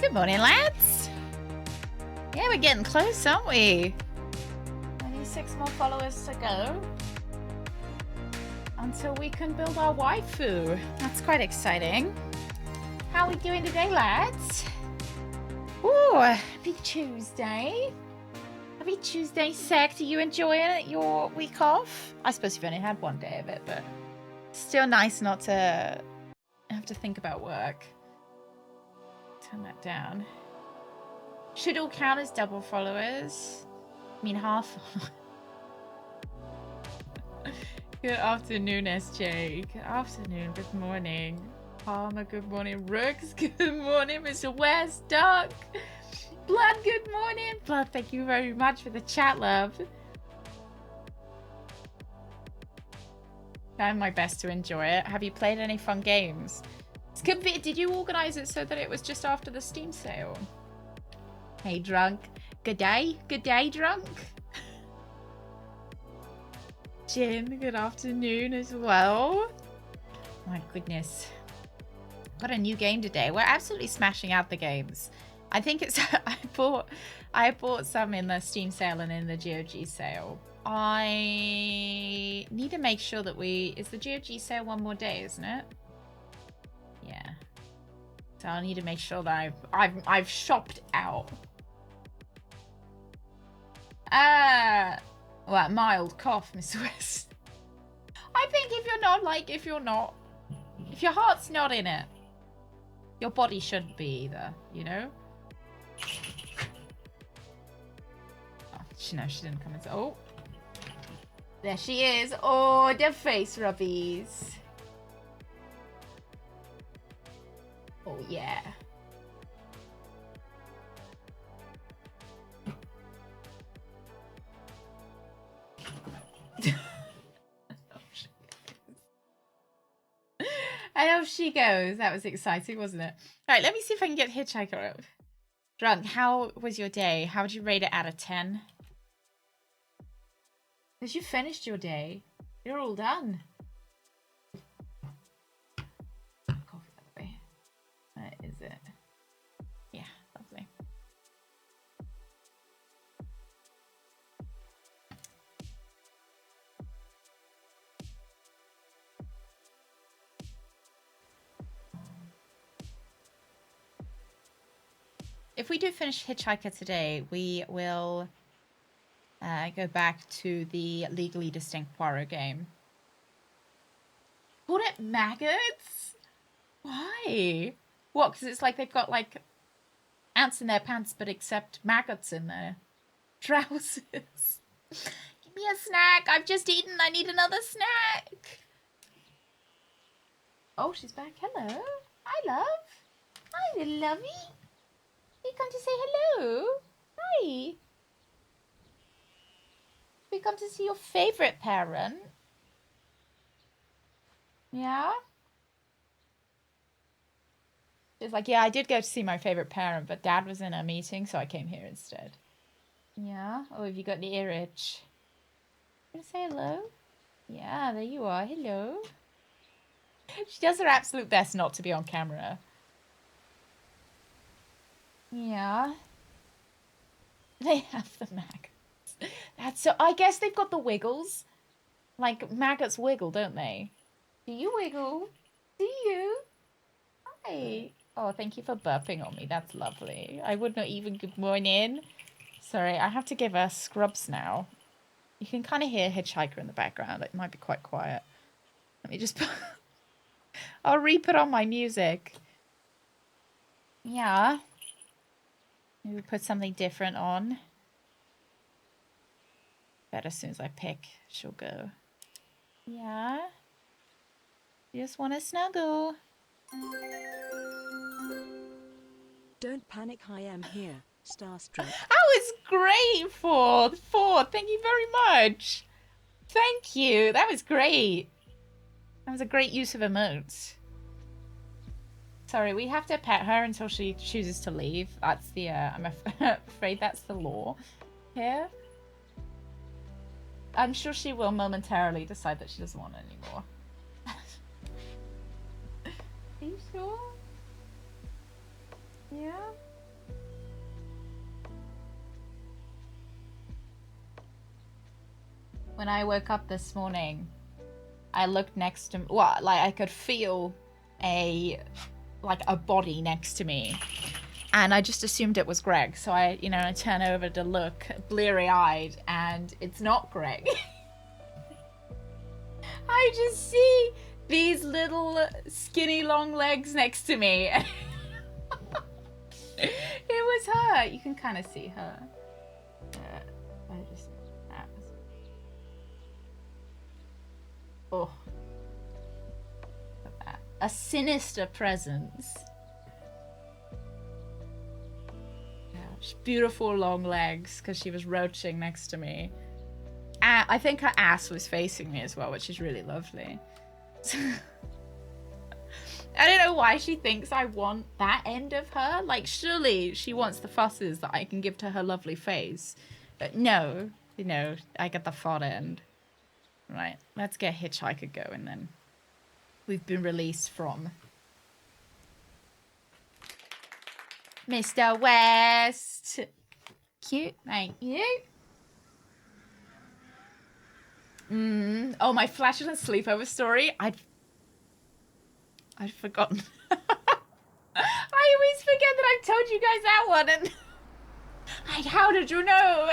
Good morning, lads. Yeah, we're getting close, aren't we? Only 6 more followers to go until we can build our waifu. That's quite exciting. How are we doing today, lads? Ooh, happy Tuesday. Happy Tuesday, Sec. Are you enjoying your week off? I suppose you've only had one day of it, but still nice not to have to think about work. Turn that down. Should all count as double followers? I mean, half. Good afternoon, SJ. Good afternoon. Good morning. Palmer, good morning. Rooks, good morning. Mr. West, Duck. Blood, good morning. Blood, thank you very much for the chat, love. Trying my best to enjoy it. Have you played any fun games? Did you organize it so that it was just after the Steam sale? Hey, Drunk. Good day. Good day, Drunk. Jim, good afternoon as well. My goodness. Got a new game today. We're absolutely smashing out the games. I think it's... I bought some in the Steam sale and in the GOG sale. I need to make sure that Is the GOG sale one more day, isn't it? Yeah. So I need to make sure that I've shopped out. Well, mild cough, Miss West. I think if your heart's not in it, your body shouldn't be either, you know? Oh, no, she didn't come and say, oh. There she is. Oh, the face rubbies. Oh, yeah. And off she goes. That was exciting, wasn't it? All right, let me see if I can get Hitchhiker up. Drunk, how was your day? How would you rate it out of 10? Because you finished your day. You're all done. Coffee that way. Where is it? Yeah, lovely. If we do finish Hitchhiker today, we will go back to the Legally Distinct Poirot game. Called it maggots? Why? What, because it's like they've got like ants in their pants, but except maggots in their trousers. Give me a snack. I've just eaten. I need another snack. Oh, she's back. Hello. Hi, love. Hi, little lovey. You come to say hello? Hi. We come to see your favorite parent. Yeah? It's like, yeah, I did go to see my favorite parent, but Dad was in a meeting, so I came here instead. Yeah? Oh, have you got the ear itch? You want to say hello? Yeah, there you are. Hello. She does her absolute best not to be on camera. Yeah. They have the maggots. That's so... I guess they've got the wiggles. Like, maggots wiggle, don't they? Do you wiggle? Do you? Hi. Oh, thank you for burping on me. That's lovely. I would not even good morning. Sorry, I have to give her scrubs now. You can kind of hear Hitchhiker in the background. It might be quite quiet. Let me just put... I'll re-put on my music. Yeah. Maybe put something different on. Bet as soon as I pick, she'll go. Yeah. You just want to snuggle. Don't panic, I am here. Starstruck. That was great, Ford. Thank you very much. Thank you. That was great. That was a great use of emotes. Sorry, we have to pet her until she chooses to leave. That's the, I'm afraid that's the law here. I'm sure she will momentarily decide that she doesn't want it anymore. Are you sure? Yeah? when I woke up this morning, I looked next to me. Well, like I could feel a body next to me. And I just assumed it was Greg. So I turn over to look, bleary-eyed, and it's not Greg. I just see these little skinny long legs next to me. It was her. You can kind of see her. I just... Oh. Look at that. A sinister presence. Beautiful long legs because she was roaching next to me. I think her ass was facing me as well, which is really lovely. I don't know why she thinks I want that end of her. Like, surely she wants the fusses that I can give to her lovely face. But no, I get the fat end. Right, let's get Hitchhiker going then. We've been released from Mr. West. Cute, thank you. Oh, my flash and sleepover story. I'd forgotten. I always forget that I've told you guys that one. And like, how did you know?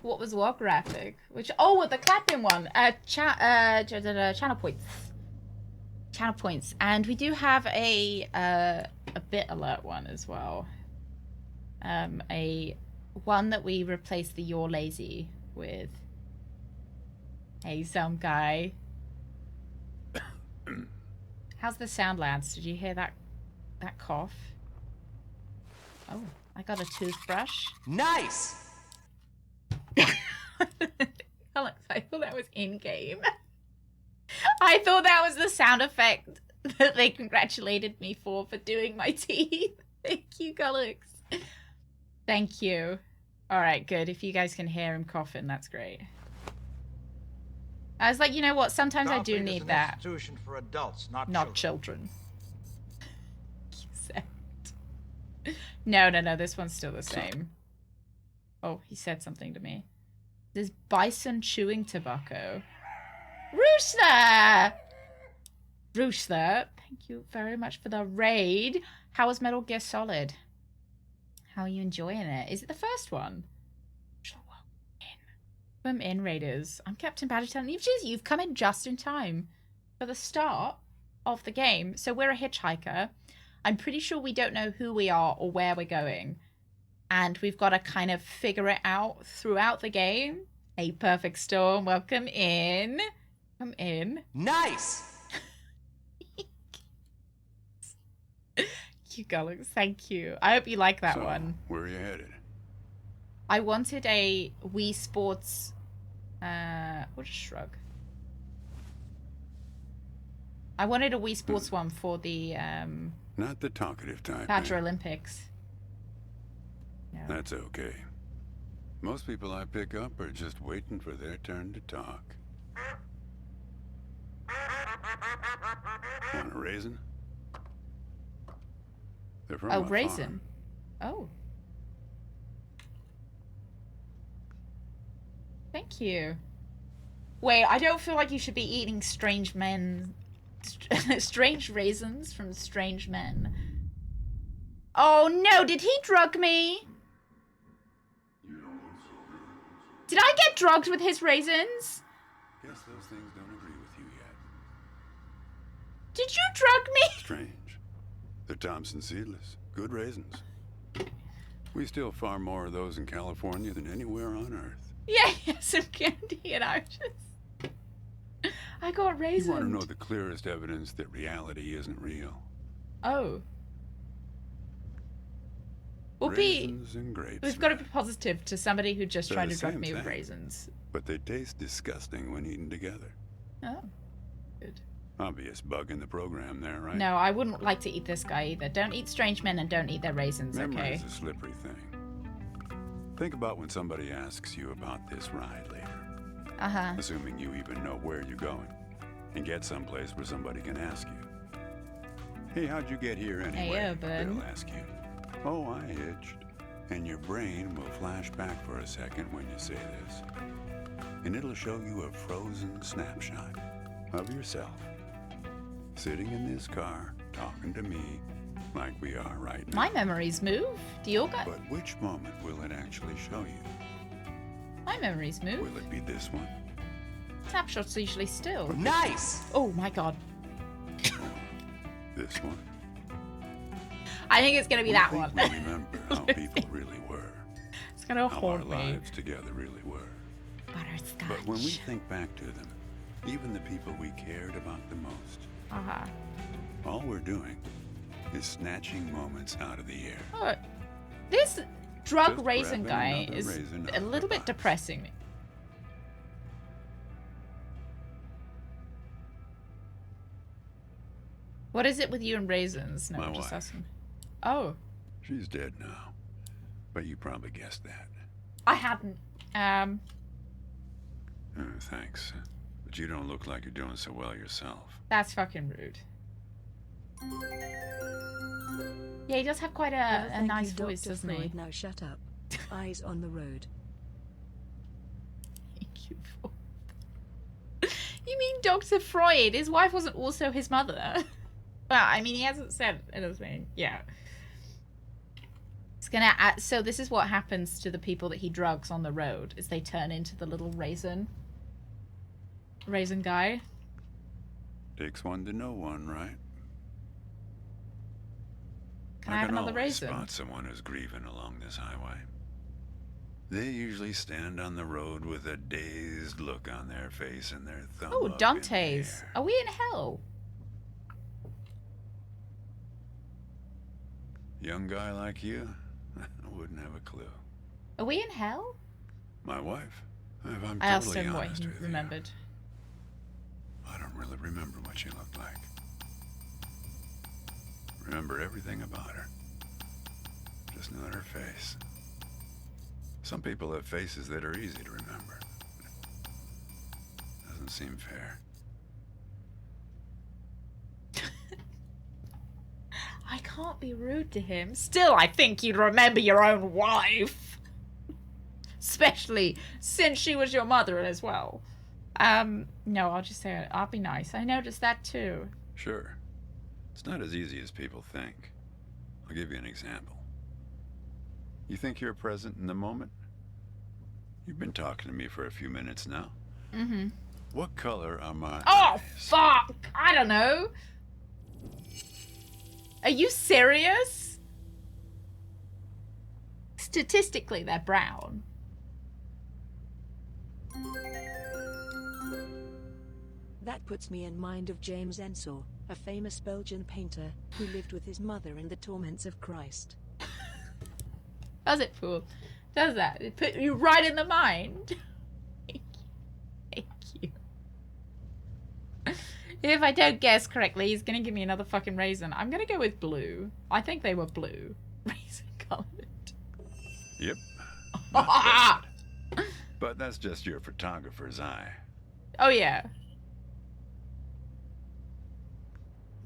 What was what graphic? Which, oh, the clapping one. Channel points. Channel points. And we do have a bit alert one as well. A one that we replaced the "You're lazy" with. Hey, some guy. How's the sound, lads? Did you hear that cough? Oh, I got a toothbrush. Nice! Alex, I thought that was in-game. I thought that was the sound effect that they congratulated me for doing my teeth. Thank you, Alex. Thank you. Alright, good. If you guys can hear him coughing, that's great. I was like, you know what? Sometimes I do need that. Institution for adults, not children. No, this one's still the same. Oh, he said something to me. There's bison chewing tobacco. Rooster! Rooster, thank you very much for the raid. How was Metal Gear Solid? How are you enjoying it? Is it the first one? Welcome in, Raiders. I'm Captain Badgertail. You've come in just in time for the start of the game. So we're a hitchhiker. I'm pretty sure we don't know who we are or where we're going. And we've got to kind of figure it out throughout the game. A perfect storm. Welcome in. Come in. Nice! You Gulligs, thank you. I hope you like that one. Where are you headed? I wanted a Wii Sports... we'll just shrug. I wanted a Wii Sports one for the... Not the talkative type. Badger Olympics. No. That's okay. Most people I pick up are just waiting for their turn to talk. Want a raisin? They're from Oh, my raisin. farm. Oh. Thank you. Wait, I don't feel like you should be eating strange men... strange raisins from strange men. Oh no, did he drug me? Did I get drugged with his raisins? Guess those things don't agree with you yet. Did you drug me? Strange. They're Thompson seedless. Good raisins. We still farm more of those in California than anywhere on Earth. Yeah, some candy and I just... I got raisins. You want to know the clearest evidence that reality isn't real? Oh. Raisins and grapes. We've got to be positive to somebody who just They're tried the to drug same me with thing. raisins. But they taste disgusting when eaten together. Oh, good. Obvious bug in the program there, right? No, I wouldn't like to eat this guy either. Don't eat strange men and don't eat their raisins, Memory okay? is a slippery thing. Think about when somebody asks you about this ride later. Uh-huh. Assuming you even know where you're going. And get someplace where somebody can ask you. Hey, how'd you get here anyway? Urban. They'll ask you. Oh, I hitched. And your brain will flash back for a second when you say this. And it'll show you a frozen snapshot of yourself. Sitting in this car, talking to me, like we are right now. My memories move. Do your guys? But which moment will it actually show you? My memories move. Will it be this one? Snapshots are usually still. Nice! Oh my god. This one? I think it's gonna be that one. We remember how people really were. It's gonna How our haunt me. lives together really were. Butterscotch. But when we think back to them, even the people we cared about the most, all we're doing is snatching moments out of the air. Oh, this drug Just raisin grabbing guy another is raisin out a of little the bit box. depressing me. What is it with you and raisins? No, My I'm just wife. asking. Oh, She's dead now, but you probably guessed that. I hadn't. Thanks, but you don't look like you're doing so well yourself. That's fucking rude. Yeah, he does have quite a Thank nice you, voice, Dr. doesn't Freud. he? Now shut up. Eyes on the road. Thank you for. You mean Dr. Freud? His wife wasn't also his mother. Well, I mean, he hasn't said anything. Yeah. It's gonna. So this is what happens to the people that he drugs on the road: is they turn into the little raisin guy. Takes one to know one, right? Can I have another always raisin? spot someone who's grieving along this highway. They usually stand on the road with a dazed look on their face and their thumb Oh, up in the Dante's. air. Are we in hell? Young guy like you, I wouldn't have a clue. Are we in hell? My wife, if I'm I asked totally him what honest he with remembered. you, I don't really remember what she looked like. Remember everything about her. Just not her face. Some people have faces that are easy to remember. Doesn't seem fair. I can't be rude to him. Still, I think you'd remember your own wife. Especially since she was your mother as well. No, I'll just say I'll be nice. I noticed that too. Sure. It's not as easy as people think. I'll give you an example. You think you're present in the moment? You've been talking to me for a few minutes now. Mm-hmm. What color are my Oh, eyes? fuck! I don't know. Are you serious? Statistically, they're brown. That puts me in mind of James Ensor, a famous Belgian painter who lived with his mother in the torments of Christ. Does it, fool? Does that? It put you right in the mind. Thank you. If I don't guess correctly, he's gonna give me another fucking raisin. I'm gonna go with blue. I think they were blue. Raisin colored. Yep. Not bad. But that's just your photographer's eye. Oh, yeah.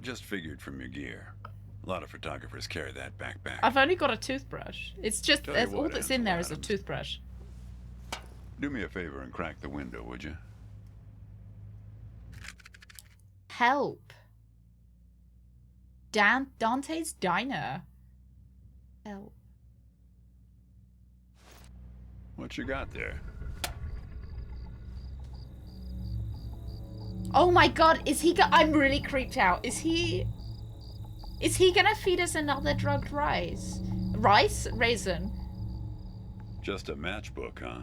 Just figured from your gear. A lot of photographers carry that backpack. I've only got a toothbrush. It's just, Tell you that's all what, that's in there is a Adams. toothbrush. Do me a favor and crack the window, would you? Help. Dante's Diner. Help. What you got there? Oh my god, is he I'm really creeped out. Is he gonna feed us another drugged rice? Raisin? Just a matchbook, huh?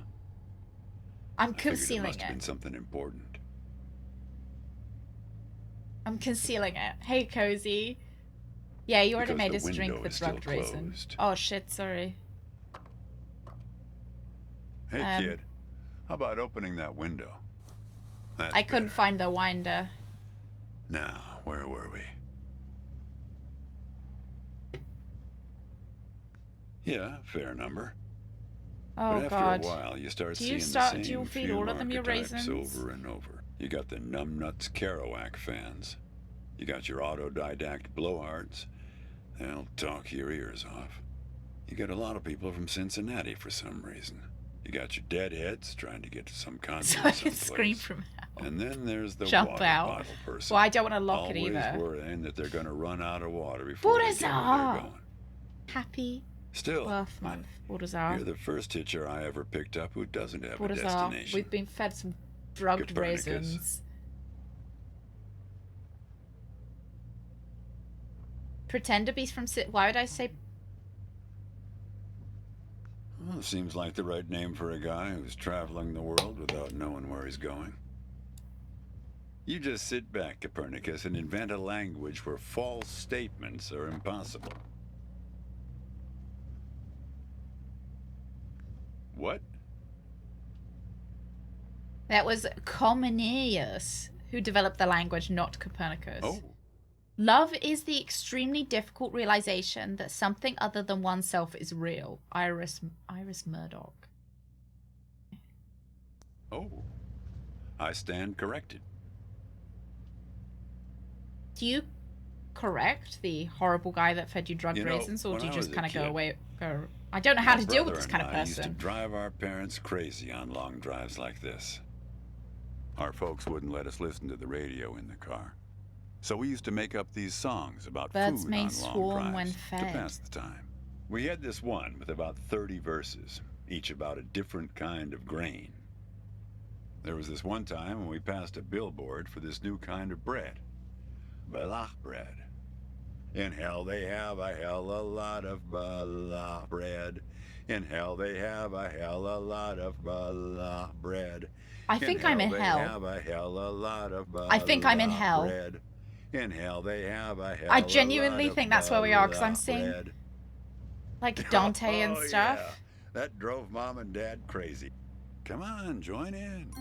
I'm I figured concealing must have been it. something important. I'm concealing it. Hey, Cozy. Yeah, you already Because made the us drink window the is still drugged raisin. closed. Oh shit, sorry. Hey, kid. How about opening that window? That's I couldn't better. find the winder. Now, where were we? Yeah, fair number. Oh but after god. a while, you start Do you seeing start- the do same you feed few all of them your archetypes raisins? over and over. You got the numbnuts Kerouac fans. You got your autodidact blowhards. They'll talk your ears off. You get a lot of people from Cincinnati for some reason. You got your deadheads trying to get to some concert So I can someplace. scream from hell. And then there's the Jump water out. bottle person. Well, I don't want to lock it Always either. worrying that they're going to run out of water before they get where they're going. Happy Still, birth month. Baltazar. you're the first hitcher I ever picked up who doesn't have a Baltazar. destination. We've been fed some drugged Copernicus. raisins. Pretend to be from... Why would I say... Well, seems like the right name for a guy who's traveling the world without knowing where he's going. You just sit back, Copernicus, and invent a language where false statements are impossible. What? That was Comenius who developed the language, not Copernicus. Oh. Love is the extremely difficult realization that something other than oneself is real. Iris Murdoch. Oh. I stand corrected. Do you correct the horrible guy that fed you drugged You know, raisins, or when do you I just was a kind of go kid, away? I don't know how to deal with this kind of I used to person. drive our parents crazy on long drives like this. Our folks wouldn't let us listen to the radio in the car. So we used to make up these songs about Birds food may on long swarm drives when to fed. pass the time. We had this one with about 30 verses, each about a different kind of grain. There was this one time when we passed a billboard for this new kind of bread. Balach bread. In hell they have a hell a lot of balach bread. In hell they have a hell a lot of balach bread. I think I'm in hell. They have a hell a lot of I think I'm in balach hell. bread. In hell they have a hell I a genuinely lot think of that's where we are, because I'm balach seeing bread. like Dante and Oh, stuff. yeah. That drove Mom and Dad crazy. Come on, join in.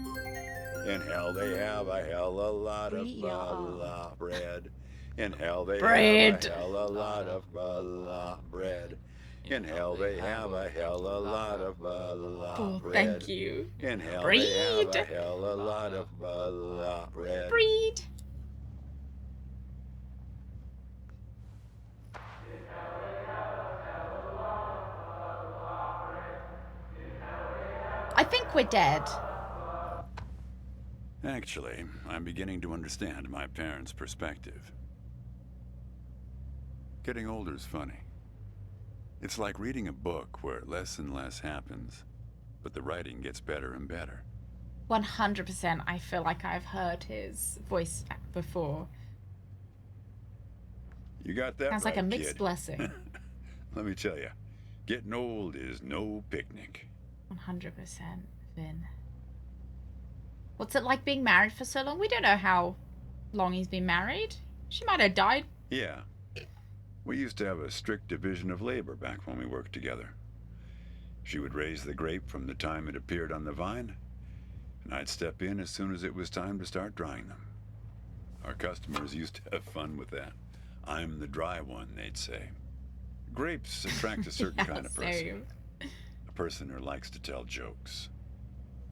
In hell they have a hell a lot of balach bread. In hell they Bread. have a hell a lot of balach bread. In hell they have a hell a lot of balach Oh, bread. thank you. In hell Breed. they have a hell a lot of balach bread. Breed. I think we're dead. Actually, I'm beginning to understand my parents' perspective. Getting older's funny. It's like reading a book where less and less happens, but the writing gets better and better. 100%. I feel like I've heard his voice before. You got that Sounds right, like a mixed kid. blessing. Let me tell you, getting old is no picnic. 100%, Vin. What's it like being married for so long? We don't know how long he's been married. She might have died. Yeah. We used to have a strict division of labor back when we worked together. She would raise the grape from the time it appeared on the vine, and I'd step in as soon as it was time to start drying them. Our customers used to have fun with that. I'm the dry one, they'd say. Grapes attract a certain kind of person. Same. A person who likes to tell jokes.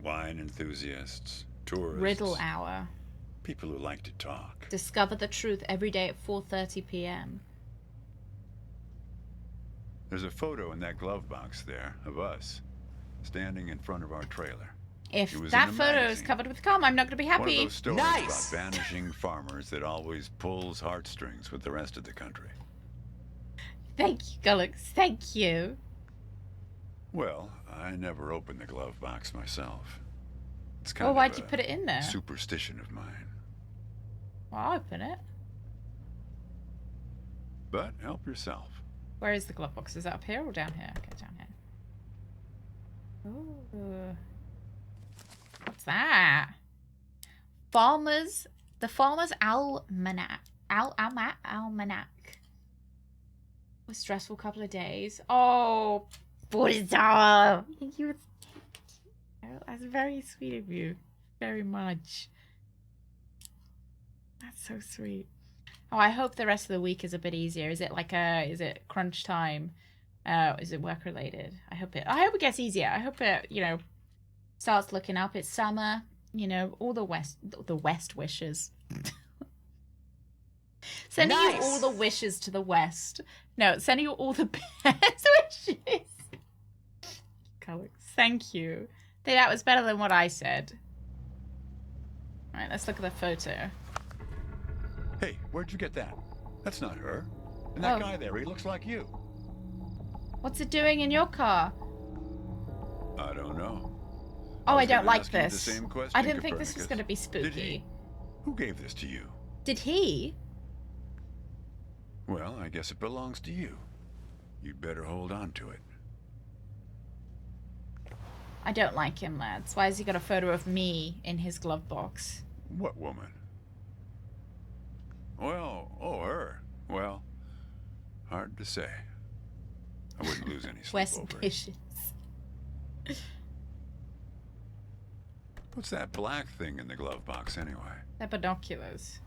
Wine enthusiasts, tourists. Riddle hour. People who like to talk. Discover the truth every day at 4:30 p.m. There's a photo in that glove box there of us, standing in front of our trailer. If It was that in a photo is magazine. covered with cum, I'm not going to be One of happy. those stories Nice. about vanishing farmers that always pulls heartstrings with the rest of the country. Thank you, Gullux. Thank you. Well, I never opened the glove box myself. It's kind Well, of why'd a you put it in there? superstition of mine. Well, I'll open it. But help yourself. Where is the glove box? Is that up here or down here? Okay, down here. Ooh. What's that? The Farmer's Almanac. Almanac. A stressful couple of days. Oh, Buddha. Thank you. That's very sweet of you. Very much. That's so sweet. Oh, I hope the rest of the week is a bit easier. Is it like is it crunch time? Is it work related? I hope it gets easier. I hope it, starts looking up. It's summer, all the west wishes. Sending you Nice. all the wishes to the west. No, sending you all the best wishes. Thank you. That was better than what I said. Alright, let's look at the photo. Hey, where'd you get that? That's not her. And that Oh. guy there, he looks like you. What's it doing in your car? I don't know. Oh, I was don't gonna like ask you the this. same question, I didn't think this was Copernicus. going to be spooky. Did he? Who gave this to you? Did he? Well, I guess it belongs to you. You'd better hold on to it. I don't like him, lads. Why has he got a photo of me in his glove box? What woman? Well, oh, her. Well, hard to say. I wouldn't lose any sleep West over it. Vicious. What's that black thing in the glove box anyway? They're binoculars.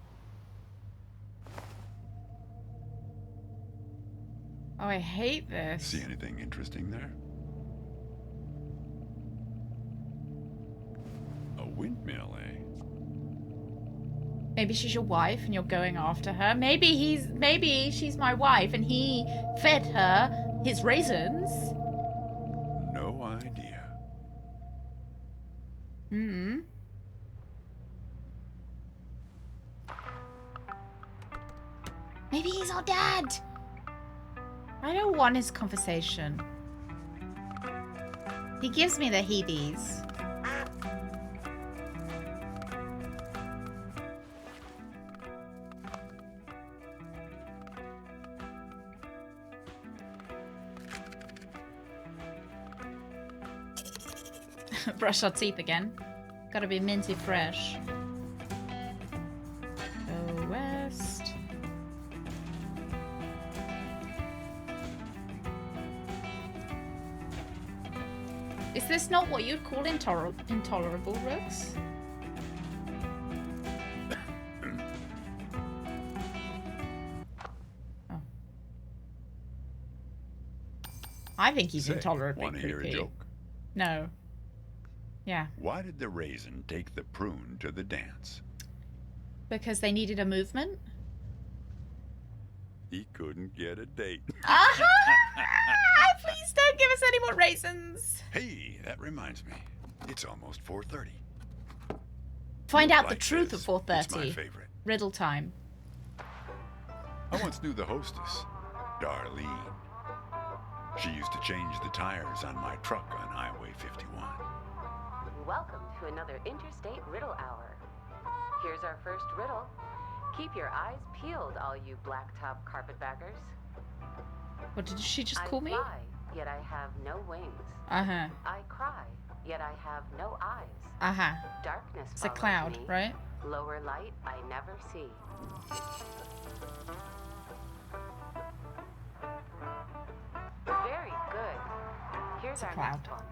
Oh, I hate this. See anything interesting there? A windmill, eh? Maybe she's your wife and you're going after her. Maybe she's my wife and he fed her his raisins. No idea. Hmm. Maybe he's our dad. I don't want his conversation. He gives me the heebies. Brush our teeth again. Gotta be minty fresh. Go west. Is this not what you'd call intolerable, Rooks? Oh. I think he's Say, intolerably wanna hear a creepy. joke? No. Yeah. Why did the raisin take the prune to the dance? Because they needed a movement? He couldn't get a date. Aha! Please don't give us any more raisins. Hey, that reminds me. It's almost 4:30. Find out the Like truth this. at It's my 4:30. favorite. Riddle time. I once knew the hostess, Darlene. She used to change the tires on my truck on Highway 51. Welcome to another Interstate Riddle Hour. Here's our first riddle. Keep your eyes peeled, all you blacktop carpetbaggers. What did she just I call me? fly, yet I have no wings. Uh-huh. I cry, yet I have no eyes. Uh-huh. Darkness It's a follows cloud, me. right? Lower light I never see. Very good. Here's It's a our cloud. next one.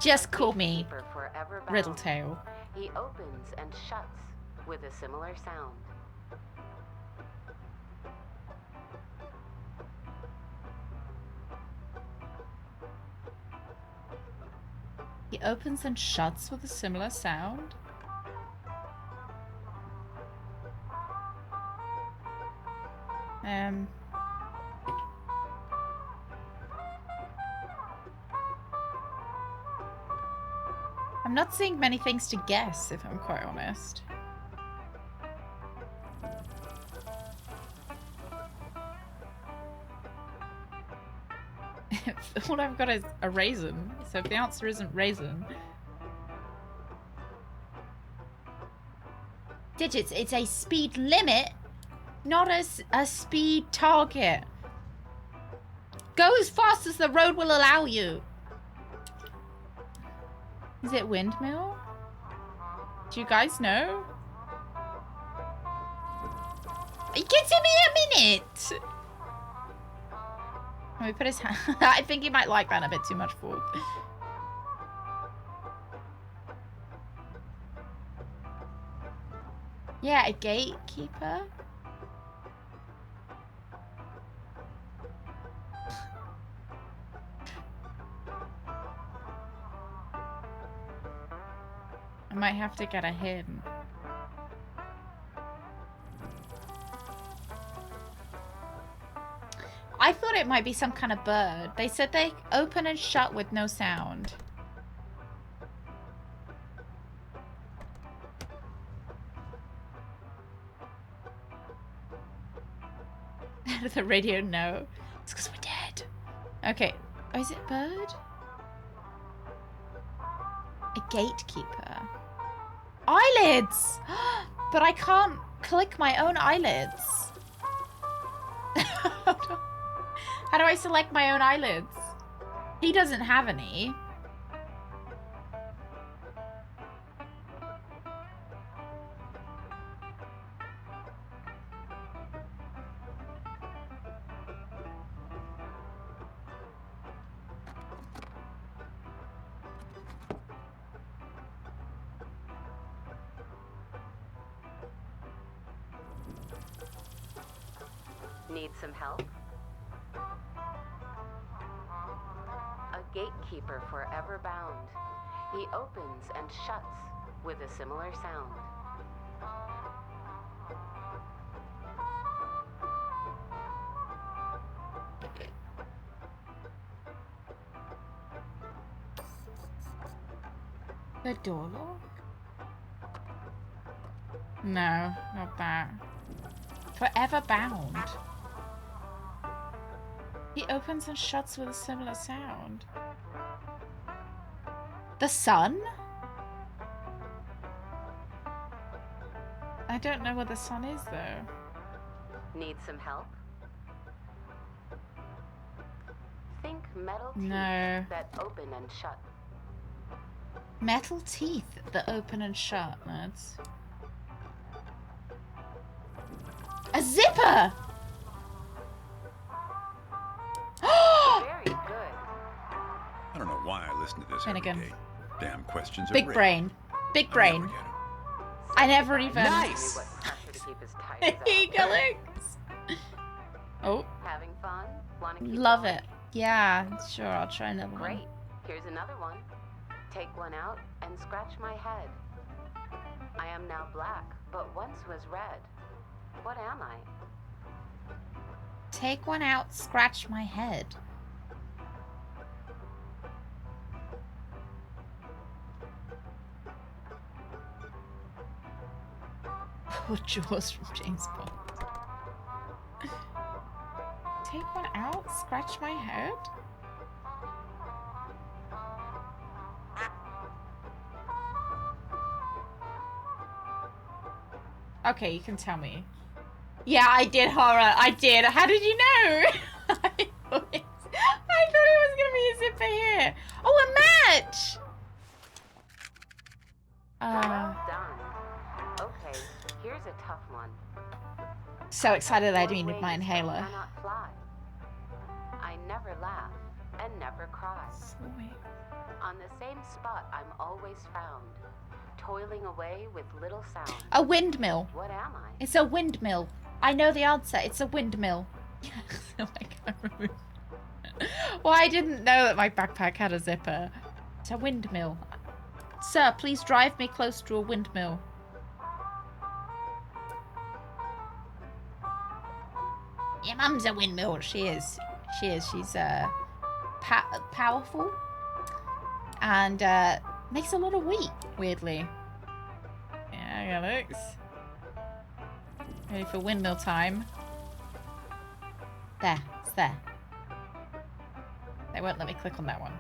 Just call me Keeper forever bound. Riddletail. He opens and shuts with a similar sound. He opens and shuts with a similar sound. I'm not seeing many things to guess, if I'm quite honest. All I've got is a raisin, so if the answer isn't raisin... Digits, it's a speed limit, not a speed target. Go as fast as the road will allow you. Is it windmill? Do you guys know? Give me a minute! Can we put his hand? I think he might like that a bit too much for. Yeah, a gatekeeper. I might have to get a hint. I thought it might be some kind of bird. They said they open and shut with no sound. The radio, no. It's because we're dead. Okay. Oh, is it a bird? A gatekeeper. Eyelids! But I can't click my own eyelids. How do I select my own eyelids? He doesn't have any. Need some help? A gatekeeper forever bound. He opens and shuts with a similar sound. The door lock? No, not that. Forever bound. He opens and shuts with a similar sound. The sun? I don't know what the sun is, though. Need some help? Think metal teeth No. that open and shut. Metal teeth that open and shut, lads. A zipper! Very good. I don't know why I listen to this every Finnegan. day. Damn questions are Big rigged. brain. Big I'll brain. never get 'em. I never even... Nice. What pressure to keep his tires Hey, out. Alex. Oh, Having fun? Want to keep love going? it. Yeah, sure, I'll try another one. Great. Here's another one. Take one out and scratch my head. I am now black, but once was red. What am I? Take one out, scratch my head. Oh, Jaws from James Bond. Take one out, scratch my head? Okay, you can tell me. Yeah, I did horror. I did. How did you know? I thought it was gonna be a zipper here. Oh, a match! Well done. Okay, here's a tough one. So excited I What needed my wings inhaler. cannot fly? I never laugh and never cry. Sweet. On the same spot I'm always found, toiling away with little sound. A windmill. What am I? It's a windmill. I know the answer. It's a windmill. Oh my god. Well, I didn't know that my backpack had a zipper. It's a windmill. Sir, please drive me close to a windmill. Your mum's a windmill. She is. She is. She's powerful. And makes a lot of wheat, weirdly. Yeah, Alex. Ready for windmill time. There. It's there. They won't let me click on that one.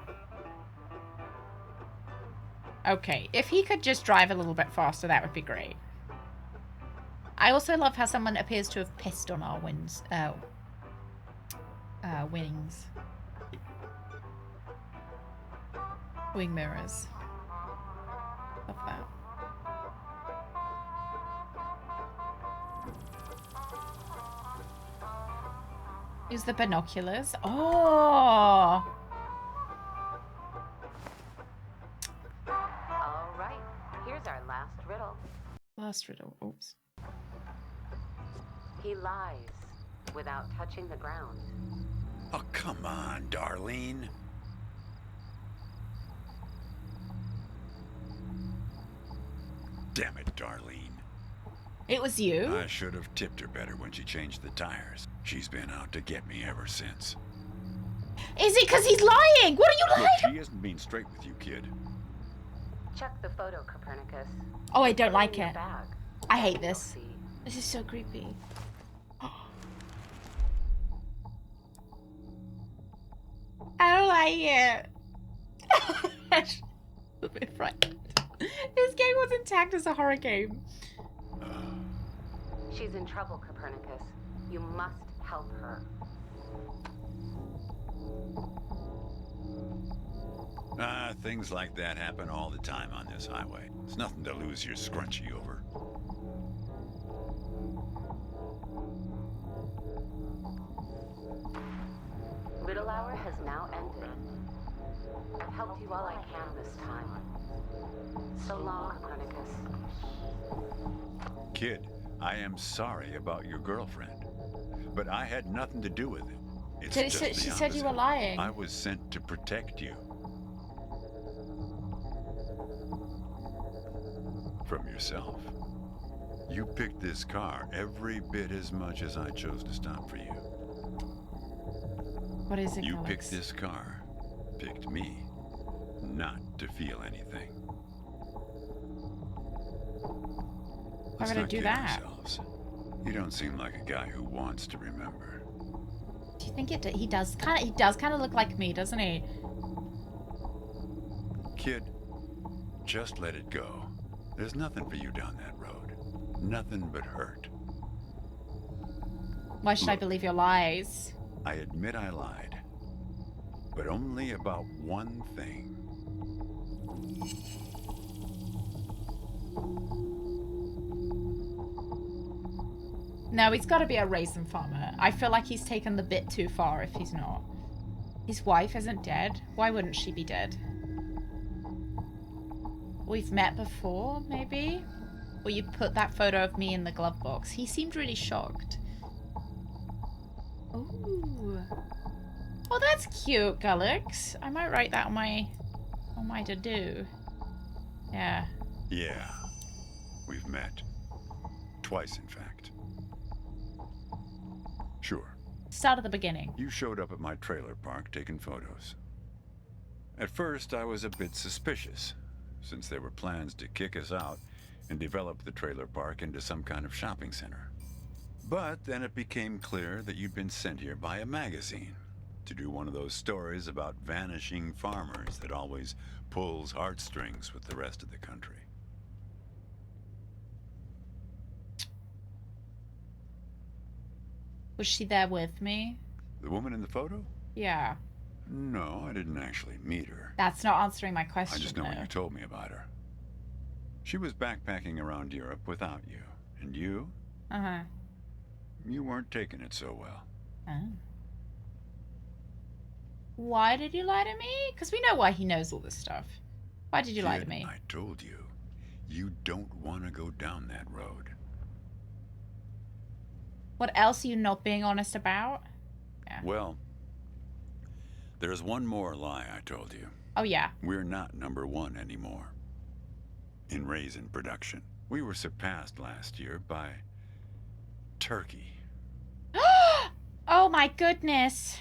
Okay, if he could just drive a little bit faster, that would be great. I also love how someone appears to have pissed on our wings. Wing mirrors. Love that. Use the binoculars. Oh! All right, here's our last riddle. Last riddle. Oops. He lies without touching the ground. Oh, come on, Darlene. Damn it, Darlene. It was you? I should have tipped her better when she changed the tires. She's been out to get me ever since. Is it because he's lying? What are you Look, lying? she isn't being straight with you, kid. Check the photo, Copernicus. Oh, I don't Put like in your it. bag. I hate You'll this. see. This is so creepy. I don't like it. I'm a bit frightened. This game wasn't tagged as a horror game. She's in trouble, Copernicus. You must help her. Things like that happen all the time on this highway. It's nothing to lose your scrunchie over. Riddle Hour has now ended. I've helped you all I can this time. So long, Copernicus. Kid, I am sorry about your girlfriend, but I had nothing to do with it. It's She just said- the she said you were opposite. lying. I was sent to protect you. From yourself. You picked this car every bit as much as I chose to stop for you. What is it, You Alex? picked this car, picked me, not to feel anything. Why Let's would I not do kid that? ourselves. You don't seem like a guy who wants to remember. Do you think he does kind of look like me, doesn't he? Kid, just let it go. There's nothing for you down that road. Nothing but hurt. Why should I Look. believe your lies? I admit I lied. But only about one thing. No, he's got to be a raisin farmer. I feel like he's taken the bit too far if he's not. His wife isn't dead. Why wouldn't she be dead? We've met before, maybe? Or you put that photo of me in the glove box. He seemed really shocked. Ooh. Oh, that's cute, Gullix. I might write that on my to-do. Yeah. Yeah. We've met. Twice, in fact. Sure. Start at the beginning. You showed up at my trailer park taking photos. At first, I was a bit suspicious, since there were plans to kick us out and develop the trailer park into some kind of shopping center. But then it became clear that you'd been sent here by a magazine to do one of those stories about vanishing farmers that always pulls heartstrings with the rest of the country. Was she there with me? The woman in the photo? Yeah. No, I didn't actually meet her. That's not answering my question, I just know what though. you told me about her. She was backpacking around Europe without you. And you? Uh-huh. You weren't taking it so well. Oh. Why did you lie to me? Because we know why he knows all this stuff. Why did you lie to Kid, me? I told you. You don't want to go down that road. What else are you not being honest about? Yeah. Well, there's one more lie I told you. Oh, yeah. We're not #1 anymore. In raisin production. We were surpassed last year by Turkey. Oh, my goodness.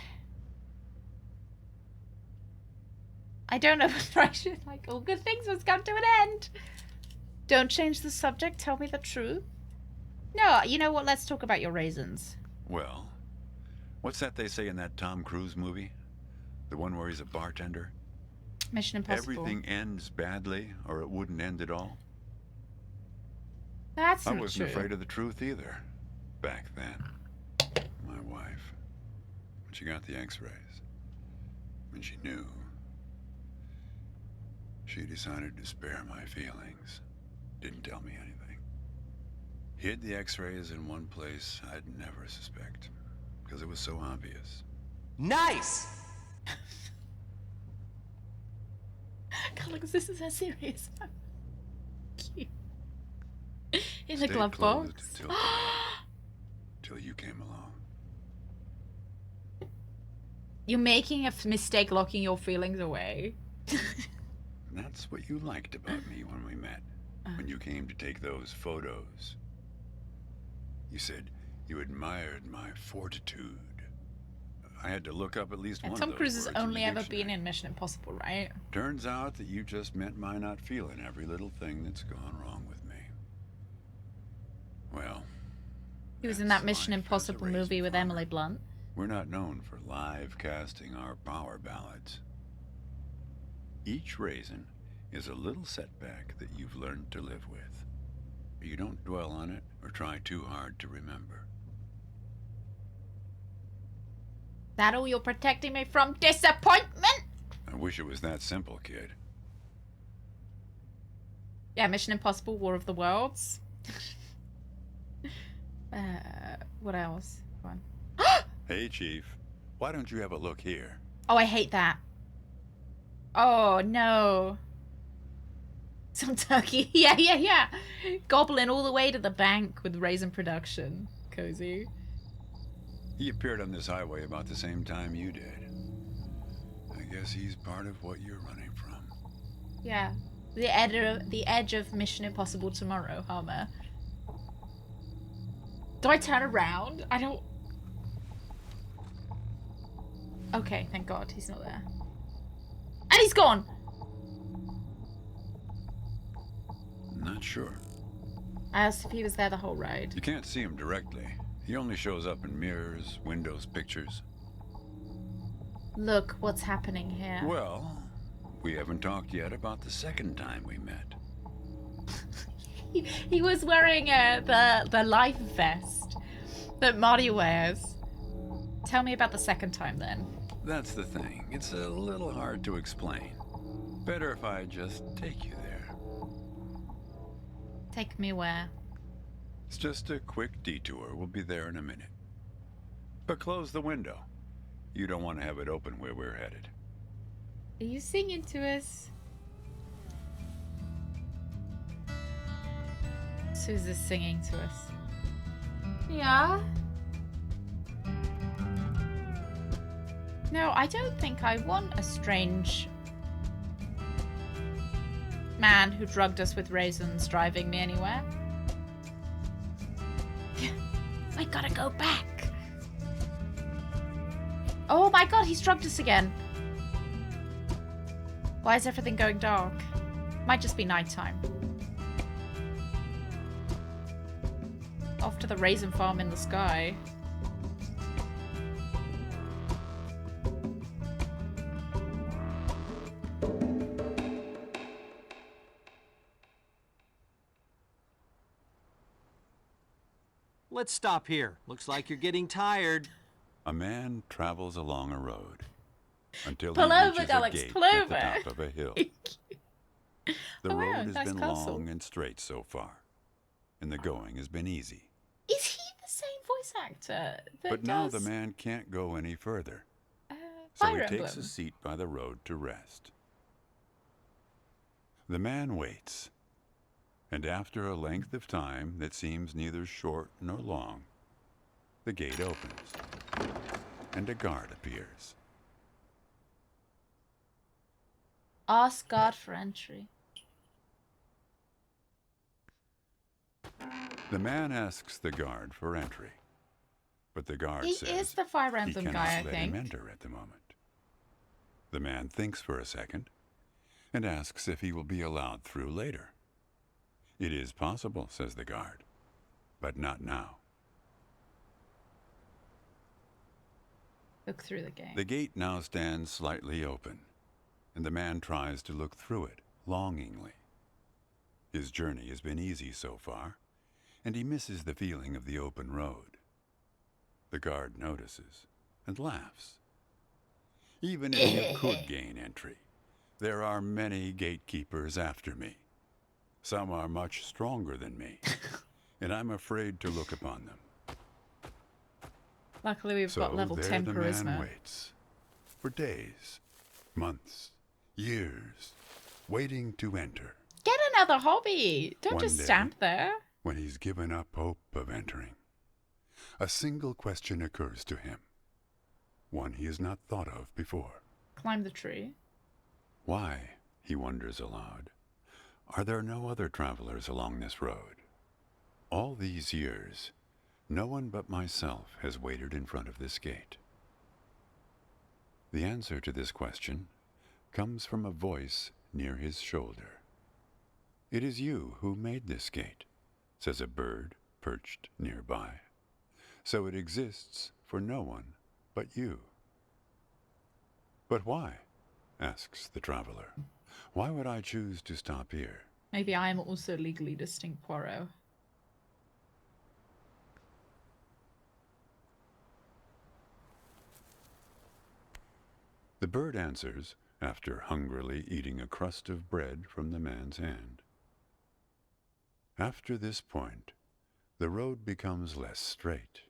I don't know if I should, like, all good things must come to an end. Don't change the subject. Tell me the truth. No, you know what? Let's talk about your raisins. Well, what's that they say in that Tom Cruise movie? The one where he's a bartender? Mission Impossible. Everything ends badly, or it wouldn't end at all. That's I not wasn't true. afraid of the truth either, back then. My wife, when she got the x-rays, when she knew, she decided to spare my feelings. Didn't tell me anything. Hid the x-rays in one place I'd never suspect, because it was so obvious. Nice! God, look, this is so serious. Cute. In the Stayed glove closed box. till you came along. You're making a mistake locking your feelings away. That's what you liked about me when we met, when you came to take those photos. You said you admired my fortitude. I had to look up at least And one Tom of those Cruise has words in only the ever dictionary. been in Mission Impossible, right? Turns out that you just meant my not feeling every little thing that's gone wrong with me. Well, He was in that's that Mission life as a Impossible raisin movie with farmer. Emily Blunt. We're not known for live casting our power ballads. Each raisin is a little setback that you've learned to live with. You don't dwell on it or try too hard to remember. That all you're protecting me from disappointment? I wish it was that simple, kid. Yeah, Mission Impossible, War of the Worlds. What else? Go on. Hey, Chief. Why don't you have a look here? Oh, I hate that. Oh, no. Some turkey. Yeah. Gobbling all the way to the bank with Raisin Production. Cozy. He appeared on this highway about the same time you did. I guess he's part of what you're running from. Yeah. The edge of Mission Impossible Tomorrow, Hummer. Do I turn around? I don't... Okay, thank God he's not there. And he's gone! Not sure. I asked if he was there the whole ride. You can't see him directly. He only shows up in mirrors, windows, pictures. Look what's happening here. Well, we haven't talked yet about the second time we met. He was wearing the life vest that Marty wears. Tell me about the second time then. That's the thing. It's a little hard to explain. Better if I just take you there. Take me where? It's just a quick detour. We'll be there in a minute. But close the window. You don't want to have it open where we're headed. Are you singing to us? Susan's singing to us. Yeah? No, I don't think I want a strange man who drugged us with raisins driving me anywhere. I gotta go back. Oh my God, he's drugged us again. Why is everything going dark? Might just be nighttime. Off to the raisin farm in the sky. Let's stop here. Looks like you're getting tired. A man travels along a road until Pull he over, reaches Alex, a gate pull at the over. top of a hill. The Oh, wow, road has nice been castle. long and straight so far, and the going has been easy. Is he the same voice actor that But now the does, man can't go any further, so he Fire takes Emblem? a seat by the road to rest. The man waits, and after a length of time that seems neither short nor long, the gate opens, and a guard appears. Ask God for entry. The man asks the guard for entry, but the guard He says is the Fire he Emblem cannot guy, I let him think. enter at the moment. The man thinks for a second and asks if he will be allowed through later. It is possible, says the guard, but not now. Look through the gate. The gate now stands slightly open, and the man tries to look through it longingly. His journey has been easy so far, and he misses the feeling of the open road. The guard notices and laughs. Even if you could gain entry, there are many gatekeepers after me. Some are much stronger than me, and I'm afraid to look upon them. Luckily, we've So got level there 10 the man charisma. waits, for days, months, years, waiting to enter. Get another hobby. Don't One just day. stand there. When he's given up hope of entering, a single question occurs to him, one he has not thought of before. Climb the tree. Why, he wonders aloud, are there no other travelers along this road? All these years, No one but myself has waited in front of this gate. The answer to this question comes from a voice near his shoulder. It is you who made this gate, says a bird perched nearby. So it exists for no one but you. But why? Asks the traveler. Why would I choose to stop here? Maybe I am also legally distinct Poirot. The bird answers after hungrily eating a crust of bread from the man's hand. After this point, the road becomes less straight.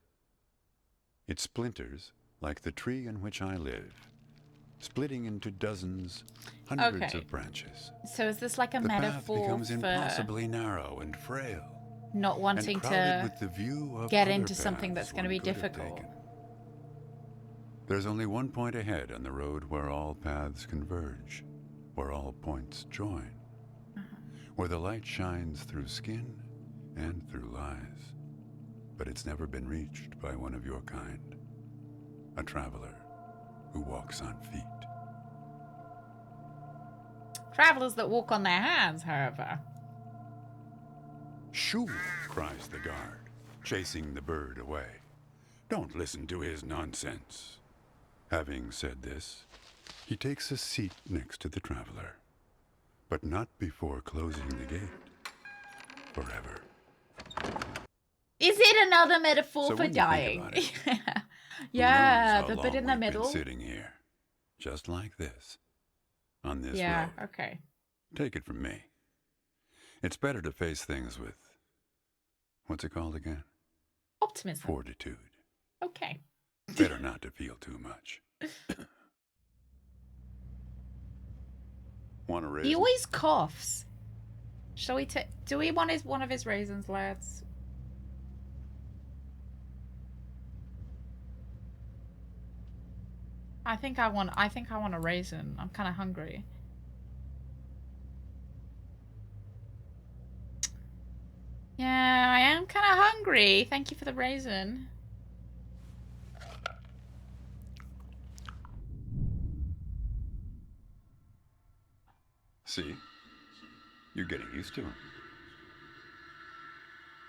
It splinters like the tree in which I live, splitting into dozens, hundreds of branches. So is this like a The path metaphor becomes for impossibly narrow and frail, not wanting and crowded to with the view of get other into something paths that's going to one be could have difficult? taken. There's only one point ahead on the road where all paths converge, where all points join, where the light shines through skin and through lies. But it's never been reached by one of your kind, a traveler who walks on feet. Travelers that walk on their hands, however. Shoo! Cries the guard, chasing the bird away. Don't listen to his nonsense. Having said this, he takes a seat next to the traveler, but not before closing the gate. Forever. Is it another metaphor So for when you think dying? about it, Yeah, Who knows the how bit long in the we've been middle. sitting here, just like this, on this Yeah, road. okay. Take it from me. It's better to face things with, what's it called again? Optimism. Fortitude. Okay. Better not to feel too much. Want a raisin? He always coughs. Shall we take? Do we want one of his raisins, lads? I think I want a raisin. I'm kind of hungry. Yeah, I am kind of hungry. Thank you for the raisin. See? You're getting used to them.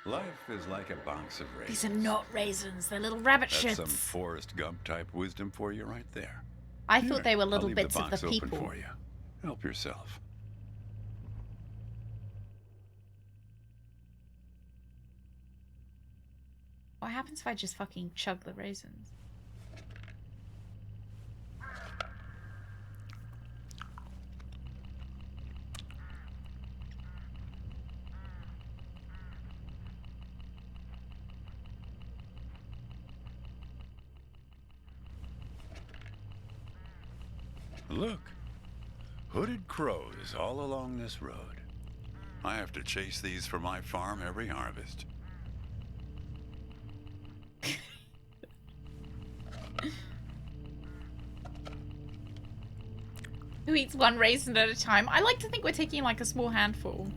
Life is like a box of raisins. These are not raisins. They're little rabbit That's shits. some Forrest Gump type wisdom for you right there. I Here, thought they were I'll little leave bits the of box the open people. for you. Help yourself. What happens if I just fucking chug the raisins? Look, hooded crows all along this road. I have to chase these for my farm every harvest. Who eats one raisin at a time? I like to think we're taking like a small handful.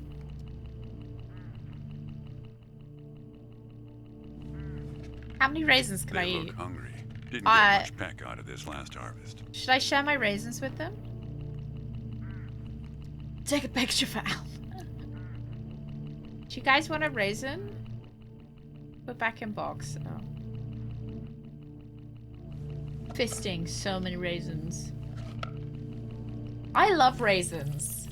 How many raisins can I They eat? look hungry. Didn't get much peck out of this last harvest. Should I share my raisins with them? Take a picture for Al. Do you guys want a raisin? Put back in box. Oh. Fisting so many raisins. I love raisins.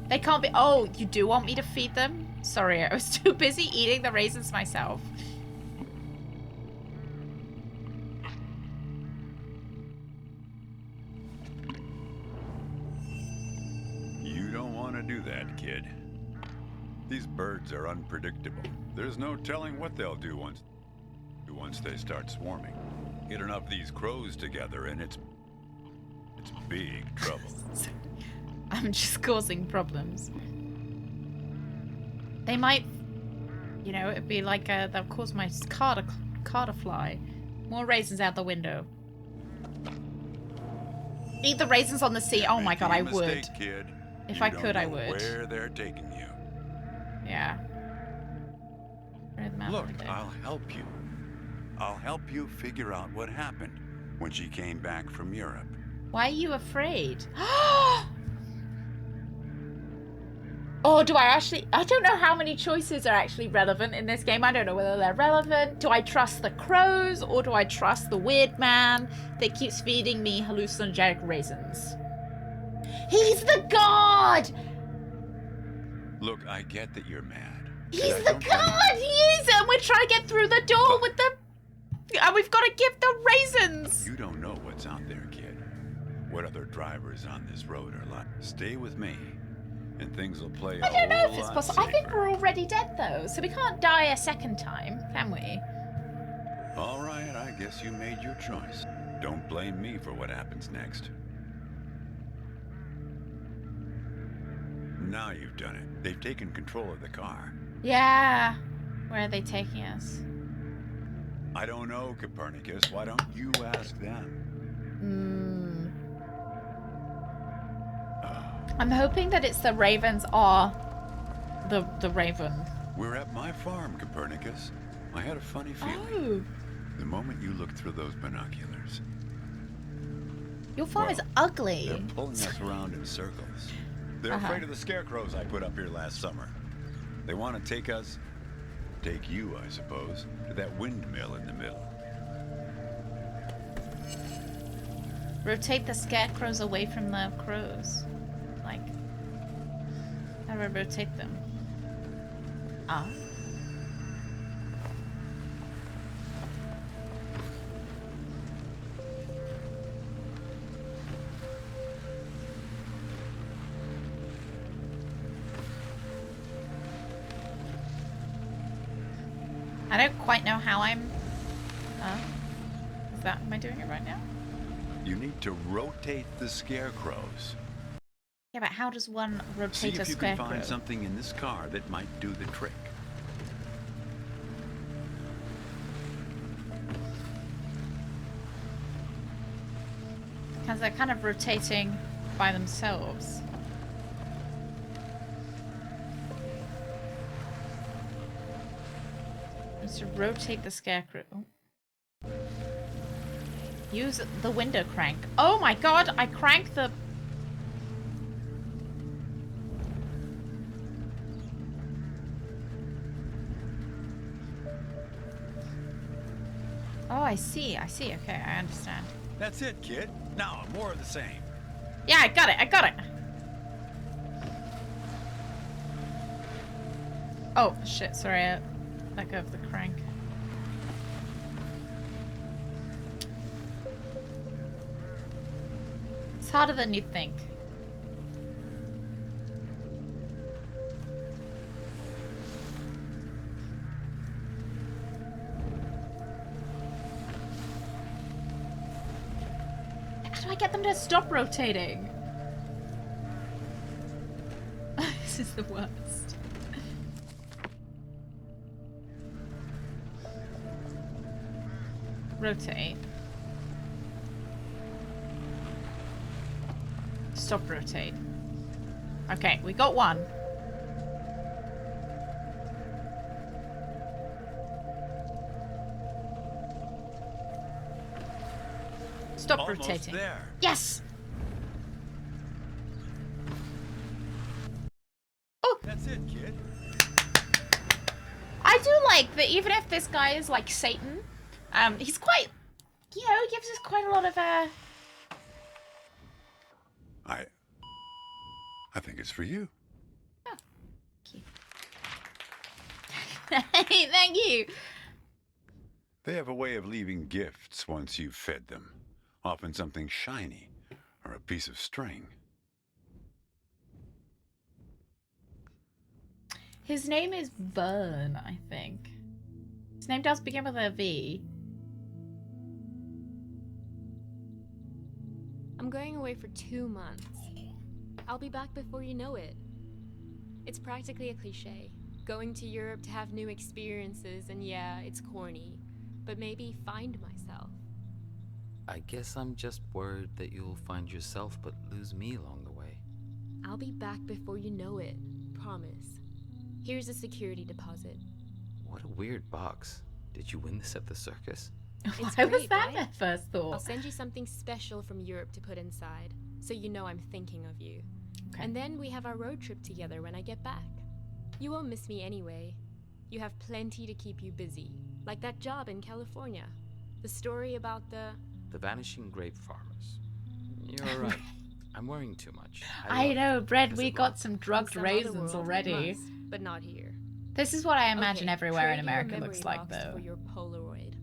They can't be. Oh, you do want me to feed them? Sorry, I was too busy eating the raisins myself. You don't want to do that, kid. These birds are unpredictable. There's no telling what they'll do once they start swarming. Get enough of these crows together and it's big trouble. I'm just causing problems. They might, you know, it'd be like they'll cause my car to fly. More raisins out the window. Eat the raisins on the sea. Oh my god, I would. Mistake, kid. If You I don't could, I know would. Where they're taking you. Yeah. Where are the out Look, the window. I'll help you. I'll help you figure out what happened when she came back from Europe. Why are you afraid? Oh, do I actually... I don't know how many choices are actually relevant in this game. I don't know whether they're relevant. Do I trust the crows or do I trust the weird man that keeps feeding me hallucinogenic raisins? He's the god! Look, I get that you're mad. but He's I the don't god! He is! And we're trying to get through the door with the... And we've got to give the raisins! You don't know what's out there, kid. What other drivers on this road are like. Stay with me, and things will play I don't know if it's lot possible. I think safer. we're already dead, though, so we can't die a second time, can we? All right, I guess you made your choice. Don't blame me for what happens next. Now you've done it. They've taken control of the car. Yeah. Where are they taking us? I don't know, Copernicus. Why don't you ask them? I'm hoping that it's the ravens or the raven. We're at my farm, Copernicus. I had a funny feeling. Oh. The moment you looked through those binoculars, Your farm is Well, ugly. they're pulling us around in circles. They're afraid of the scarecrows I put up here last summer. They want to take us, take you, I suppose, to that windmill in the middle. Rotate the scarecrows away from the crows. Like, how do I rotate them? Ah. I don't quite know how I'm... is that... Am I doing it right now? You need to rotate the scarecrows. Yeah, but how does one See rotate a if you can scarecrow? find something in this car that might do the trick. Because they're kind of rotating by themselves. Just to rotate the scarecrow. Use the window crank. Oh my god, I cranked the... Oh, I see. Okay, I understand. That's it, kid. Now, more of the same. Yeah, I got it. Oh, shit, sorry. I let go of the crank. It's harder than you think. How do I get them to stop rotating? This is the worst. Rotate. Stop rotate. Okay, we got one. Stop Almost rotating. there. Yes! That's it, kid. I do like that even if this guy is like Satan, he's quite, you know, he gives us quite a lot of, I think it's for you. Hey, thank you. They have a way of leaving gifts once you've fed them. Often something shiny or a piece of string. His name is Vern, I think. His name does begin with a V. I'm going away for 2 months. I'll be back before you know it. It's practically a cliche. Going to Europe to have new experiences, and yeah, it's corny. But maybe find myself. I guess I'm just worried that you'll find yourself but lose me along the way. I'll be back before you know it. Promise. Here's a security deposit. What a weird box. Did you win this at the circus? It's Why was great, that right? my first I'll thought? send you something special from Europe to put inside, so you know I'm thinking of you. Okay. And then we have our road trip together when I get back. You won't miss me anyway. You have plenty to keep you busy, like that job in California. The story about the... The vanishing grape farmers. You're right. I'm worrying too much. I love know, it. Bread, Does we it got not? some in drugged some other raisins world, already. must, but not here. This is what I imagine Okay, everywhere in trade your America memory looks like, box though. For your Polaroid.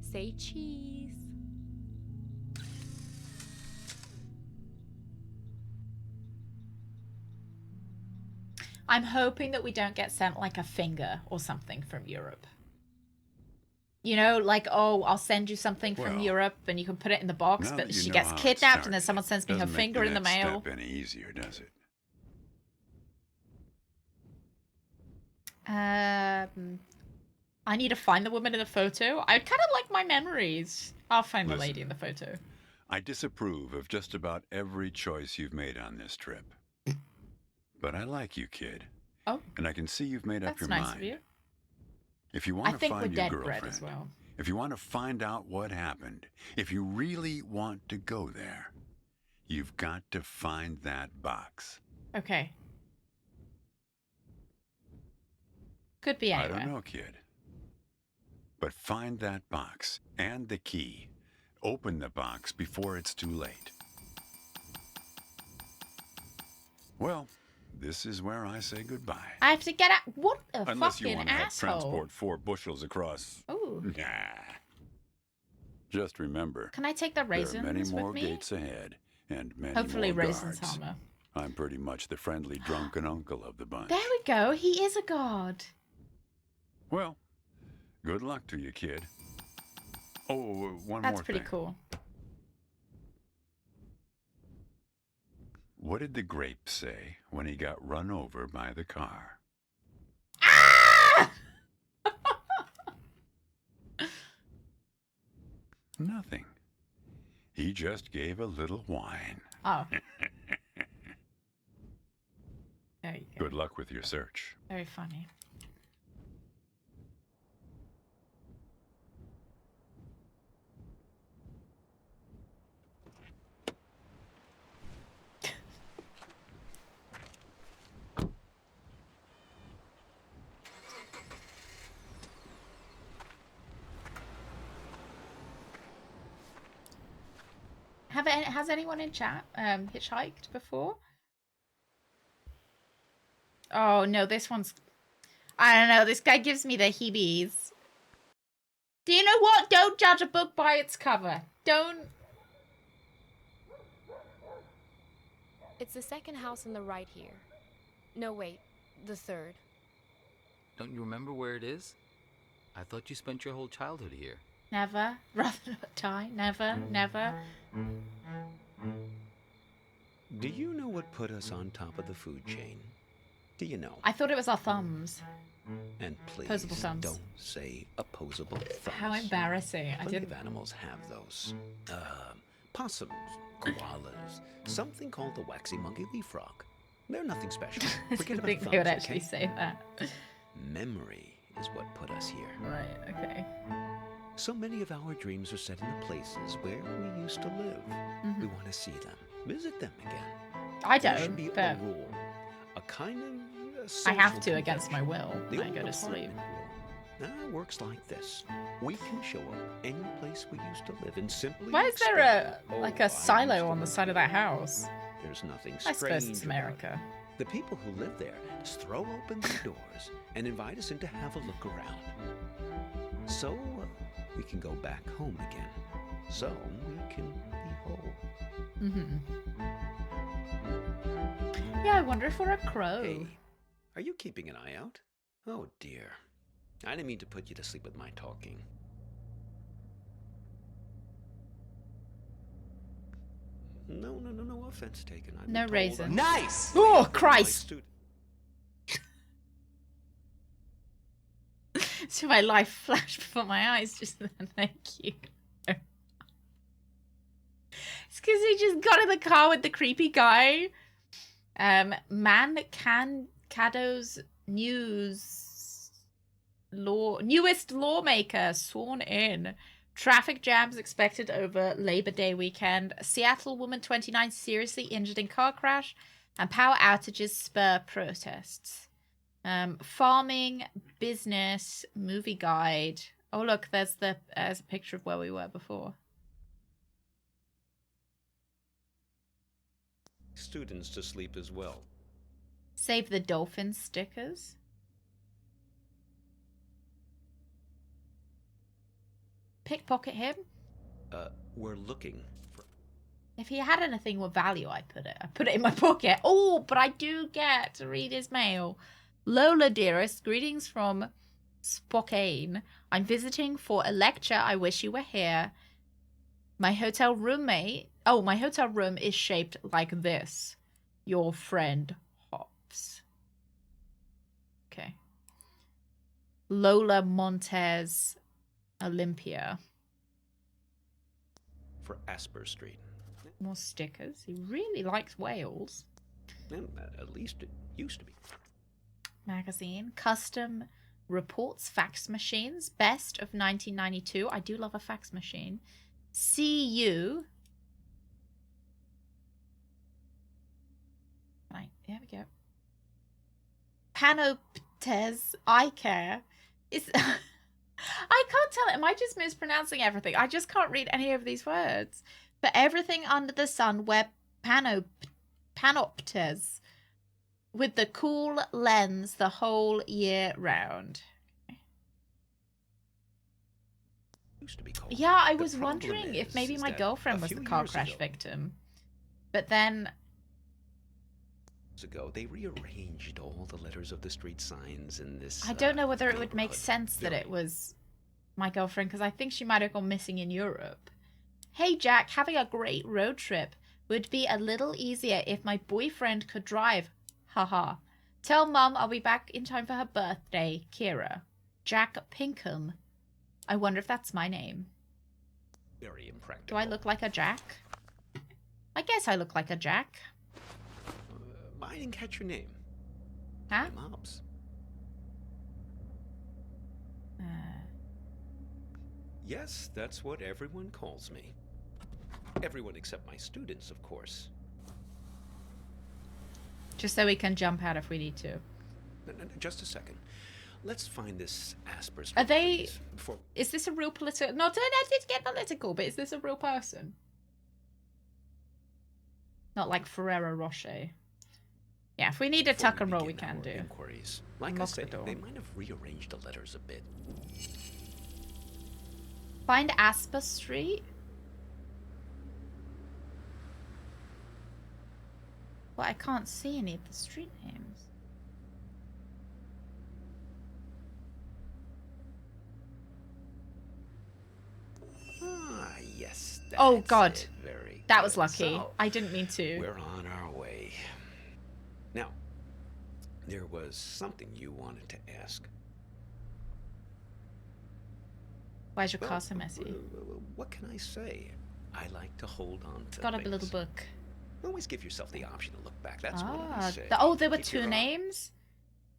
Say cheese. I'm hoping that we don't get sent like a finger or something from Europe. You know, like, oh, I'll send you something from Well, Europe and you can put it in the box, Now but that you she know gets how it kidnapped and then started, someone sends me her doesn't make finger in the next mail. step any easier, does it? I need to find the woman in the photo. I kind of like my memories. I'll find the Listen. lady in the photo. I disapprove of just about every choice you've made on this trip. But I like you, kid. Oh, And I can see you've made up that's your nice mind. of you. If you I want to think we're find your dead Bread girlfriend, as well. if you want to find out what happened, if you really want to go there, you've got to find that box. Okay. Could be anywhere. I don't know, kid. But find that box and the key. Open the box before it's too late. Well, this is where I say goodbye. I have to get out. What a Unless you fucking want to help asshole. transport 4 bushels across. Ooh. Nah. Just remember, Can I take the there raisins are many more with me? gates ahead and many Hopefully more raisins guards. armor. I'm pretty much the friendly drunken uncle of the bunch. There we go. He is a god. Well, good luck to you, kid. Oh, one That's more pretty thing. cool. What did the grape say when he got run over by the car? Ah! Nothing. He just gave a little whine. Oh. There you go. Good luck with your search. Very funny. Has anyone in chat hitchhiked before? Oh no, this one's... I don't know, this guy gives me the heebies. Do you know what? Don't judge a book by its cover. Don't... It's the second house on the right here. No, wait, the third. Don't you remember where it is? I thought you spent your whole childhood here. Never. Rather not die. Never. Never. Do you know what put us on top of the food chain? Do you know? I thought it was our thumbs. And please Opposable thumbs. don't say opposable thumbs. How embarrassing. I Plenty didn't... of animals have those. Possums, koalas, something called the waxy monkey leaf frog. They're nothing special. I Forget didn't about think thumbs, they would actually okay? say that. Memory is what put us here. Right, okay. So many of our dreams are set in the places where we used to live. Mhm. We want to see them, visit them again. I There should don't, be but a rule, a kind of I have social to against my convention. will The when I old go to sleep. apartment rule. That works like this. We can show up any place we used to live and simply Why is there explain, like "Oh, I a silo used to on the live side of here." that house? There's nothing I strange suppose it's about America. it. The people who live there just throw open their doors and invite us in to have a look around. So we can go back home again. So we can be whole. Mm-hmm. Yeah, I wonder if we're a crow. Hey, are you keeping an eye out? Oh dear. I didn't mean to put you to sleep with my talking. No offense taken. I've been No told raisins. I'm Nice! Oh, my Christ! student. So my life flashed before my eyes just then. Thank you. It's because he just got in the car with the creepy guy. Man can Cado's news newest lawmaker sworn in. Traffic jams expected over Labor Day weekend. Seattle woman 29 seriously injured in car crash. And power outages spur protests. Farming, business, movie guide. Oh, look, there's a picture of where we were before. Students to sleep as well. Save the dolphin stickers. Pickpocket him. We're looking for... If he had anything with value, I'd put it in my pocket. Oh, but I do get to read his mail. Lola, dearest, greetings from Spokane. I'm visiting for a lecture. I wish you were here. My hotel room is shaped like this. Your friend, Hops. Okay. Lola Montez, Olympia. For Asper Street. More stickers. He really likes whales. At least it used to be. Magazine. Custom reports. Fax machines. Best of 1992. I do love a fax machine. See you. Right, there we go. Panoptes eye care. Is I can't tell. Am I just mispronouncing everything? I just can't read any of these words. For everything under the sun, wear Panoptes with the cool lens the whole year round. Okay. Used to be called. Yeah, I The was problem wondering if is maybe my that girlfriend a was the few car years crash ago- victim. But then ago, they rearranged all the letters of the street signs in this. I don't know whether it would make neighborhood. sense that Very. it was my girlfriend, because I think she might have gone missing in Europe. Hey Jack, having a great road trip. Would be a little easier if my boyfriend could drive. Haha. Tell Mum I'll be back in time for her birthday. Kira. Jack Pinkham. I wonder if that's my name. Very Do impractical. I look like a Jack? I guess I look like a Jack. I didn't catch your name. Huh? I'm Hobbs. Yes, that's what everyone calls me. Everyone except my students, of course. Just so we can jump out if we need to. No, just a second. Let's find this Asper's. Are they... please, before... Is this a real political... Not to get political, but is this a real person? Not like Ferrero Rocher. Yeah, if we need a before tuck and roll, we begin can our do. Inquiries. Like I Unlock the say, door. they might have rearranged the letters a bit. Find Asper Street. Well, I can't see any of the street names. Ah, yes. Oh, that's God. it. Very That was good. lucky. So, I didn't mean to. we're on our way. Now, there was something you wanted to ask. Why's your Well, car so messy? What can I say? I like to hold on to Got a things. little book. Always give yourself the option to look back. That's what I Ah, say. oh, there were Keep two your eye- names?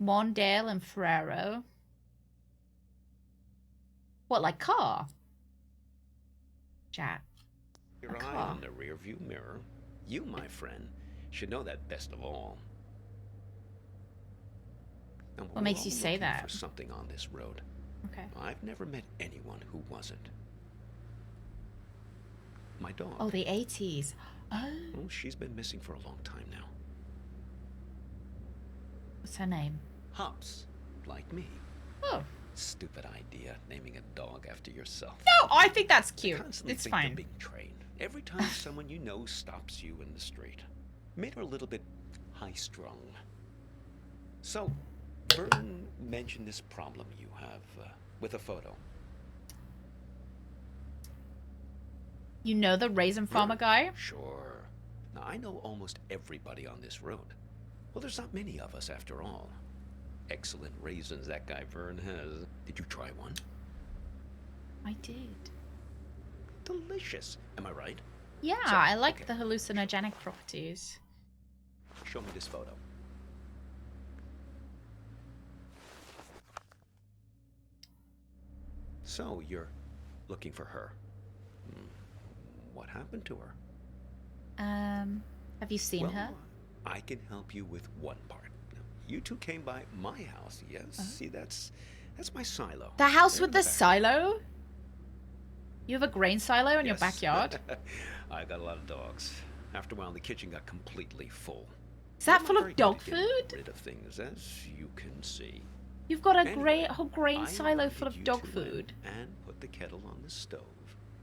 Mondale and Ferrero. What, like car? Jack. Your a eye car. on the rearview mirror. You, my friend, should know that best of all. Now, What we're makes all you say looking that? For something on this road. Okay. I've never met anyone who wasn't. My dog. Oh, the 80s. Oh. Well, she's been missing for a long time now. What's her name? Hops, like me. Oh. Stupid idea, naming a dog after yourself. No, I think that's I cute. constantly It's think fine. they're being trained. Every time someone you know stops you in the street. Made her a little bit high-strung. So, Vern mentioned this problem you have with a photo. You know the raisin farmer guy? Sure. Now, I know almost everybody on this road. Well, there's not many of us after all. Excellent raisins that guy Vern has. Did you try one? I did. Delicious. Am I right? Yeah, So, I like okay. the hallucinogenic properties. Show me this photo. So, you're looking for her. What happened to her? Have you seen her? I can help you with one part. Now, you two came by my house, yes? See, that's my silo. The house There with in the back. silo? You have a grain silo in your Yes. backyard? I got a lot of dogs. After a while, the kitchen got completely full. Is that I'm full not of very good dog at getting food? rid of things, as you can see. You've got a Anyway, whole grain I silo full invited of you dog two in food. and put the kettle on the stove.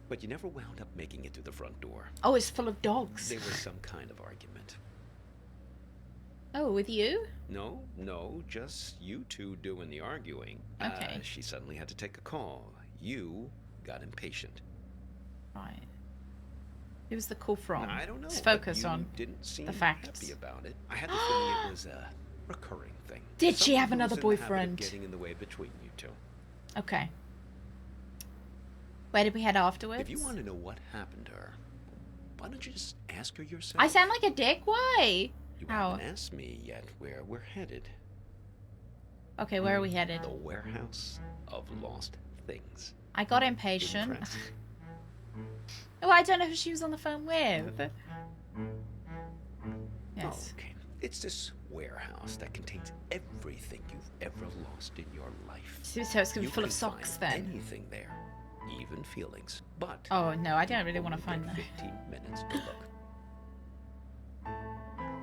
But you never wound up making it through the front door. Oh, it's full of dogs. There was some kind of argument. Oh, with you? No, just you two doing the arguing. Okay. She suddenly had to take a call. You got impatient. Right. Who was the call from? I don't know. Let's but focus you on didn't seem the facts. happy about it. I had the feeling it was a recurring thing. Did she have Something another was in the habit of boyfriend? Getting in the way between you two. Okay. Where did we head afterwards? If you want to know what happened to her, why don't you just ask her yourself? I sound like a dick? Why? You How? haven't asked me yet where we're headed. Okay, where are we headed? The warehouse of lost things. I got impatient. Impressed? Oh, I don't know who she was on the phone with. Yes. Okay. It's this warehouse that contains everything you've ever lost in your life. So it's going to be You full of can socks find then. anything there, even feelings. But Oh, no, I don't really you want to only find get that. 15 minutes to look.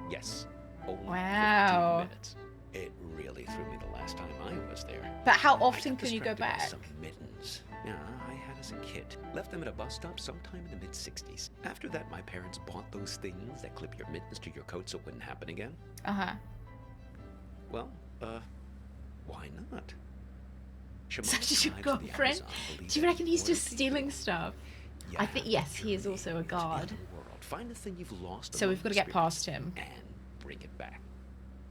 Yes. Only Wow. 15 minutes. It really threw me the last time I was there. But how I often got can you go distracted by back? Some mittens. Yeah, I had as a kid. Left them at a bus stop sometime in the mid-60s. After that, my parents bought those things that clip your mittens to your coat so it wouldn't happen again. Uh-huh. Well, why not? Such as your girlfriend? Do you reckon he's just stealing stuff? I think, yes, he is also a guard. Find the thing you've lost. So we've got to get among the past him. and bring it back.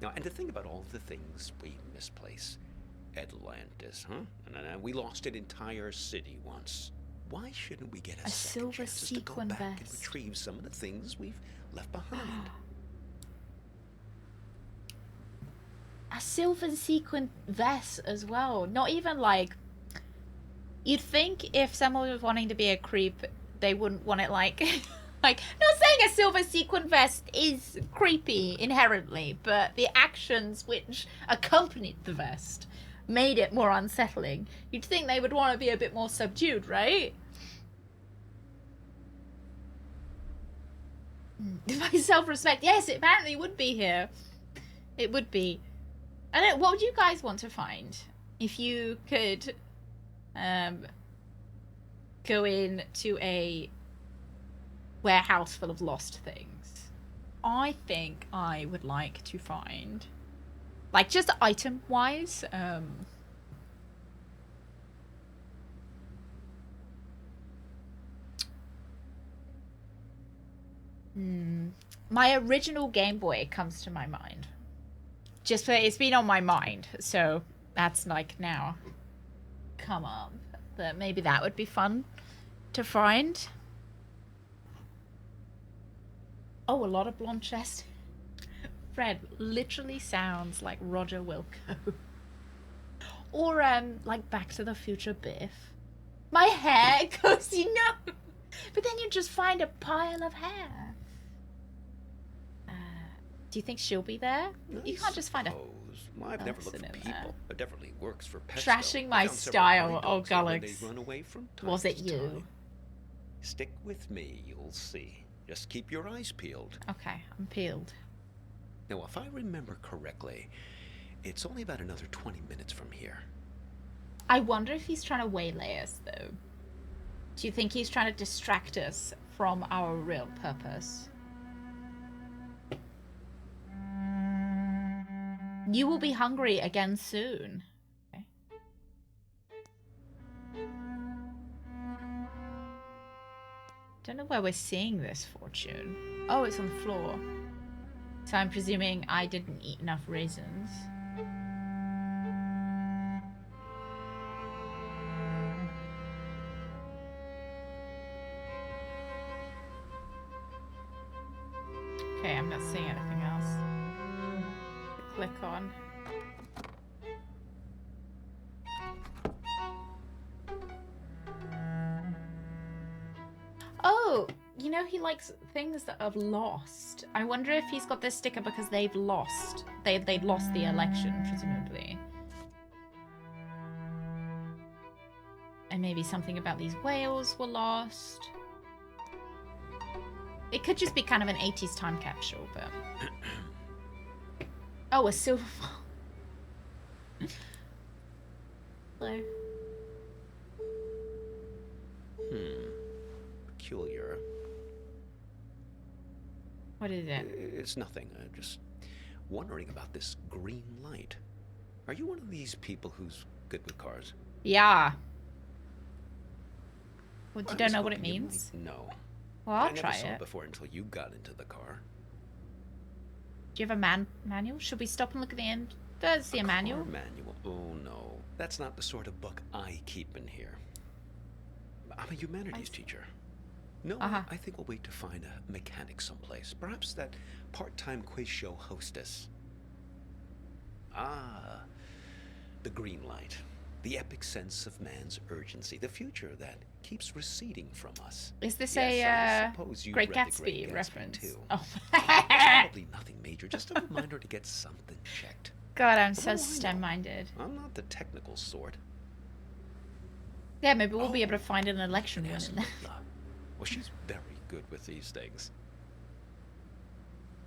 Now, and to think about all the things we misplace. Atlantis, huh? And we lost an entire city once. Why shouldn't we get a second silver chance to go sequin back and vest. retrieve some of the things we've left behind? A silver sequin vest as well. Not even like... You'd think if someone was wanting to be a creep, they wouldn't want it like... like, not saying a silver sequin vest is creepy inherently, but the actions which accompanied the vest made it more unsettling. You'd think they would want to be a bit more subdued, right? My self-respect. Yes, it apparently would be here. It would be. I don't. What would you guys want to find if you could go into a warehouse full of lost things? I think I would like to find, like, just item-wise, my original Game Boy comes to my mind. Just for, it's been on my mind, so that's like now come up. But maybe that would be fun to find. Oh, a lot of blonde chest. Fred literally sounds like Roger Wilco. Or like Back to the Future Biff. My hair goes, you know. But then you just find a pile of hair. Do you think she'll be there? You can't just find a Well, I've never looked person for in people. there. It definitely works for pesto. Trashing I my found several style. guide Oh, dogs here when Gullix. they run away from time Was it to you? time. Stick with me, you'll see. Just keep your eyes peeled. Okay, I'm peeled. Now, if I remember correctly, it's only about another 20 minutes from here. I wonder if he's trying to waylay us, though. Do you think he's trying to distract us from our real purpose? You will be hungry again soon. Okay. Don't know where we're seeing this fortune. Oh, it's on the floor. So I'm presuming I didn't eat enough raisins. Okay, I'm not seeing anything else to click on. Oh, you know he likes things that have lost. I wonder if he's got this sticker because they've lost. They've lost the election, presumably. And maybe something about these whales were lost. It could just be kind of an 80s time capsule, but... Oh, a silver... Hello. Peculiar. What is it? It's nothing. Just wondering about this green light. Are you one of these people who's good with cars? Yeah. Well, you I don't was know what it hoping you means? might know. Well, I'll I try never saw it. it before until you got into the car. Do you have a manual? Should we stop and look at the end? Does see a manual? Car manual? Oh no, that's not the sort of book I keep in here. I'm a humanities teacher. No, I think we'll wait to find a mechanic someplace. Perhaps that part-time quiz show hostess. Ah, the green light. The epic sense of man's urgency. The future that keeps receding from us. Is this Yes, a suppose you've Great read the Gatsby reference? Too. Oh. Probably nothing major, just a reminder to get something checked. God, I'm But so what do I know? STEM-minded. I'm not the technical sort. Yeah, maybe we'll be able to find an election win Yes, in there. Lola. Well, she's very good with these things.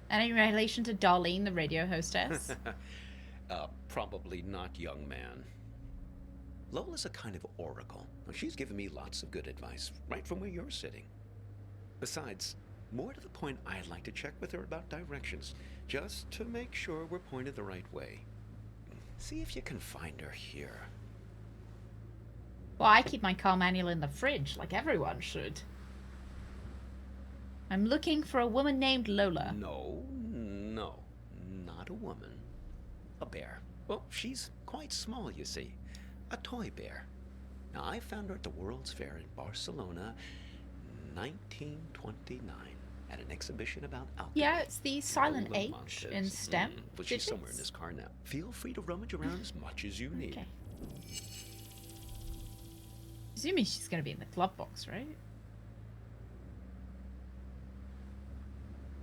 Any relation to Darlene, the radio hostess? Probably not, young man. Lola's a kind of oracle. Now, she's given me lots of good advice, right from where you're sitting. Besides, more to the point, I'd like to check with her about directions, just to make sure we're pointed the right way. See if you can find her here. Well, I keep my car manual in the fridge, like everyone should. I'm looking for a woman named Lola. No, not a woman. A bear. Well, she's quite small, you see. A toy bear. Now, I found her at the World's Fair in Barcelona, 1929, at an exhibition about alchemy. Yeah, it's the silent Lola H Montez. in STEM. But she's somewhere in this car now. Feel free to rummage around as much as you need. Okay. Assuming she's going to be in the glove box, right?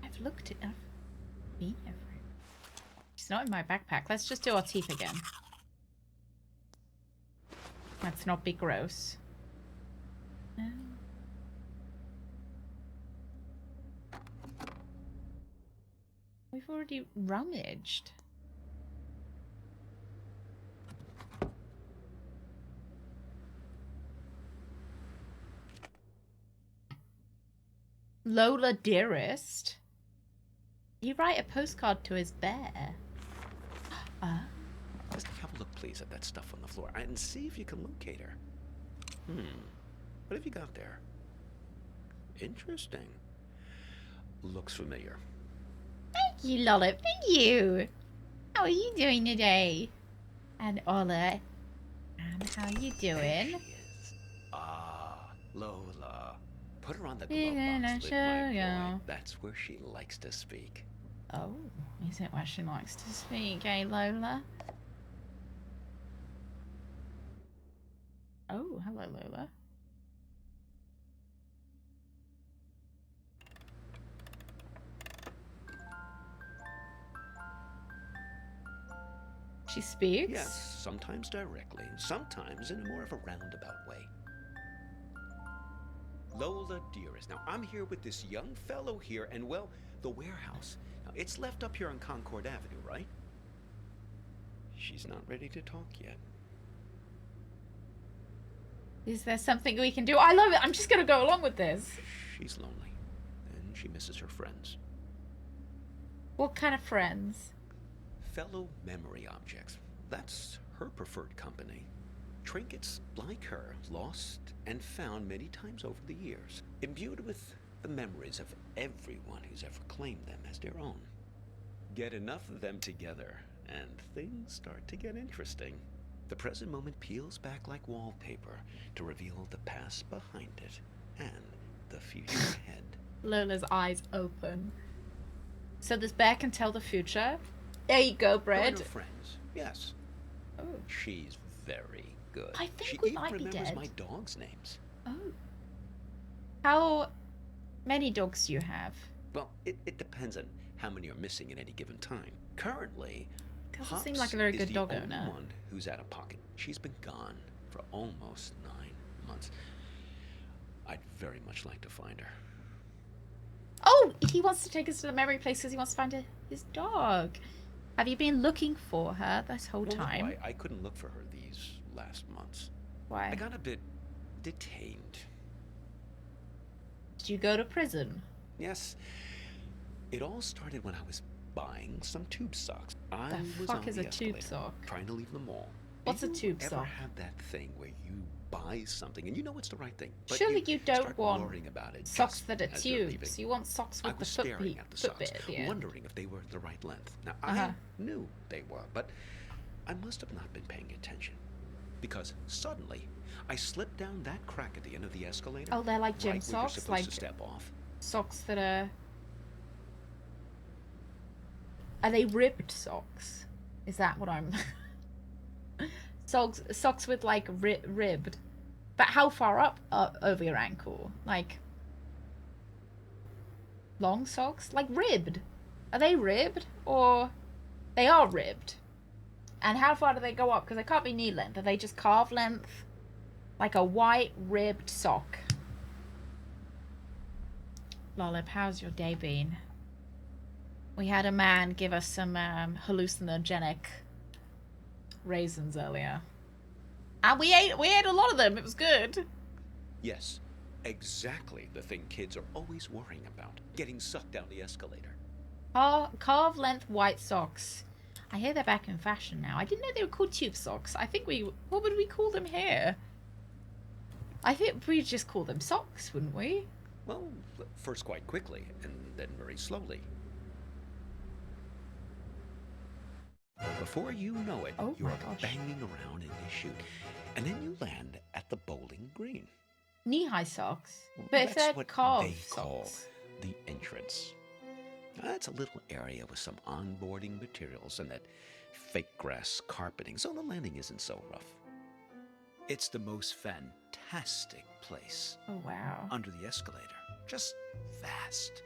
I've looked enough. Been everywhere. She's not in my backpack. Let's just do our teeth again. Let's not be gross. We've already rummaged. Lola dearest. He write a postcard to his bear. Just have a look, please, at that stuff on the floor and see if you can locate her. What have you got there? Interesting. Looks familiar. Thank you, Lola. Thank you. How are you doing today? And Ola. And how you There doing? she is. Ah, Lola. Put her on the Didn't glove I box lid, show my ya? boy. That's where she likes to speak. Oh, is it where she likes to speak, eh, Lola? Oh, hello, Lola. She speaks? Yes, sometimes directly, sometimes in more of a roundabout way. Lola, dearest, now I'm here with this young fellow here, and well, the warehouse. Now, it's left up here on Concord Avenue, right? She's not ready to talk yet. Is there something we can do? I love it. I'm just going to go along with this. She's lonely, and she misses her friends. What kind of friends? Fellow memory objects. That's her preferred company. Trinkets like her, lost and found many times over the years, imbued with the memories of everyone who's ever claimed them as their own. Get enough of them together, and things start to get interesting. The present moment peels back like wallpaper to reveal the past behind it and the future ahead. Lola's eyes open. So this bear can tell the future? There you go, Her Bread. and her friends, yes. Oh. She's very good. I think she we even might be remembers dead. my dog's names. Oh. How many dogs do you have? Well, it depends on how many are missing at any given time. Currently, Doesn't seem Hops like a very is good the dog only owner. one who's out of pocket. She's been gone for almost 9 months. I'd very much like to find her. Oh, he wants to take us to the memory place because he wants to find his dog. Have you been looking for her this whole Well, time? no, I couldn't look for her these last months. Why? I got a bit detained. Did you go to prison? Yes. It all started when I was buying some tube socks. I The was fuck on is the a tube escalator, sock? trying to leave the mall. What's a Do tube you ever sock? have that thing where you buy something and you know it's the right thing, but Surely you don't start want worrying about it socks just that are as you're leaving. tubes. You want socks I with the was foot staring bit, at the foot socks, bit at the end. wondering if they were the right length. Now, Uh-huh. I knew they were, but I must have not been paying attention. Because suddenly, I slipped down that crack at the end of the escalator. Oh, they're like gym right where you're socks? supposed Like to step off. socks that are... Are they ribbed socks? Is that what I'm... Socks with like ribbed. But how far up over your ankle? Like... Long socks? Like ribbed. Are they ribbed? Or... They are ribbed. And how far do they go up? Because they can't be knee length. Are they just calf length? Like a white ribbed sock. Lollip, how's your day been? We had a man give us some hallucinogenic raisins earlier. And we ate a lot of them. It was good. Yes, exactly the thing kids are always worrying about. Getting sucked down the escalator. Calf length white socks. I hear they're back in fashion now. I didn't know they were called tube socks. I think what would we call them here? I think we'd just call them socks, wouldn't we? Well, first quite quickly, and then very slowly. Before you know it, Oh you're my gosh. banging around in this chute, and then you land at the bowling green. Knee-high socks. But if That's they're what calf they call socks. the entrance. That's a little area with some onboarding materials and that fake grass carpeting, so the landing isn't so rough. It's the most fantastic place. Oh wow. Under the escalator. Just vast.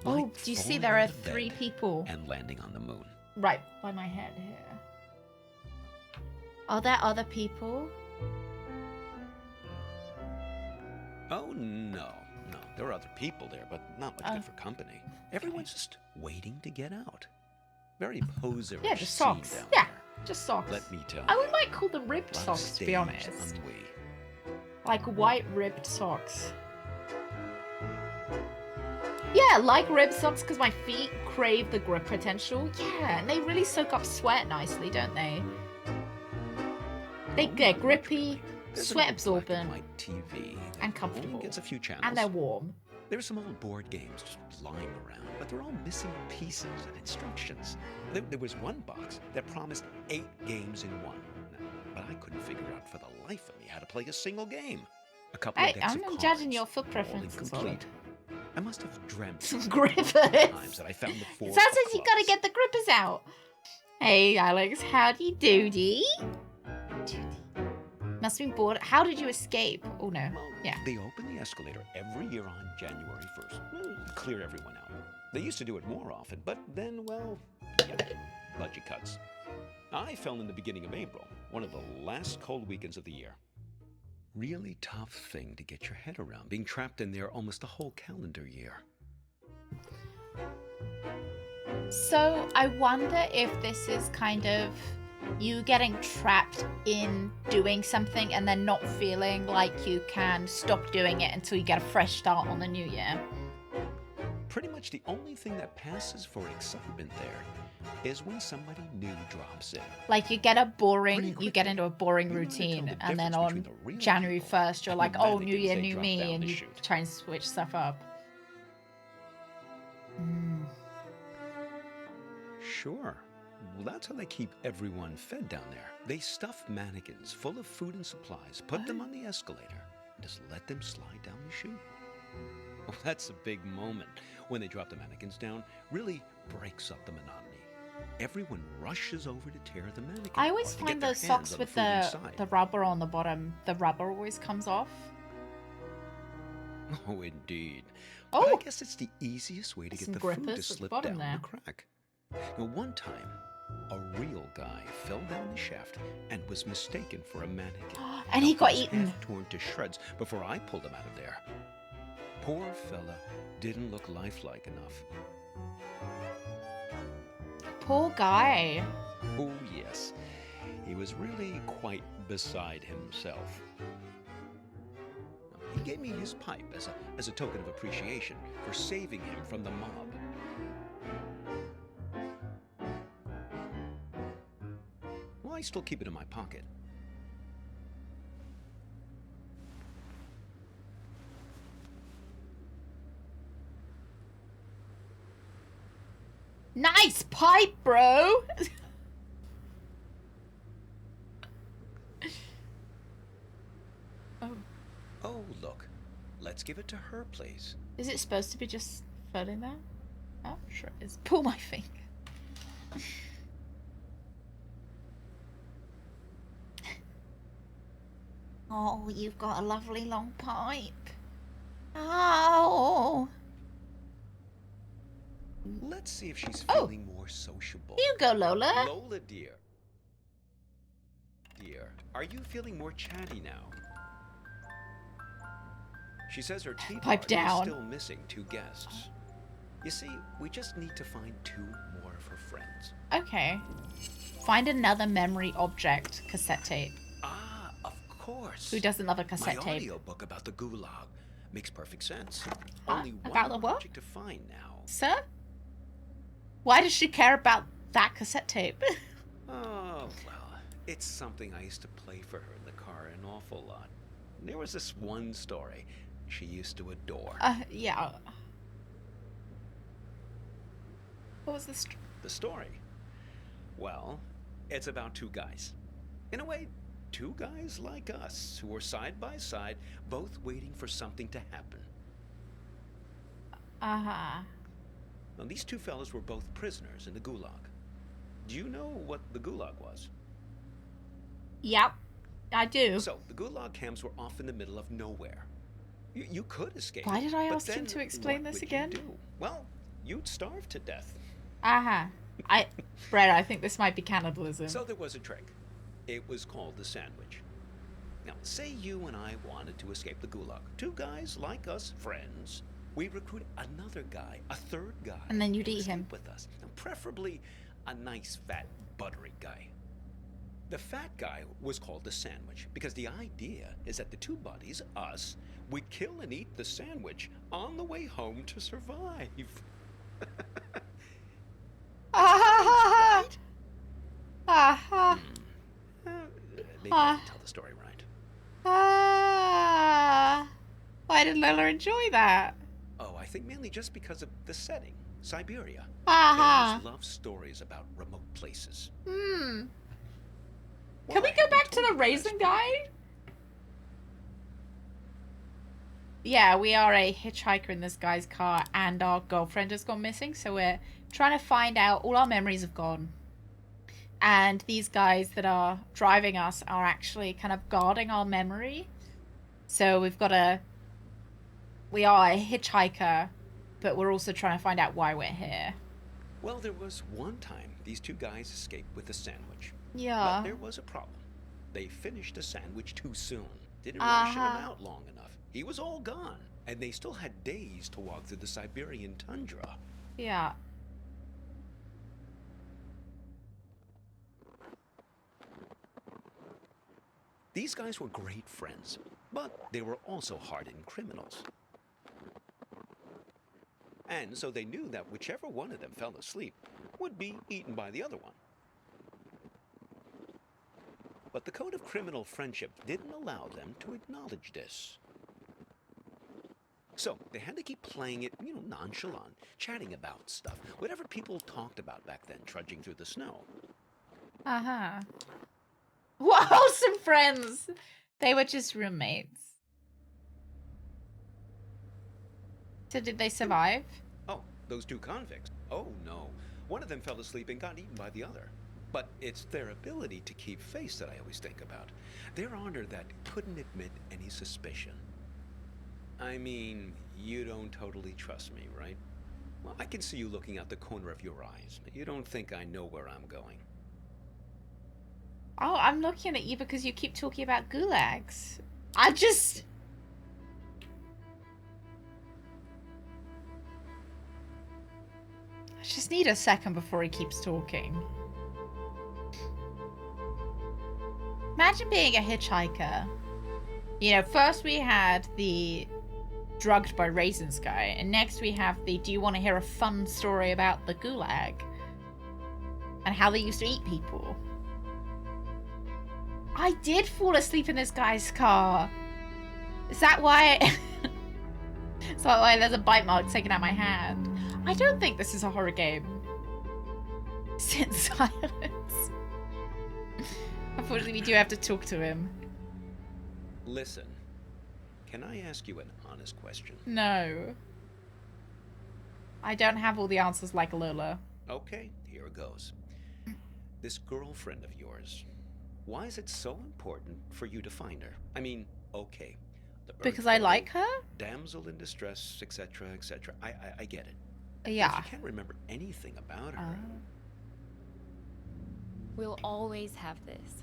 Oh, Like do you see falling there are out of bed 3 people and landing on the moon. right by my head here? Are there other people? Oh, no. There are other people there, but not much good for company. Everyone's just waiting to get out. Very poserish Yeah, just scene socks. down Yeah, there. just socks. Let me tell I you. would might call them ribbed lot of socks, to be staged honest. ennui. Like white ribbed socks. Yeah, like ribbed socks because my feet crave the grip potential. Yeah, and they really soak up sweat nicely, don't they? They're grippy, There's an sweat old absorbent, black and white TV that and comfortable. only gets a few channels. and they're warm. There's some old board games just lying around, but they're all missing pieces and instructions. There was one box that promised 8 games in one, but I couldn't figure out for the life of me how to play a single game. A couple Hey, of decks I'm of cards, judging your foot all preferences on incomplete. I must have dreamt Some times grippers. that I found the 4 It sounds of like you gotta clubs. get the grippers out. Hey, Alex, howdy doody. Must have been bored. How did you escape? Oh no. Well, Yeah. They open the escalator every year on January 1st. Well, clear everyone out. They used to do it more often, but then, well, yeah, budget cuts. I fell in the beginning of April, one of the last cold weekends of the year. Really tough thing to get your head around, being trapped in there almost a whole calendar year. So I wonder if this is kind of you getting trapped in doing something and then not feeling like you can stop doing it until you get a fresh start on the new year. Pretty much the only thing that passes for excitement there is when somebody new drops in. Like you get Pretty into a boring You know, they tell routine, the and then difference on between the real January people 1st you're and like, the oh, new mannequins year, they new drop me, down and the you chute. try and switch stuff up. Sure. Well, that's how they keep everyone fed down there. They stuff mannequins full of food and supplies, put them on the escalator, and just let them slide down the chute. Well, that's a big moment when they drop the mannequins down. Really breaks up the monotony. Everyone rushes over to tear the mannequin I always apart to find get their those hands socks on with food inside. the rubber on the bottom, the rubber always comes off. Oh, indeed. But I Oh, guess it's the easiest way to get some the food to grippers at the slip bottom down there. the crack. One time, a real guy fell down the shaft and was mistaken for a mannequin. And he got was eaten. half torn to shreds before I pulled him out of there. Poor fella didn't look lifelike enough. Poor guy. Oh, yes. He was really quite beside himself. He gave me his pipe as a token of appreciation for saving him from the mob. Well, I still keep it in my pocket. Nice pipe, bro. Oh, Oh, look. Let's give it to her, please. is it supposed to be just floating there? Oh, sure it is. Pull my finger. Oh, you've got a lovely long pipe. Oh. Let's see if she's Oh. feeling more sociable. Here you go, Lola. Lola, dear. Dear, are you feeling more chatty now? She says her tea Pipe party down. is still missing 2 guests. You see, we just need to find 2 more of her friends. Okay. Find another memory object cassette tape. Ah, of course. Who doesn't love a My cassette tape? audiobook about the gulag makes perfect sense. Huh? Only About one the what? object to find now. Sir? Why does she care about that cassette tape? Oh, well, it's something I used to play for her in the car an awful lot. There was this one story she used to adore. Yeah. What was this? The story? Well, it's about 2 guys. In a way, 2 guys like us who are side by side, both waiting for something to happen. Uh-huh. Now, these 2 fellas were both prisoners in the gulag. Do you know what the gulag was? Yep. I do. So, the gulag camps were off in the middle of nowhere. You could escape. Why did I but ask him then to explain what this would again? You do? Well, you'd starve to death. Uh-huh. Brett, I think this might be cannibalism. So there was a trick. It was called the sandwich. Now, say you and I wanted to escape the gulag. 2 guys like us, friends. We recruit another guy, a 3rd guy. And then you'd to eat him. escape with us. Now, preferably a nice, fat, buttery guy. The fat guy was called the sandwich because the idea is that the 2 buddies, us, would kill and eat the sandwich on the way home to survive. Ah-ha-ha-ha! Ah-ha. Maybe I didn't tell the story right. Ah. Why did Lola enjoy that? Oh, I think mainly just because of the setting, Siberia. Aha. Bears love stories about remote places. Hmm. Well, Can we I go haven't back to told the you raisin guys, guy? Yeah, we are a hitchhiker in this guy's car and our girlfriend has gone missing, so we're trying to find out. All our memories have gone. And these guys that are driving us are actually kind of guarding our memory. So we are a hitchhiker, but we're also trying to find out why we're here. Well, there was one time these 2 guys escaped with a sandwich. Yeah. But there was a problem. They finished the sandwich too soon. Didn't ration him out long enough. He was all gone. And they still had days to walk through the Siberian tundra. Yeah. These guys were great friends, but they were also hardened criminals. And so they knew that whichever one of them fell asleep would be eaten by the other one. But the code of criminal friendship didn't allow them to acknowledge this. So they had to keep playing it, nonchalant, chatting about stuff, whatever people talked about back then, trudging through the snow. Uh-huh. Whoa, some friends! They were just roommates. So did they survive? Oh, those 2 convicts. Oh, no. One of them fell asleep and got eaten by the other. But it's their ability to keep face that I always think about. Their honor that couldn't admit any suspicion. I mean, you don't totally trust me, right? Well, I can see you looking out the corner of your eyes. You don't think I know where I'm going. Oh, I'm looking at you because you keep talking about gulags. I just need a second before he keeps talking. Imagine being a hitchhiker. You know, first we had the drugged by raisins guy, and next we have the do you want to hear a fun story about the gulag? And how they used to eat people. I did fall asleep in this guy's car. Is that why? Is that why there's a bite mark taken out my hand? I don't think this is a horror game. Sit in silence. Unfortunately, we do have to talk to him. Listen, can I ask you an honest question? No. I don't have all the answers like Lola. Okay, here it goes. This girlfriend of yours, why is it so important for you to find her? I mean, okay. The bird Because I photo, like her? damsel in distress, etc., etc. I get it. Yeah. If you can't remember anything about her. We'll always have this.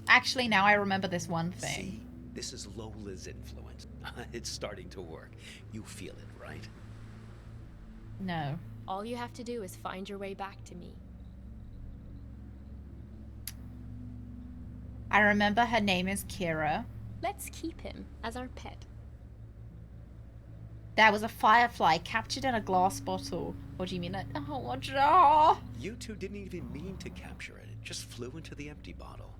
Actually, now I remember this one thing. See, this is Lola's influence. It's starting to work. You feel it, right? No. All you have to do is find your way back to me. I remember her name is Kira. Let's keep him as our pet. There was a firefly captured in a glass bottle. What do you mean? Oh, what? Oh. You two didn't even mean to capture it. It just flew into the empty bottle.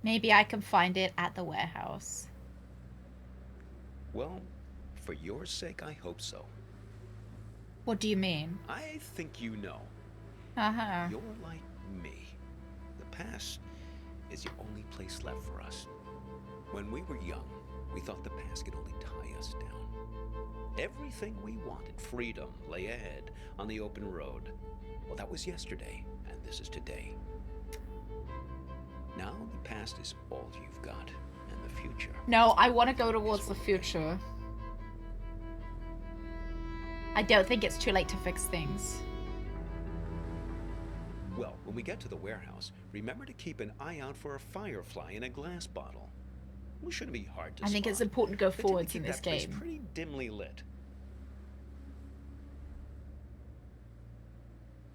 Maybe I can find it at the warehouse. Well, for your sake, I hope so. What do you mean? I think you know. Uh-huh. You're like me. The past is the only place left for us. When we were young, we thought the past could only tie us down. Everything we wanted, freedom, lay ahead on the open road. Well, that was yesterday, and this is today. Now the past is all you've got, and the future. No, I want to go towards the future. I don't think it's too late to fix things. Well, when we get to the warehouse, remember to keep an eye out for a firefly in a glass bottle. We shouldn't be hard to I think spot. it's important to go They tend to forwards keep in this that place game. pretty dimly lit.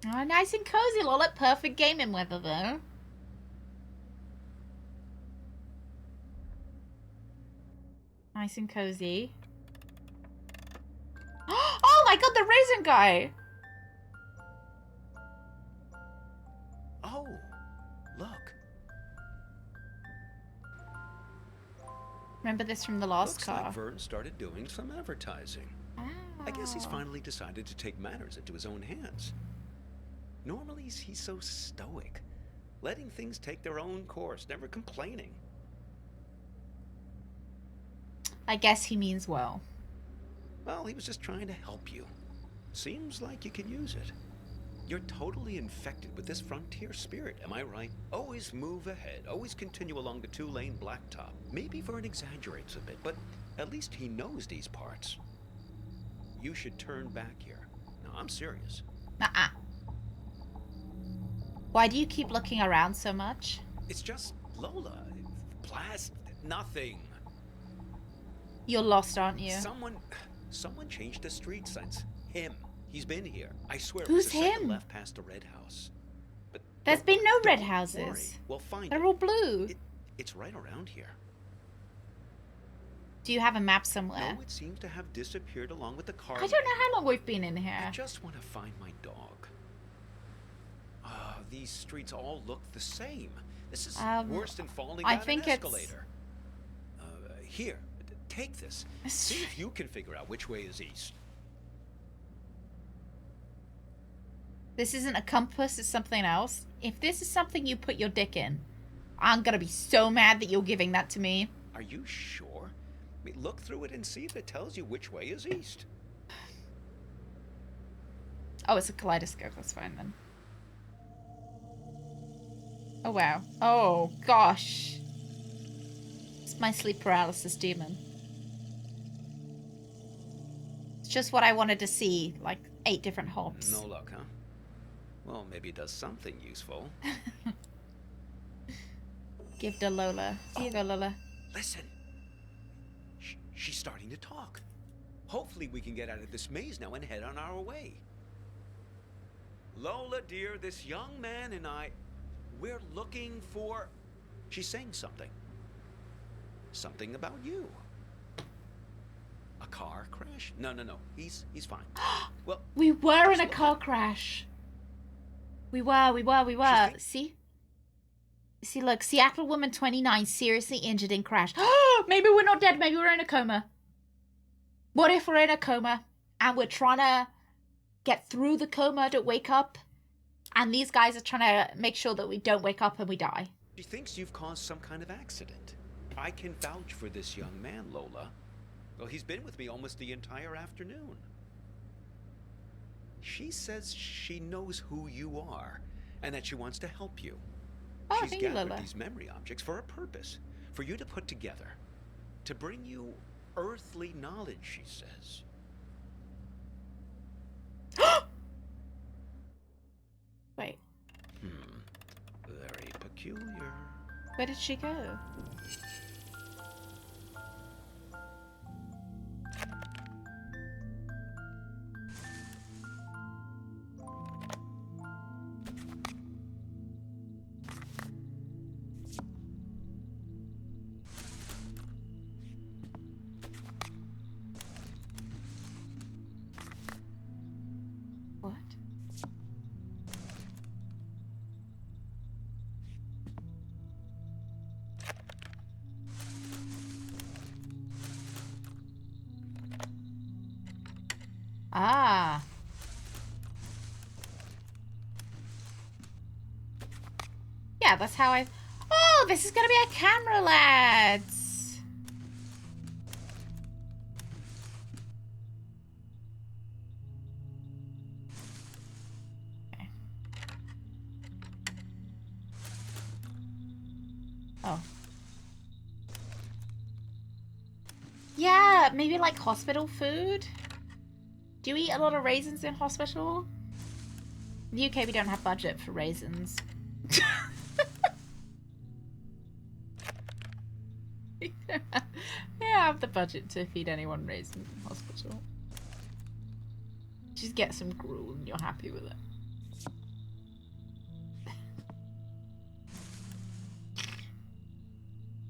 Oh, nice and cozy, Lola. Perfect gaming weather, though. Nice and cozy. Oh my god, the raisin guy! Oh, look. Remember this from the last Looks car. like Vern started doing some advertising. I guess he's finally decided to take matters into his own hands. Normally, he's so stoic, letting things take their own course, never complaining. I guess he means well. Well, he was just trying to help you. Seems like you can use it. You're totally infected with this frontier spirit, am I right? Always move ahead, always continue along the two-lane blacktop. Maybe Vern exaggerates a bit, but at least he knows these parts. You should turn back here. No, I'm serious. Uh-uh. Why do you keep looking around so much? It's just Lola. Nothing. You're lost, aren't you? Someone changed the street signs. Him. He's been here. I swear. Who's it was the second him? left past the red house. But There's don't- been no red don't houses. worry. We'll find They're it. all blue. It's right around here. Do you have a map somewhere? No, it seems to have disappeared along with the car. I don't know how long we've been in here. I just want to find my dog. These streets all look the same. This is worse than falling I down think an it's- escalator. Here, take this. See if you can figure out which way is east. This isn't a compass, it's something else. If this is something you put your dick in, I'm gonna be so mad that you're giving that to me. Are you sure? I mean, look through it and see if it tells you which way is east. Oh, it's a kaleidoscope, that's fine then. Oh, wow. Oh, gosh. It's my sleep paralysis demon. It's just what I wanted to see, like 8 different hops. No luck, huh? Well, maybe it does something useful. Give to Lola. Here you go, Lola. Listen. She's starting to talk. Hopefully we can get out of this maze now and head on our way. Lola, dear, this young man and I, we're looking for... She's saying something. Something about you. A car crash? No. He's fine. Well, We were in a car crash. We were. See? See, look. Seattle woman 29 seriously injured in crash. Maybe we're not dead. Maybe we're in a coma. What if we're in a coma and we're trying to get through the coma to wake up? And these guys are trying to make sure that we don't wake up and we die. she thinks you've caused some kind of accident. I can vouch for this young man, Lola. Well, he's been with me almost the entire afternoon. She says she knows who you are and that she wants to help you. Oh, She's thank you, gathered Lola. these memory objects for a purpose, for you to put together, to bring you earthly knowledge, she says. Wait, Very peculiar. where did she go? What? Ah. Yeah, that's how I... Oh, this is gonna be a camera, lads. Okay. Oh. Yeah, maybe like hospital food? Do you eat a lot of raisins in hospital? In the UK, we don't have budget for raisins. We don't have the budget to feed anyone raisins in hospital. Just get some gruel and you're happy with it.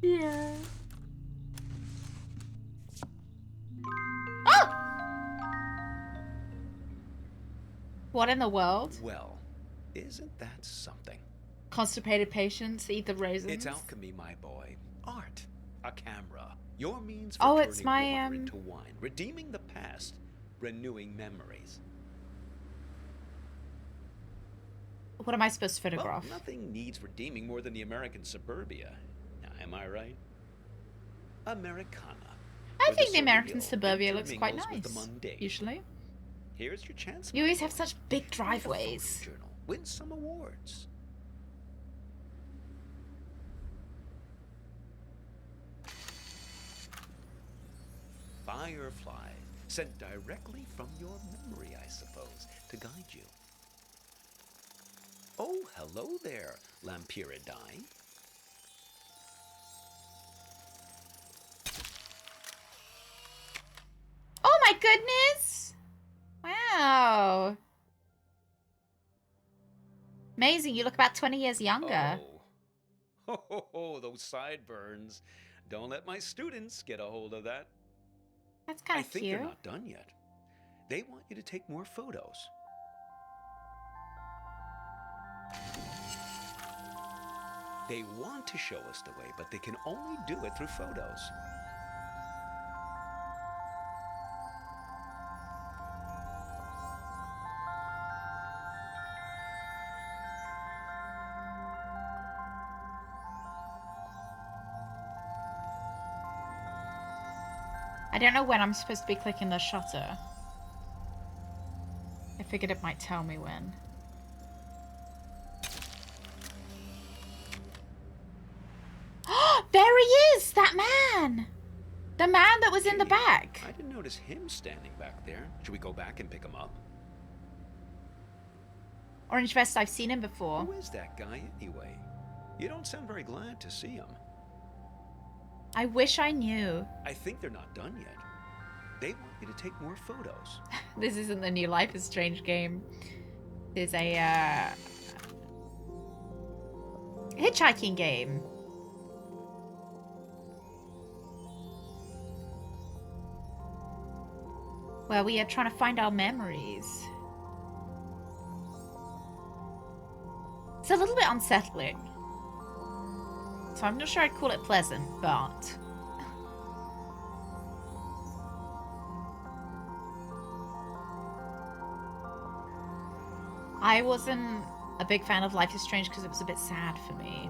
Yeah. Oh! What in the world? Well, isn't that something? Constipated patients eat the raisins. It's alchemy, my boy. Art. A camera. Your means for Oh, turning it's my, water into wine. Redeeming the past. Renewing memories. What am I supposed to Well, photograph? nothing needs redeeming more than the American suburbia. Now, am I right? Americana. I where think the American surreal suburbia looks quite intermingles with the nice, mundane. usually. Here's your chance. You my always have boy. such big Write a driveways. photo journal. Win some awards. Firefly, sent directly from your memory, I suppose, to guide you. Oh, hello there, Lampiridine. Oh my goodness! Wow. Amazing, you look about 20 years younger. Oh, those sideburns. Don't let my students get a hold of that. That's kind I of think cute. they're not done yet. They want you to take more photos. They want to show us the way, but they can only do it through photos. I don't know when I'm supposed to be clicking the shutter. I figured it might tell me when. There he is! That man! The man that was in the Gee, back. I didn't notice him standing back there. Should we go back and pick him up? Orange vest, I've seen him before. Who is that guy anyway? You don't sound very glad to see him. I wish I knew. I think they're not done yet. They want me to take more photos. This isn't the new Life is Strange game. There's a hitchhiking game. Where we are trying to find our memories. It's a little bit unsettling. So I'm not sure I'd call it pleasant, but... I wasn't a big fan of Life is Strange because it was a bit sad for me.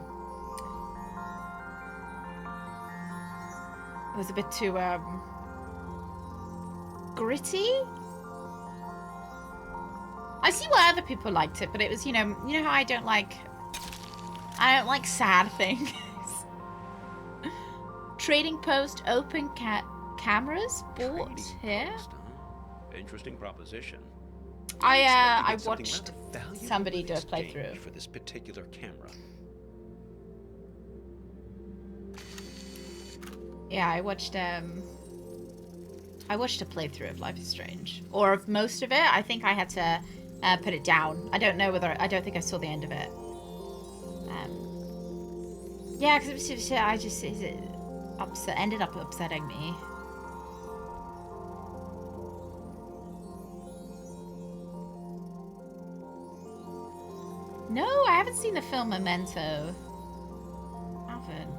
It was a bit too, gritty? I see why other people liked it, but it was, you know how I don't like sad things. Trading post, open cameras, bought here. Post, huh? Interesting proposition. I Something watched rather valuable somebody in do a exchange playthrough. for this particular camera. Yeah, I watched a playthrough of Life is Strange, or of most of it. I think I had to put it down. I don't think I saw the end of it. Yeah, because it ended up upsetting me. No, I haven't seen the film Memento. Haven't.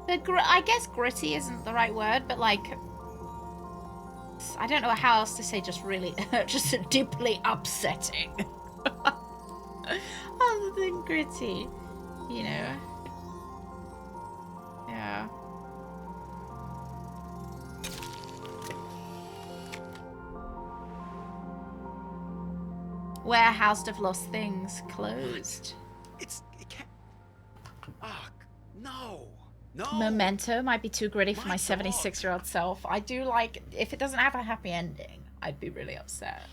I guess gritty isn't the right word, but like, I don't know how else to say. Just really, just deeply upsetting. Other than gritty, you know. Yeah. Warehouse of Lost Things closed. It can't. Ah, no. No. Memento might be too gritty for my My 76-year-old self. I do like, if it doesn't have a happy ending, I'd be really upset.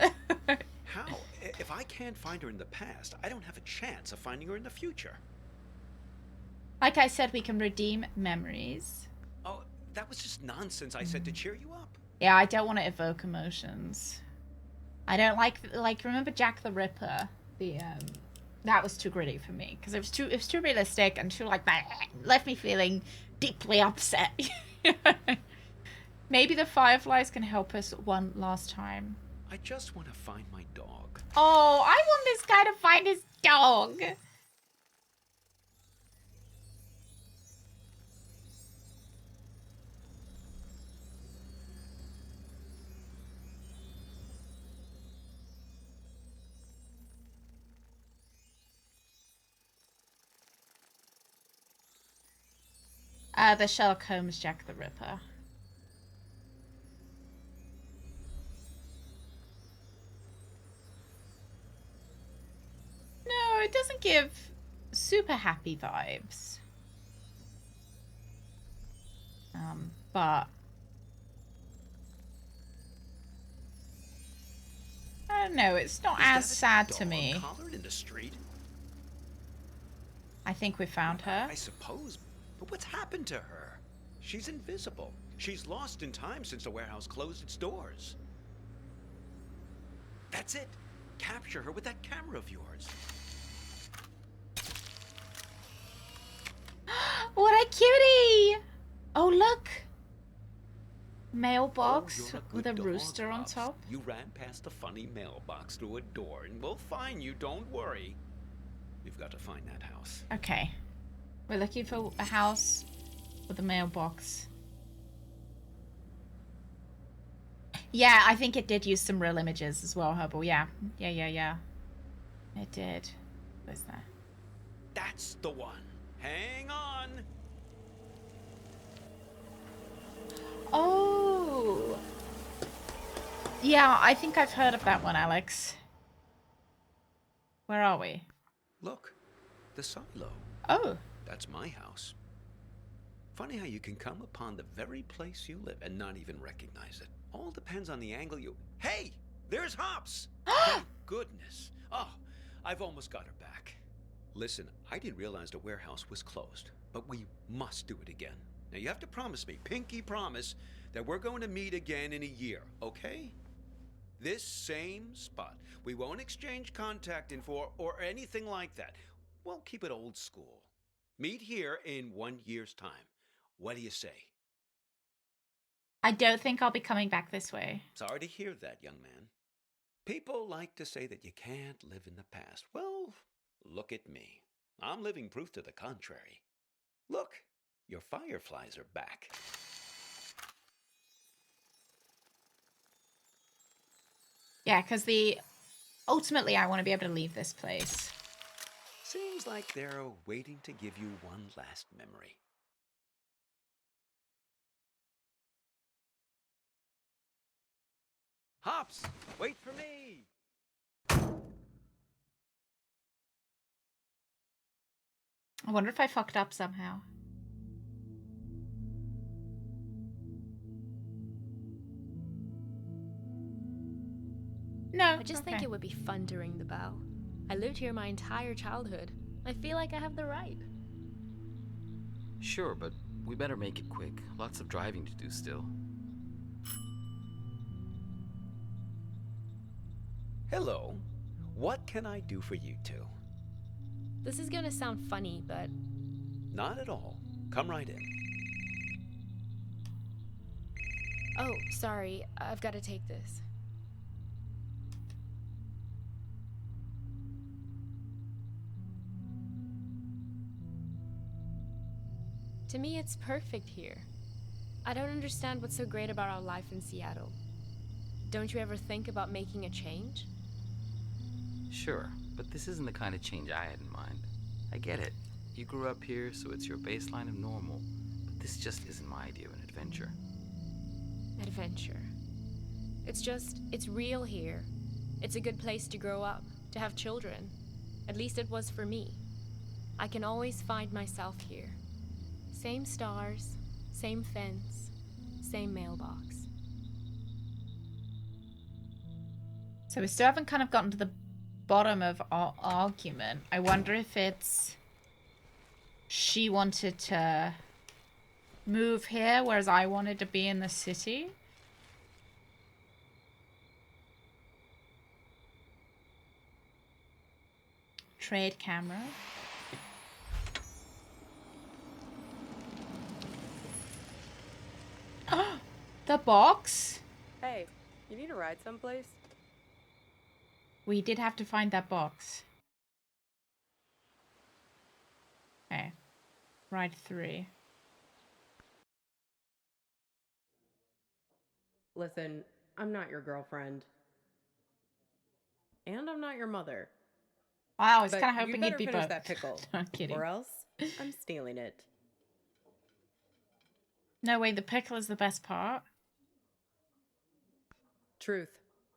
How? If I can't find her in the past, I don't have a chance of finding her in the future. Like I said, we can redeem memories. Oh, that was just nonsense I said to cheer you up. Yeah, I don't want to evoke emotions. I don't like remember Jack the Ripper? That was too gritty for me because it was too realistic and too like left me feeling deeply upset. Maybe the Fireflies can help us one last time. I just want to find my dog. Oh, I want this guy to find his dog. The Sherlock Holmes Jack the Ripper. No, it doesn't give super happy vibes. But I don't know, it's not as sad to me. Collared in the street? I think we found her. I suppose, but what's happened to her? She's invisible. She's lost in time since the warehouse closed its doors. That's it. Capture her with that camera of yours. What a cutie! Oh, look! Mailbox Oh, you're with a good dog, rooster on Pops. top. You ran past the funny mailbox through a door, and we'll find you, don't worry. We've got to find that house. Okay. We're looking for a house with a mailbox. Yeah, I think it did use some real images as well, Hubble. Yeah. Yeah. It did. Where's that? That's the one. Hang on. Oh. Yeah, I think I've heard of that one, Alex. Where are we? Look, the silo. Oh. That's my house. Funny how you can come upon the very place you live and not even recognize it. All depends on the angle you... Hey! There's Hops! Thank goodness. Oh, I've almost got her back. Listen, I didn't realize the warehouse was closed, but we must do it again. Now you have to promise me, pinky promise, that we're going to meet again in a year, okay? This same spot. We won't exchange contact info or anything like that. We'll keep it old school. Meet here in 1 year's time. What do you say? I don't think I'll be coming back this way. Sorry to hear that, young man. People like to say that you can't live in the past. Well, look at me. I'm living proof to the contrary. Look, your fireflies are back. Yeah, because ultimately I want to be able to leave this place. Seems like they're waiting to give you one last memory. Hops, wait for me! I wonder if I fucked up somehow. No. I just think it would be fun to ring the bell. I lived here my entire childhood. I feel like I have the right. Sure, but we better make it quick. Lots of driving to do still. Hello. What can I do for you two? This is gonna sound funny, but Not at all. Come right in. oh, sorry, I've got to take this. To me, it's perfect here. I don't understand what's so great about our life in Seattle. Don't you ever think about making a change? Sure, but this isn't the kind of change I had in mind. I get it. You grew up here, so it's your baseline of normal. But this just isn't my idea of an adventure. Adventure. It's real here. It's a good place to grow up, to have children. At least it was for me. I can always find myself here. Same stars, same fence, same mailbox. So we still haven't kind of gotten to the bottom of our argument. I wonder if it's she wanted to move here, whereas I wanted to be in the city. Trade camera. The box? Hey, you need a ride someplace? We did have to find that box. Okay. Ride 3. Listen, I'm not your girlfriend. And I'm not your mother. I was But kind of hoping you you'd be better finish both. that pickle. I'm kidding. Or else, I'm stealing it. No way, the pickle is the best part. Truth.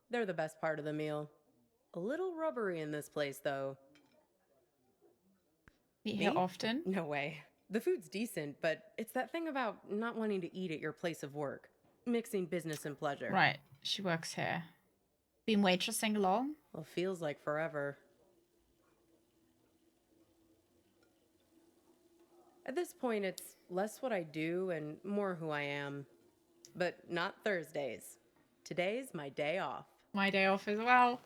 They're the best part of the meal. A little rubbery in this place, though. Eat here Me? often. No way. The food's decent, but it's that thing about not wanting to eat at your place of work. Mixing business and pleasure. Right, she works here. Been waitressing long? Well, feels like forever. At this point, it's less what I do and more who I am. But not Thursdays. Today's my day off. My day off as well.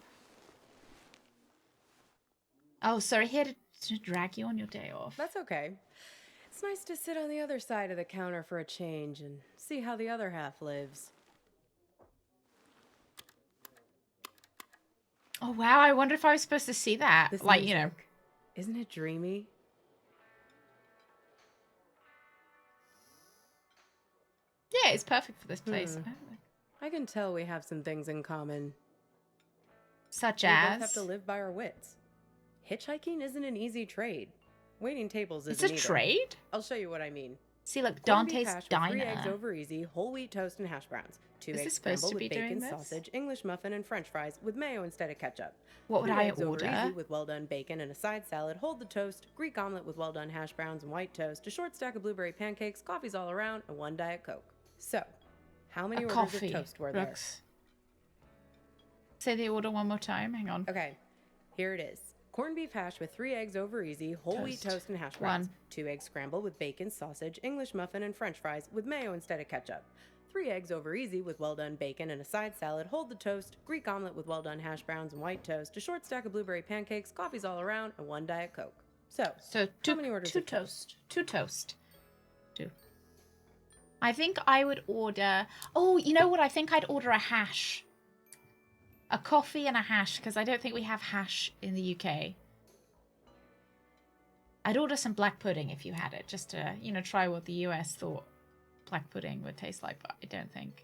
Oh, sorry, here to drag you on your day off. That's okay. It's nice to sit on the other side of the counter for a change and see how the other half lives. Oh, wow, I wonder if I was supposed to see that. This Like, music, isn't it dreamy? Yeah, it's perfect for this place. I can tell we have some things in common. Such We both as... have to live by our wits. Hitchhiking isn't an easy trade. Waiting tables It's isn't a either. trade? I'll show you what I mean. See, look, Corned beef Dante's hash with 3 eggs Diner. over easy, whole wheat toast and hash browns. 2 Is eggs this supposed scrambled to be with bacon, doing this? sausage, English muffin, and french fries with mayo instead of ketchup. What would 3 I eggs over order? easy with well done bacon and a side salad, hold the toast, Greek omelet with well done hash browns and white toast, a short stack of blueberry pancakes, coffees all around, and 1 Diet Coke. So, how many A orders coffee, of toast were there? Brooks. Say the order one more time. Hang on. Okay, here it is. Corned beef hash with 3 eggs over easy, whole wheat toast and hash browns. 2 eggs scrambled with bacon, sausage, English muffin, and french fries with mayo instead of ketchup. 3 eggs over easy with well done bacon and a side salad, hold the toast, Greek omelet with well done hash browns and white toast, a short stack of blueberry pancakes, coffees all around, and 1 Diet Coke. So two, how many orders two of toast. Two toast. Two. I think I would order... Oh, you know what? I think I'd order a hash. A coffee and a hash, because I don't think we have hash in the UK. I'd order some black pudding if you had it, just to, you know, try what the US thought black pudding would taste like, but I don't think.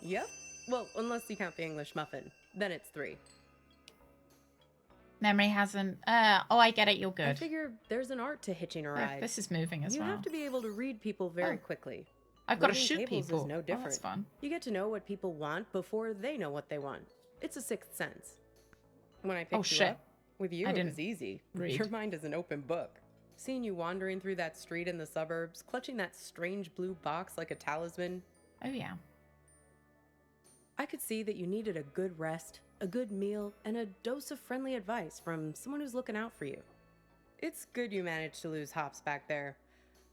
Yep. Well, unless you count the English muffin. Then it's 3. Memory hasn't... oh, I get it. You're good. I figure there's an art to hitching a Look, ride. this is moving as you well. have to be able to read people very quickly. I've got to Reading shoot tables people. is no Oh, different. that's fun. You get to know what people want before they know what they want. It's a sixth sense. When I picked you shit. up, with you I it didn't was easy. read. Your mind is an open book. Seeing you wandering through that street in the suburbs, clutching that strange blue box like a talisman. Oh, yeah. I could see that you needed a good rest, a good meal, and a dose of friendly advice from someone who's looking out for you. It's good you managed to lose Hops back there.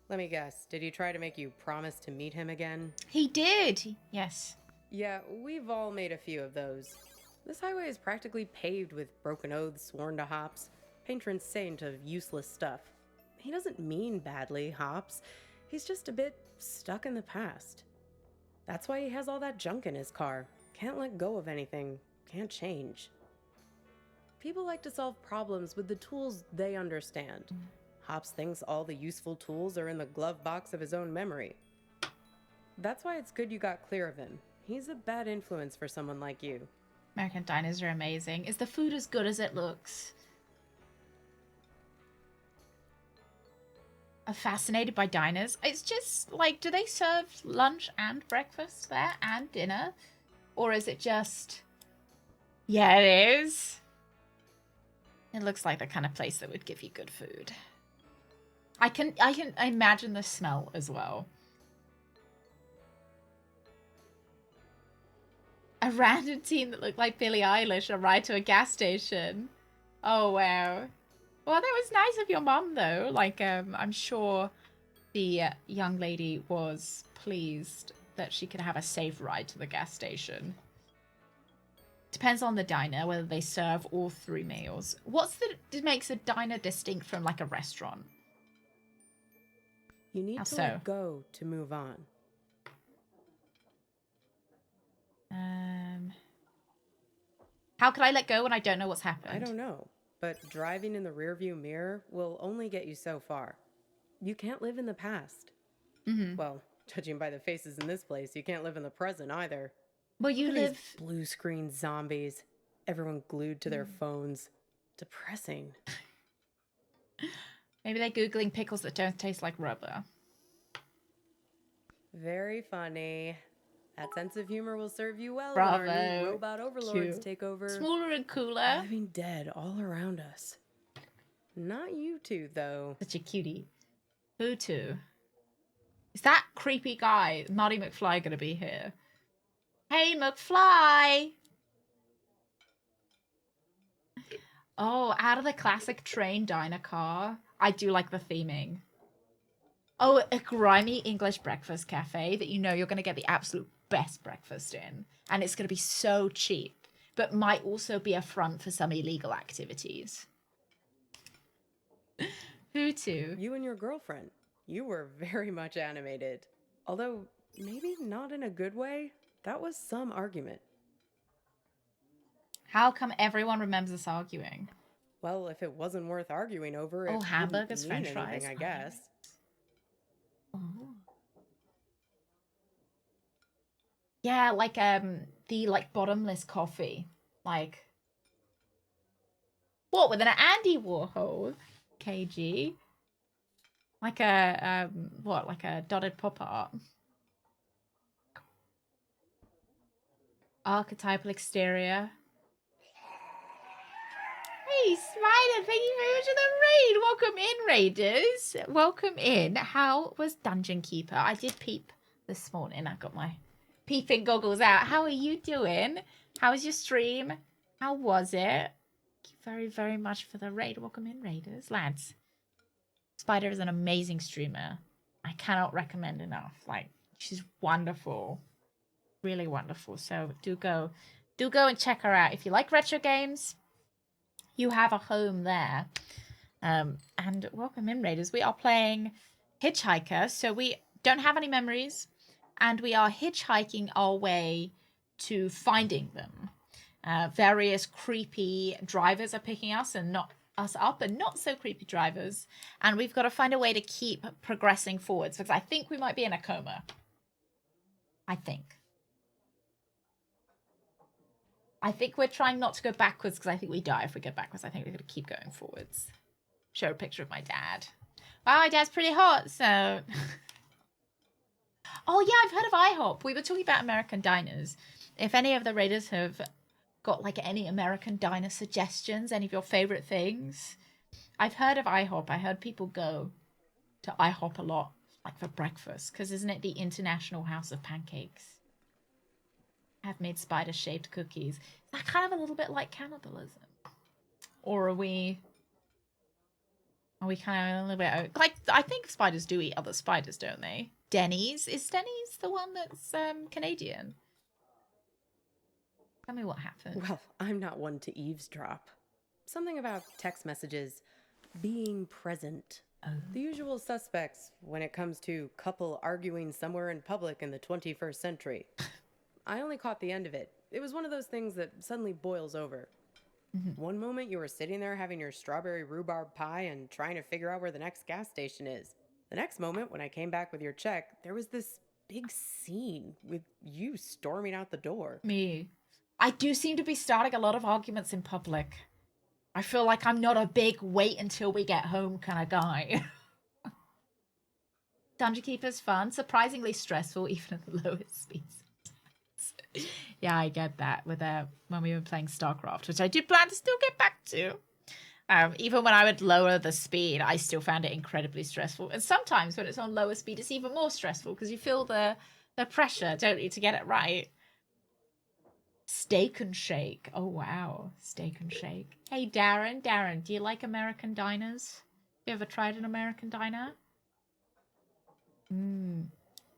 Let me guess, did he try to make you promise to meet him again? He did. Yes. Yeah, we've all made a few of those. This highway is practically paved with broken oaths sworn to Hops, patron saint of useless stuff. He doesn't mean badly, Hops. He's just a bit stuck in the past. That's why he has all that junk in his car. Can't let go of anything. Can't change. People like to solve problems with the tools they understand. Hops thinks all the useful tools are in the glove box of his own memory. That's why it's good you got clear of him. He's a bad influence for someone like you. American diners are amazing. Is the food as good as it looks? I'm fascinated by diners. It's just like, do they serve lunch and breakfast there and dinner? Or is it just... Yeah, it is. It looks like the kind of place that would give you good food. I can imagine the smell as well. A random teen that looked like Billie Eilish arrived to a gas station. Oh, wow. Well, that was nice of your mom, though. Like, I'm sure the young lady was pleased that she could have a safe ride to the gas station. Depends on the diner, whether they serve all 3 meals. What's that makes a diner distinct from, like, a restaurant? You need How to so? let go to move on. How could I let go when I don't know what's happened? I don't know, but driving in the rearview mirror will only get you so far. You can't live in the past. Mm-hmm. Well, judging by the faces in this place, you can't live in the present either. Well, you Look at live... these blue screen zombies. Everyone glued to their phones. Depressing. Maybe they're Googling pickles that don't taste like rubber. Very funny. That sense of humor will serve you well Bravo. when our new robot overlords Cute. take over. Smaller and cooler. Living dead all around us. Not you two, though. Such a cutie. Who to? Is that creepy guy, Marty McFly, gonna be here? Hey, McFly! Oh, out of the classic train diner car. I do like the theming. Oh, a grimy English breakfast cafe that you know you're going to get the absolute best breakfast in. And it's going to be so cheap, but might also be a front for some illegal activities. Who to? You and your girlfriend. You were very much animated. Although, maybe not in a good way. That was some argument. How come everyone remembers us arguing? Well, if it wasn't worth arguing over, it Oh, hamburgers, wouldn't mean french anything, fries. I guess. Oh. Yeah, like the like bottomless coffee. Like what with an Andy Warhol? KG. Like a, what, like a dotted pop art? Archetypal exterior. Hey, Spider, thank you very much for the raid. Welcome in, Raiders. Welcome in. How was Dungeon Keeper? I did peep this morning. I got my peeping goggles out. How are you doing? How was your stream? How was it? Thank you very, very much for the raid. Welcome in, Raiders. Lads, Spider is an amazing streamer. I cannot recommend enough. Like, she's wonderful. Really wonderful. So do go and check her out. If you like retro games, you have a home there. And welcome in, Raiders. We are playing Hitchhiker, so we don't have any memories, and we are hitchhiking our way to finding them. Various creepy drivers are picking us and not us up, and not so creepy drivers, and we've got to find a way to keep progressing forwards, because I think we might be in a coma. I think we're trying not to go backwards, because I think we die if we go backwards. I think we're going to keep going forwards. Show a picture of my dad. Wow, my dad's pretty hot, so... Oh, yeah, I've heard of IHOP. We were talking about American diners. If any of the Raiders have got, like, any American diner suggestions, any of your favorite things. I've heard of IHOP. I heard people go to IHOP a lot, like, for breakfast, because isn't it the International House of Pancakes? Have made spider-shaped cookies. Is that kind of a little bit like cannibalism? Or are we kind of a little bit... Like, I think spiders do eat other spiders, don't they? Denny's? Is Denny's the one that's Canadian? Tell me what happened. Well, I'm not one to eavesdrop. Something about text messages being present. Oh. The usual suspects when it comes to couple arguing somewhere in public in the 21st century. I only caught the end of it. It was one of those things that suddenly boils over. One moment you were sitting there having your strawberry rhubarb pie and trying to figure out where the next gas station is. The next moment, when I came back with your check, there was this big scene with you storming out the door. Me. I do seem to be starting a lot of arguments in public. I feel like I'm not a big wait until we get home kind of guy. Dungeon Keeper's fun, surprisingly stressful, even at the lowest speeds. Yeah, I get that with when we were playing StarCraft, which I did plan to still get back to. Even when I would lower the speed, I still found it incredibly stressful. And sometimes when it's on lower speed, it's even more stressful because you feel the pressure, don't you, to get it right. Steak and Shake. Oh, wow. Steak and Shake. Hey, Darren. Darren, do you like American diners? You ever tried an American diner?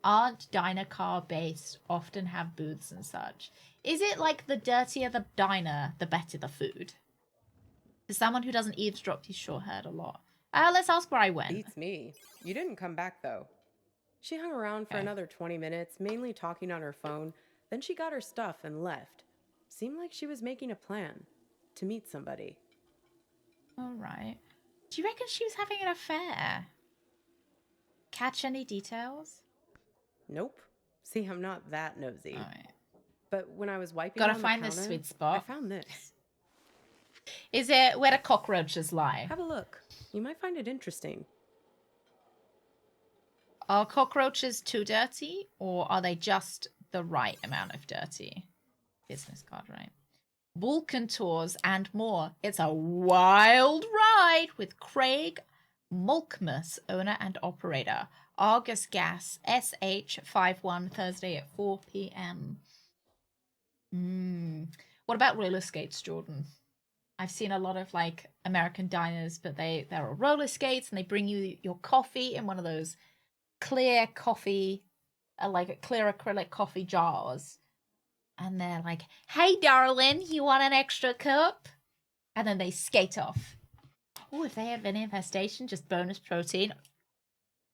Aren't diner car based, often have booths and such. Is it like the dirtier the diner, the better the food? As someone who doesn't eavesdrop, you sure heard a lot. Let's ask where I went. Beats me. You didn't come back, though. She hung around for another 20 minutes, mainly talking on her phone. Then she got her stuff and left. Seemed like she was making a plan to meet somebody. All right. Do you reckon she was having an affair? Catch any details? Nope. See, I'm not that nosy. All right. But when I was wiping Gotta down find the this counter, sweet spot. I found this. Is it where the cockroaches lie? Have a look. You might find it interesting. Are cockroaches too dirty, or are they just the right amount of dirty? Business card, right? Vulcan tours and more. It's a wild ride with Craig Malkmus, owner and operator. Argus Gas, SH51, Thursday at 4 p.m. What about roller skates, Jordan? I've seen a lot of like American diners, but there are roller skates and they bring you your coffee in one of those clear coffee, like clear acrylic coffee jars. And they're like, hey, darling, you want an extra cup? And then they skate off. Oh, if they have an infestation, just bonus protein.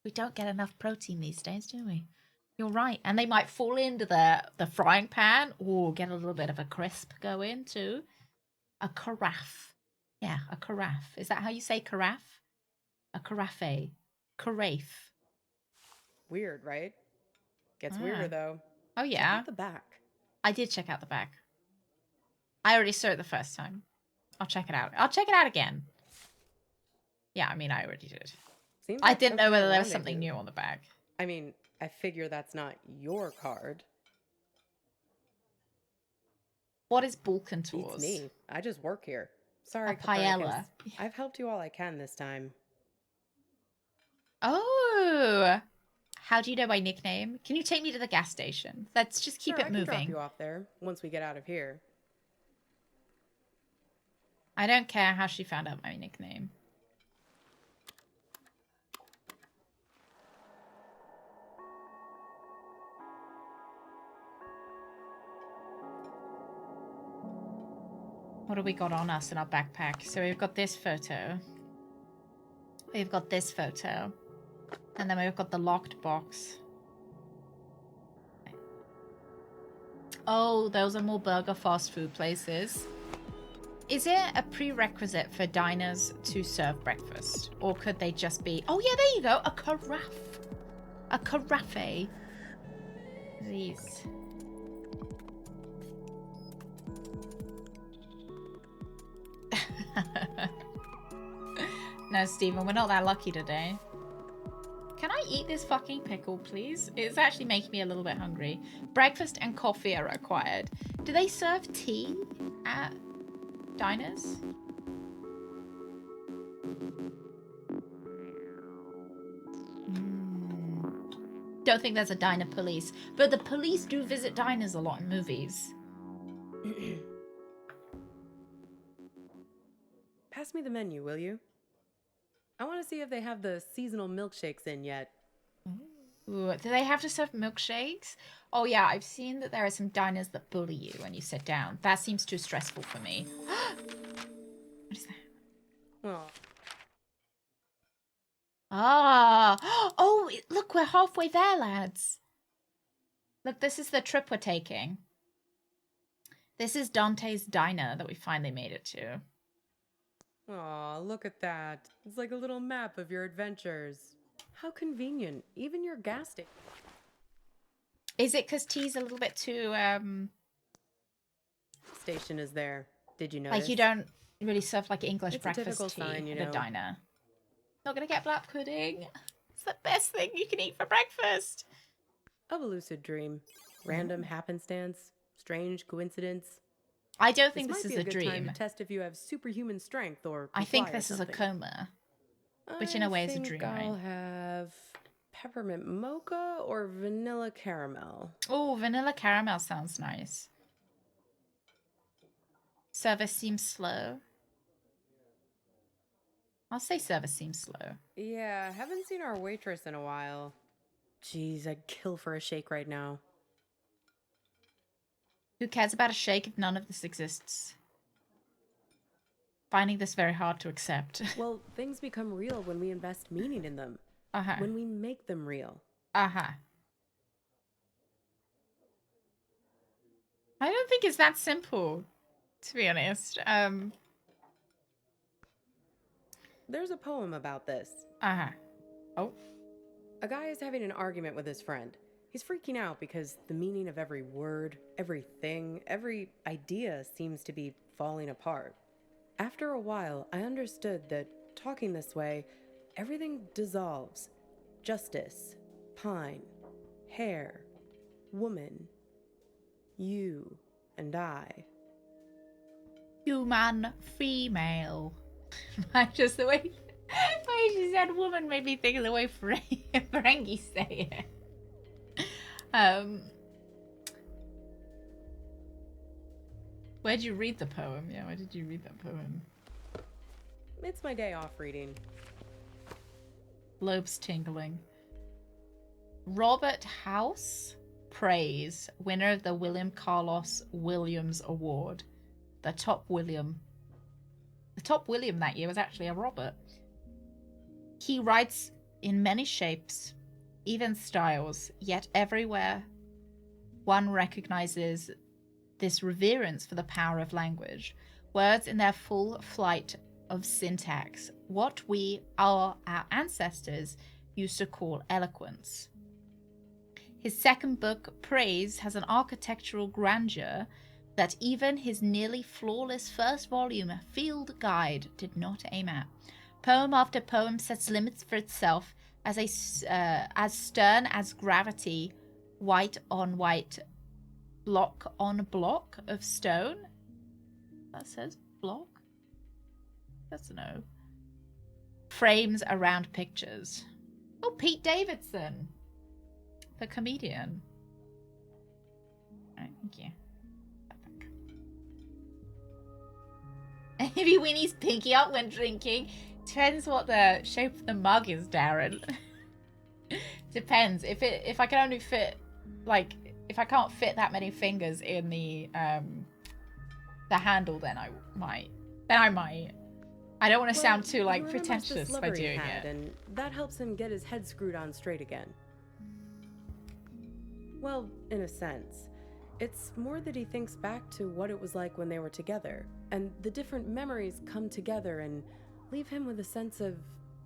We don't get enough protein these days, do we? You're right. And they might fall into the frying pan or get a little bit of a crisp going too. A carafe. Yeah, a carafe. Is that how you say carafe? A carafe. Carafe. Weird, right? Gets weirder, though. Oh, yeah. Check out the back. I did check out the back. I already saw it the first time. I'll check it out. I'll check it out again. Yeah, I mean, I already did. Seems I like didn't know everywhere whether there was around they something do. new on the back. I mean, I figure that's not your card. What is Beats Balkantours? me. I just work here. Sorry, A paella. Copernicus. I've helped you all I can this time. Oh! How do you know my nickname? Can you take me to the gas station? Let's just keep Sure, it I can drop moving. you off there once we get out of here. I don't care how she found out my nickname. What have we got on us in our backpack? So we've got this photo. We've got this photo. And then we've got the locked box. Oh, those are more burger fast food places. Is it a prerequisite for diners to serve breakfast? Or could they just be... Oh, yeah, there you go. A carafe. A carafe. These. No, Stephen, we're not that lucky today. Can I eat this fucking pickle, please? It's actually making me a little bit hungry. Breakfast and coffee are required. Do they serve tea at diners? Don't think there's a diner police, but the police do visit diners a lot in movies. Pass me the menu, will you? I want to see if they have the seasonal milkshakes in yet. Ooh, do they have to serve milkshakes? Oh yeah, I've seen that there are some diners that bully you when you sit down. That seems too stressful for me. What is that? Oh, Ah! Oh, look, we're halfway there, lads. Look, this is the trip we're taking. This is Dante's diner that we finally made it to. aw, look at that. It's like a little map of your adventures. How convenient. Even your gas station. Is it because tea's a little bit too, Station is there. Did you notice? like you don't really serve like English It's a breakfast typical tea sign, you at a know. diner? Not gonna get black pudding. It's the best thing you can eat for breakfast. Of a lucid dream. Random happenstance. Strange coincidence. I don't think this might is be a good time dream. to test if you have superhuman strength or I think comply or this is a something. coma, which in a way is a dream. I'll Right? have peppermint mocha or vanilla caramel. Oh, vanilla caramel sounds nice. Service seems slow. I'll say service seems slow. Yeah, haven't seen our waitress in a while. Jeez, I'd kill for a shake right now. Who cares about a shake if none of this exists? Finding this very hard to accept. Well, things become real when we invest meaning in them. Uh-huh. When we make them real. Uh-huh. I don't think it's that simple, to be honest. There's a poem about this. Uh-huh. Oh. A guy is having an argument with his friend. He's freaking out because the meaning of every word, everything, every idea seems to be falling apart. After a while, I understood that talking this way, everything dissolves. Justice, pine, hair, woman, you and I. Human, female. Just the way she said woman made me think of the way Ferengi say it. Where'd you read the poem? Yeah, where did you read that poem? It's my day off reading. Lobes tingling. Robert House Praise, winner of the William Carlos Williams Award. The top William that year was actually a Robert. He writes in many shapes, even styles, yet everywhere one recognizes this reverence for the power of language. Words in their full flight of syntax, what our ancestors used to call eloquence. His second book, Praise, has an architectural grandeur that even his nearly flawless first volume, Field Guide, did not aim at. Poem after poem sets limits for itself as as stern as gravity, white on white, block on block of stone. That says block? That's a no. Frames around pictures. Oh, Pete Davidson, the comedian. All right, thank you. Maybe Winnie's pinky out when drinking. Depends what the shape of the mug is, Darren. Depends. If I can only fit, like, if I can't fit that many fingers in the handle, then I might. I don't want to sound too like pretentious by doing it. And that helps him get his head screwed on straight again. Well, in a sense. It's more that he thinks back to what it was like when they were together, and the different memories come together and leave him with a sense of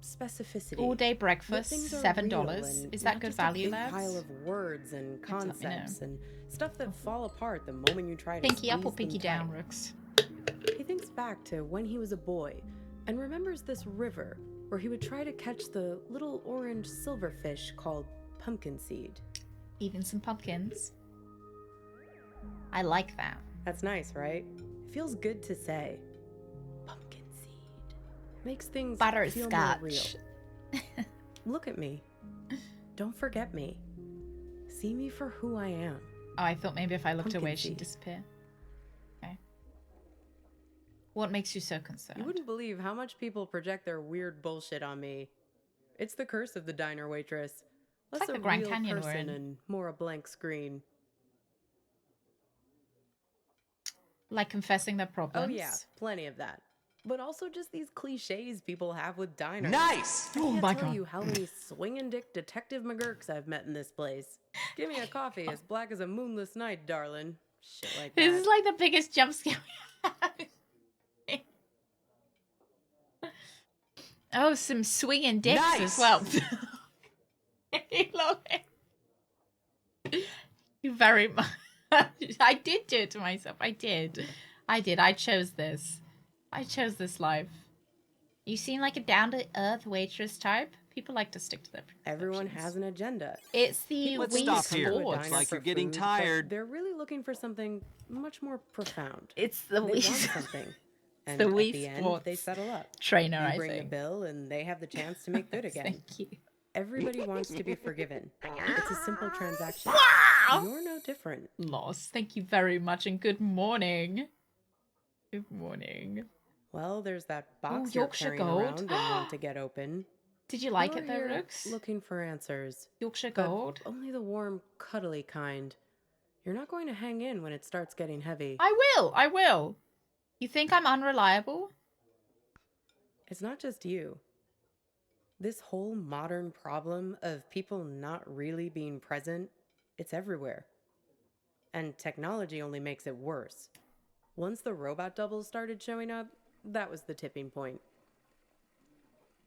specificity. All day breakfast, $7. Is that good value, lads? Pile of words and concepts and stuff that fall apart the moment you try to Pinky up or squeeze them pinky tight. down, Rooks? He thinks back to when he was a boy and remembers this river where he would try to catch the little orange silverfish called pumpkin seed. Even some pumpkins. I like that. That's nice, right? It feels good to say. Pumpkin seed. Makes things feel more real. Look at me. Don't forget me. See me for who I am. Oh, I thought maybe if I looked Pumpkin away, she'd seed. disappear. Okay. What makes you so concerned? You wouldn't believe how much people project their weird bullshit on me. It's the curse of the diner waitress. Less like a the Grand real Canyon we're person in. and more a blank screen. Like confessing their problems? Oh yeah, plenty of that. But also just these cliches people have with diners. Nice! I Oh can't my tell God. you how many swinging dick detective McGurks I've met in this place. Give me a coffee as black as a moonless night, darling. Shit like that. This is like the biggest jump scare we have. Oh, some swinging dicks as well. I love it. You very much. I did do it to myself. I did. I chose this. I chose this life. You seem like a down-to-earth waitress type. People like to stick to their perceptions. Everyone has an agenda. It's the Let's Wii stop here. Sports. Looks like for you're getting food, but tired. They're really looking for something much more profound. It's the They want Wii something. And the at Wii the end, Sports they settle up. trainer, You I bring the think. bill, and they have the chance to make good again. Thank you. Everybody wants to be forgiven. It's a simple transaction. Wow! You're no different. Lost. Thank you very much, and good morning. Good morning. Well, there's that box you're Yorkshire carrying Gold. around and want to get open. Did you like You're it though, here Rooks? looking for answers. Yorkshire But Gold. only the warm, cuddly kind. You're not going to hang in when it starts getting heavy. I will. I will. You think I'm unreliable? It's not just you. This whole modern problem of people not really being present, it's everywhere. And technology only makes it worse. Once the robot doubles started showing up, that was the tipping point.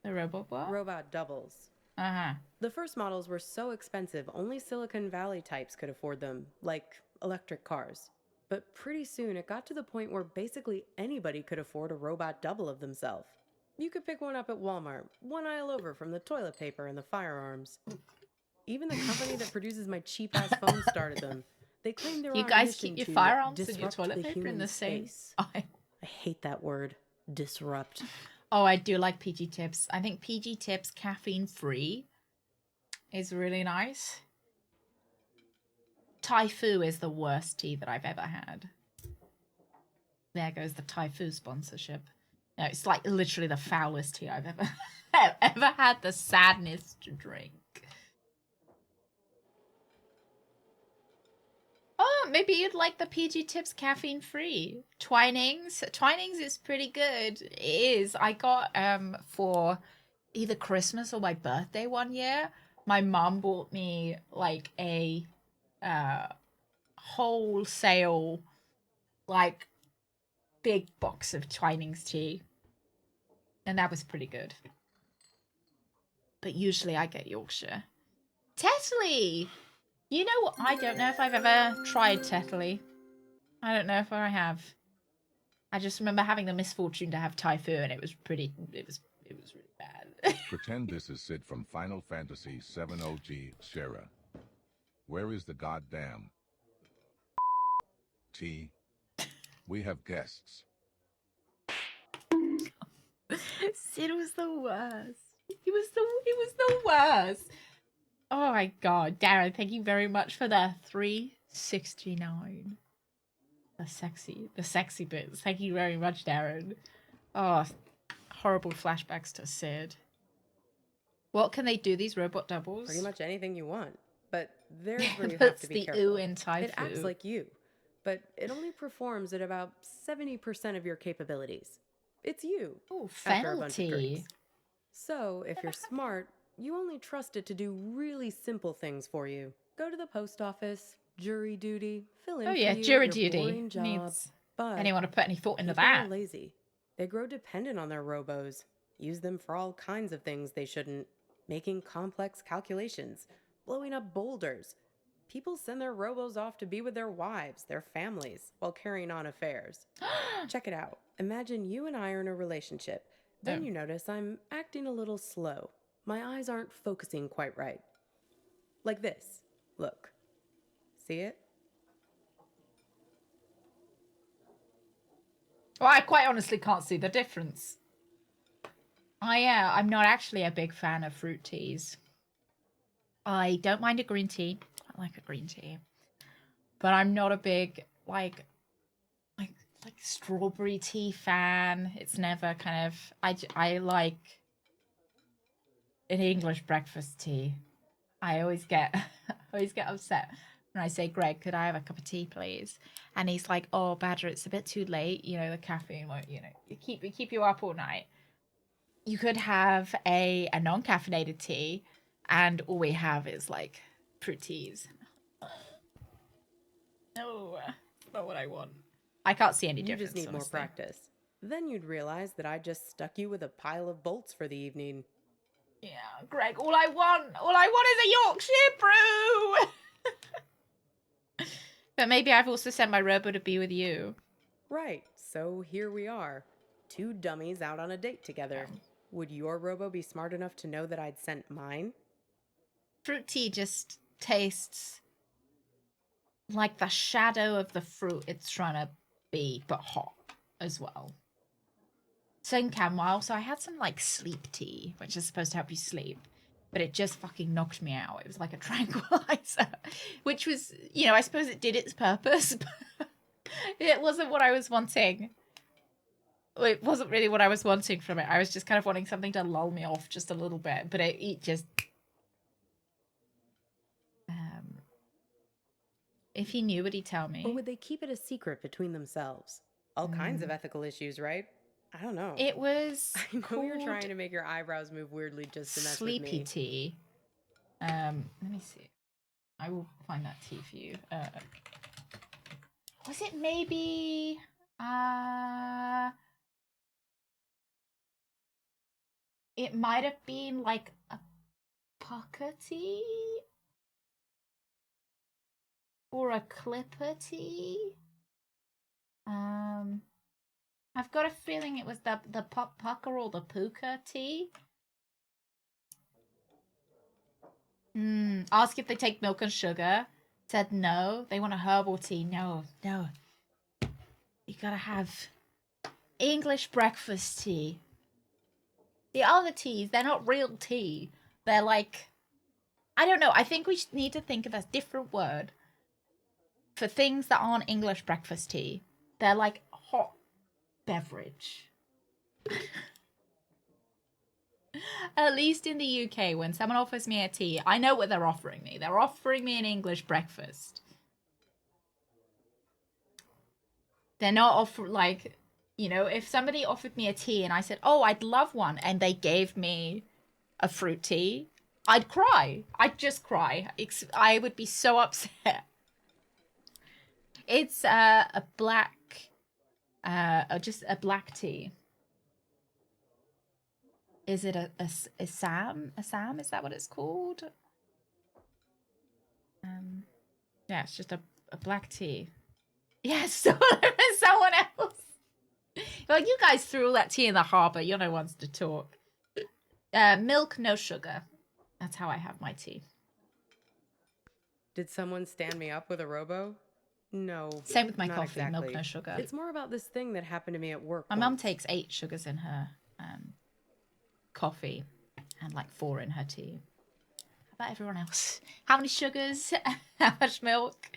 The robot what? Robot doubles. Uh-huh. The first models were so expensive, only Silicon Valley types could afford them, like electric cars. But pretty soon it got to the point where basically anybody could afford a robot double of themselves. You could pick one up at Walmart, one aisle over from the toilet paper and the firearms. Even the company that produces my cheap-ass phone started them. They claim they're You on a guys mission keep your to firearms and your disrupt toilet the paper in human the same space. aisle. I hate that word, disrupt. Oh, I do like PG Tips. I think PG Tips caffeine free is really nice. Thai Fu is the worst tea that I've ever had. There goes the Thai Fu sponsorship. No, it's like literally the foulest tea I've ever had. The sadness to drink. Oh, maybe you'd like the PG Tips caffeine free. Twinings. Twinings is pretty good. It is. I got for either Christmas or my birthday one year. My mom bought me like a wholesale like big box of Twinings tea. And that was pretty good. But usually I get Yorkshire. Tetley! You know what? I don't know if I've ever tried Tetley. I don't know if I have. I just remember having the misfortune to have Thai Fu, and it was It was really bad. Pretend this is Sid from Final Fantasy VII OG Shara. Where is the goddamn tea? We have guests. Sid was the worst. He was the worst. Oh my god, Darren, thank you very much for the 369. The sexy bits. Thank you very much, Darren. Oh, horrible flashbacks to Sid. What can they do, these robot doubles? Pretty much anything you want. But there's where you have That's to be the careful. ooh in Typhoon. It acts like you, but it only performs at about 70% of your capabilities. It's you. Oh, after a bunch of penalty. drinks. So, if you're smart, you only trust it to do really simple things for you. Go to the post office, jury duty, fill in Oh for yeah, you jury your duty. boring job. Needs But anyone to put any thought into people are that. lazy. They grow dependent on their robos, use them for all kinds of things they shouldn't, making complex calculations, blowing up boulders. People send their robos off to be with their wives, their families, while carrying on affairs. Check it out. Imagine you and I are in a relationship. Then you notice I'm acting a little slow. My eyes aren't focusing quite right. Like this. Look. See it? Well, I quite honestly can't see the difference. I'm not actually a big fan of fruit teas. I don't mind a green tea. I like a green tea. But I'm not a big, like strawberry tea fan. It's never kind of... I like an English breakfast tea. I always get upset when I say, Greg, could I have a cup of tea, please? And he's like, oh, Badger, it's a bit too late. You know, the caffeine won't, keep you up all night. You could have a non-caffeinated tea, and all we have is like fruit teas. No, not what I want. I can't see any You difference. just need more honestly. practice. Then you'd realize that I just stuck you with a pile of bolts for the evening. Yeah, Greg, all I want is a Yorkshire brew. But maybe I've also sent my robo to be with you. Right, so here we are. Two dummies out on a date together. Would your robo be smart enough to know that I'd sent mine? Fruit tea just tastes like the shadow of the fruit it's trying to be, but hot as well. Same chamomile. So I had some like sleep tea, which is supposed to help you sleep, but it just fucking knocked me out. It was like a tranquilizer, which was, I suppose it did its purpose, but it wasn't what I was wanting. It wasn't really what I was wanting from it. I was just kind of wanting something to lull me off just a little bit, but it just... If he knew, would he tell me? Or would they keep it a secret between themselves? All kinds of ethical issues, right? I don't know. It was I know you're trying to make your eyebrows move weirdly just to mess Sleepy with me. tea. Let me see. I will find that tea for you. Was it maybe... It might have been like a pucker tea? Or a clipper tea? I've got a feeling it was the pop pucker or the puka tea. Ask if they take milk and sugar. Said no. They want a herbal tea. No. You gotta have English breakfast tea. The other teas, they're not real tea. They're like... I don't know. I think we need to think of a different word for things that aren't English breakfast tea. They're like hot beverage. At least in the UK, when someone offers me a tea, I know what they're offering me. They're offering me an English breakfast. They're not offering, like, if somebody offered me a tea and I said, oh, I'd love one, and they gave me a fruit tea, I'd cry. I'd just cry. I would be so upset. It's a black, just a black tea. Is it a Assam? Assam? Is that what it's called? Yeah, it's just a black tea. Yes, someone else. Well, you guys threw all that tea in the harbour. You're no ones to talk. Milk, no sugar. That's how I have my tea. Did someone stand me up with a robo? No. Same with my not coffee, exactly. milk, no sugar. It's more about this thing that happened to me at work. My mum once. takes 8 sugars in her coffee and like 4 in her tea. How about everyone else? How many sugars? How much milk?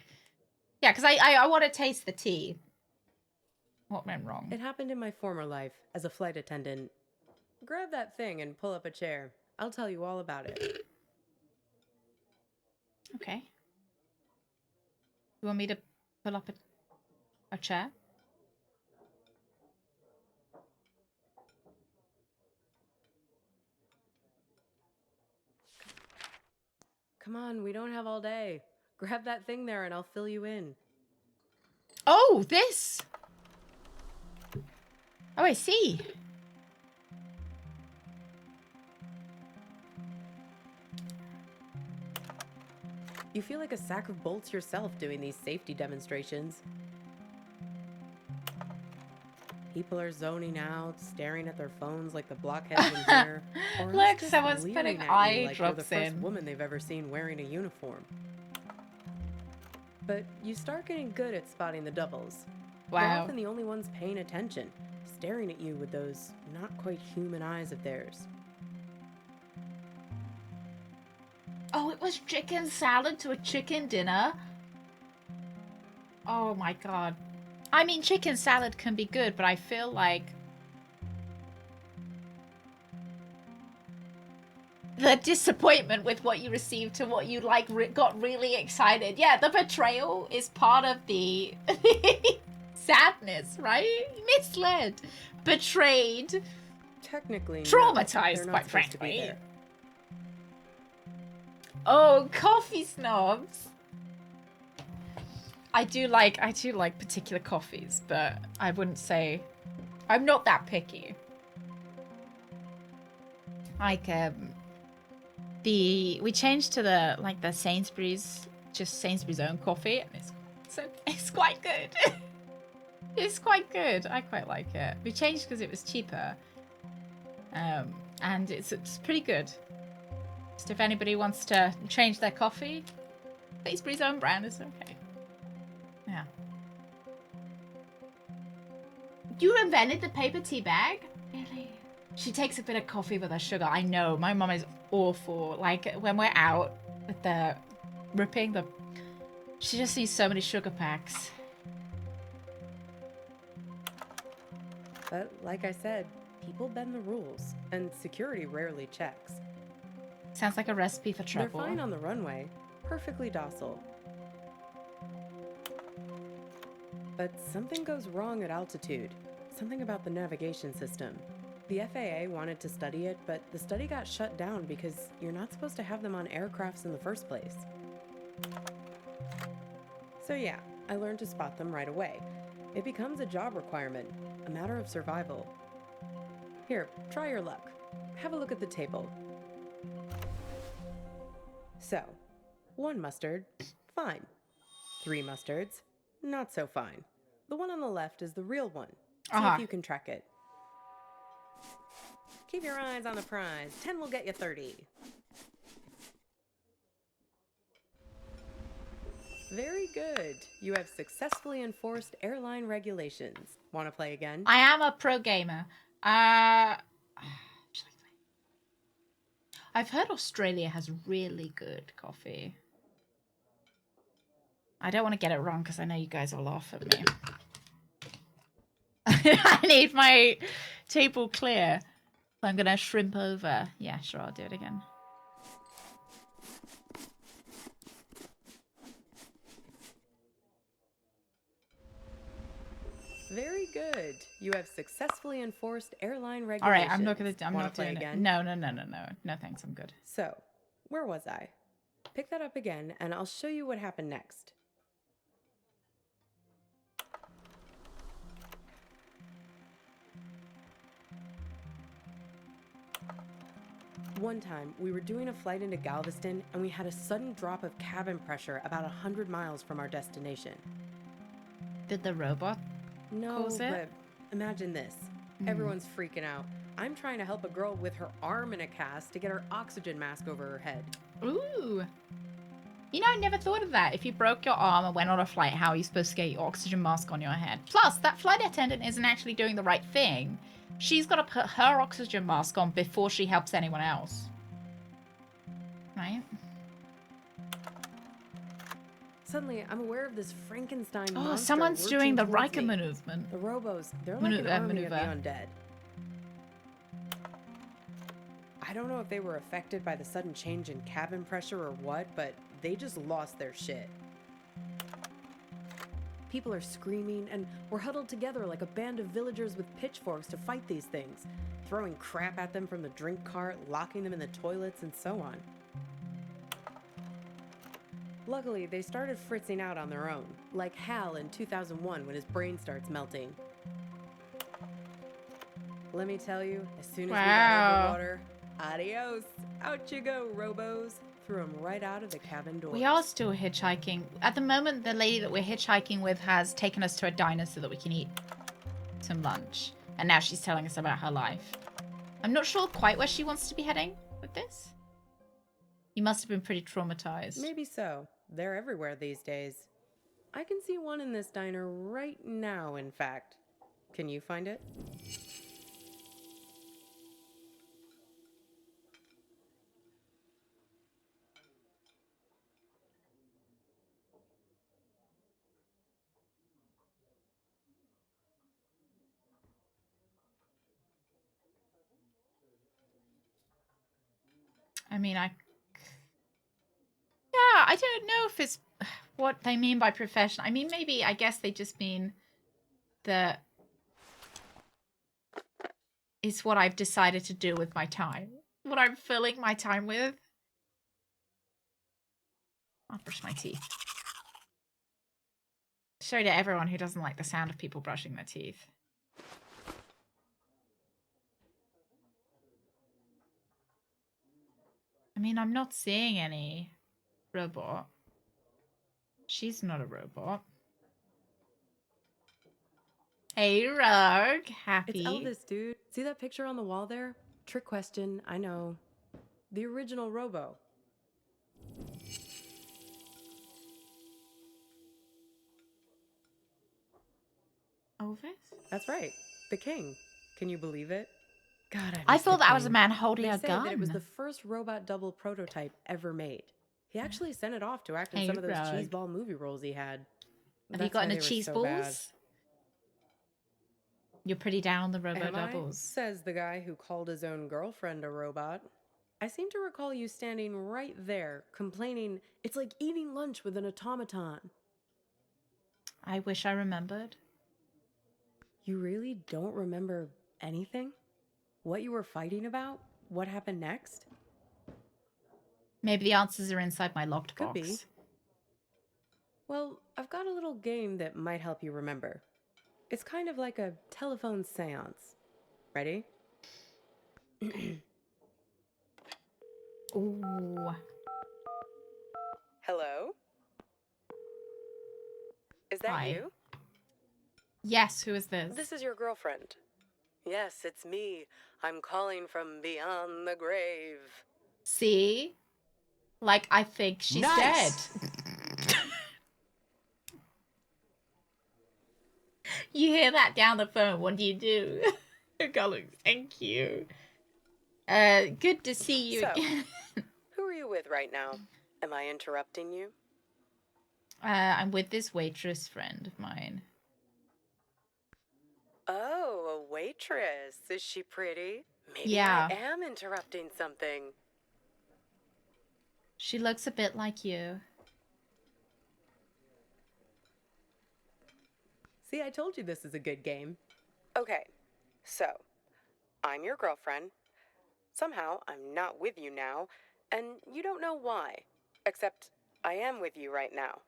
Yeah, because I want to taste the tea. What went wrong? It happened in my former life as a flight attendant. Grab that thing and pull up a chair. I'll tell you all about it. Okay. You want me to pull up a chair? Come on, we don't have all day. Grab that thing there and I'll fill you in. Oh, this! Oh, I see. You feel like a sack of bolts yourself doing these safety demonstrations. People are zoning out, staring at their phones like the blockheads in here. Or else Look, just someone's leering putting at you eye like you're the drops first in. woman they've ever seen wearing a uniform. But you start getting good at spotting the doubles. They're Wow. often the only ones paying attention, staring at you with those not quite human eyes of theirs. Oh, it was chicken salad to a chicken dinner? Oh my god. I mean, chicken salad can be good, but I feel like the disappointment with what you received to what you like got really excited. Yeah, the betrayal is part of the sadness, right? Misled, betrayed, Technically, no, traumatized, they're not quite supposed to be frankly. there. Oh, coffee snobs. I do like particular coffees, but I wouldn't say I'm not that picky. Like we changed to the Sainsbury's, just Sainsbury's own coffee, and it's quite good. It's quite good. I quite like it. We changed because it was cheaper, and it's pretty good. Just if anybody wants to change their coffee, Sainsbury's own brand is okay. Yeah. You invented the paper tea bag? Really? She takes a bit of coffee with her sugar. I know. My mum is awful. Like, when we're out with the ripping, she just sees so many sugar packs. But like I said, people bend the rules, and security rarely checks. Sounds like a recipe for trouble. They're fine on the runway, perfectly docile. But something goes wrong at altitude. Something about the navigation system. The FAA wanted to study it, but the study got shut down because you're not supposed to have them on aircrafts in the first place. So yeah, I learned to spot them right away. It becomes a job requirement, a matter of survival. Here, try your luck. Have a look at the table. So, 1 mustard, fine. 3 mustards, not so fine. The one on the left is the real one. See if you can track it. Keep your eyes on the prize. 10 will get you 30. Very good. You have successfully enforced airline regulations. Want to play again? I am a pro gamer. I've heard Australia has really good coffee. I don't want to get it wrong because I know you guys will laugh at me. I need my table clear. I'm going to shrimp over. Yeah, sure, I'll do it again. Very good. You have successfully enforced airline regulations. All right, I'm not doing play it. again? No. No, thanks, I'm good. So, where was I? Pick that up again, and I'll show you what happened next. One time, we were doing a flight into Galveston, and we had a sudden drop of cabin pressure about 100 miles from our destination. Did the robot No, cause it? but imagine this. Everyone's freaking out. I'm trying to help a girl with her arm in a cast to get her oxygen mask over her head. Ooh. You know, I never thought of that. If you broke your arm and went on a flight, how are you supposed to get your oxygen mask on your head? Plus, that flight attendant isn't actually doing the right thing. She's got to put her oxygen mask on before she helps anyone else. Right? Suddenly, I'm aware of this Frankenstein Oh, monster someone's doing lurching the towards Riker me. movement. The Robos, they're like an army of the undead. I don't know if they were affected by the sudden change in cabin pressure or what, but they just lost their shit. People are screaming, and we're huddled together like a band of villagers with pitchforks to fight these things, throwing crap at them from the drink cart, locking them in the toilets, and so on. Luckily, they started fritzing out on their own, like Hal in 2001 when his brain starts melting. Let me tell you, as soon as we got underwater, adios! Out you go, Robos! Threw him right out of the cabin door. We are still hitchhiking. At the moment, the lady that we're hitchhiking with has taken us to a diner so that we can eat some lunch. And now she's telling us about her life. I'm not sure quite where she wants to be heading with this. You must have been pretty traumatized. Maybe so. They're everywhere these days. I can see one in this diner right now, in fact. Can you find it? I mean, I don't know if it's what they mean by professional. I mean, maybe, I guess they just mean that it's what I've decided to do with my time. What I'm filling my time with. I'll brush my teeth. Show to everyone who doesn't like the sound of people brushing their teeth. I mean, I'm not seeing any robot. She's not a robot. Hey, Rogue. Happy. It's Elvis, dude. See that picture on the wall there? Trick question, I know. The original Robo. Elvis? That's right. The king. Can you believe it? God, I thought that was a man holding a gun. They say that it was the first robot double prototype ever made. He actually sent it off to act in some of those cheeseball movie roles he had. Have you gotten a cheeseballs? You're pretty down on the robo doubles. Says the guy who called his own girlfriend a robot. I seem to recall you standing right there, complaining, it's like eating lunch with an automaton. I wish I remembered. You really don't remember anything? What you were fighting about? What happened next? Maybe the answers are inside my locked box. Could be. Well, I've got a little game that might help you remember. It's kind of like a telephone seance. Ready? Ooh. Hello? Is that you? Yes, who is this? This is your girlfriend. Yes, it's me. I'm calling from beyond the grave. See? Like, I think she's dead. You hear that down the phone. What do you do? Colin, thank you. Good to see you again. Who are you with right now? Am I interrupting you? I'm with this waitress friend of mine. Oh, a waitress. Is she pretty? Maybe Yeah. I am interrupting something. She looks a bit like you. See, I told you this is a good game. Okay, so, I'm your girlfriend. Somehow, I'm not with you now, and you don't know why. Except, I am with you right now.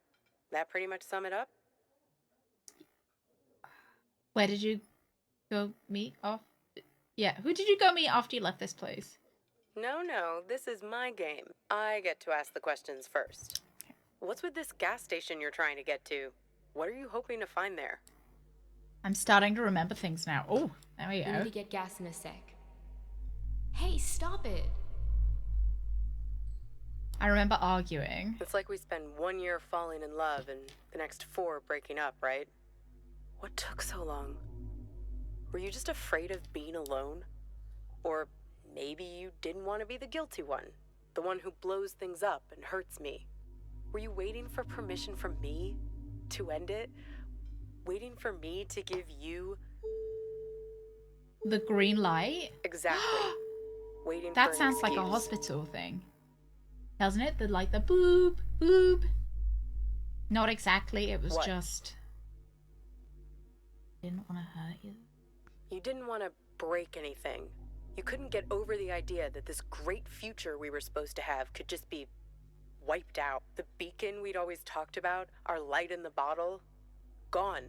That pretty much sum it up? Where did you go meet off? Yeah, who did you go meet after you left this place? No, this is my game. I get to ask the questions first. What's with this gas station you're trying to get to? What are you hoping to find there? I'm starting to remember things now. Oh, there we We need go. to get gas in a sec. Hey, stop it. I remember arguing. It's like we spend 1 year falling in love and the next 4 breaking up, right? What took so long? Were you just afraid of being alone? Or maybe you didn't want to be the guilty one, the one who blows things up and hurts me. Were you waiting for permission from me to end it? Waiting for me to give you... The green light? Exactly. Waiting That for sounds an like a excuse. hospital thing. Doesn't it? The boop, boop. Not exactly, it was What? just... Didn't want to hurt you. You didn't want to break anything. You couldn't get over the idea that this great future we were supposed to have could just be wiped out. The beacon we'd always talked about, our light in the bottle, gone.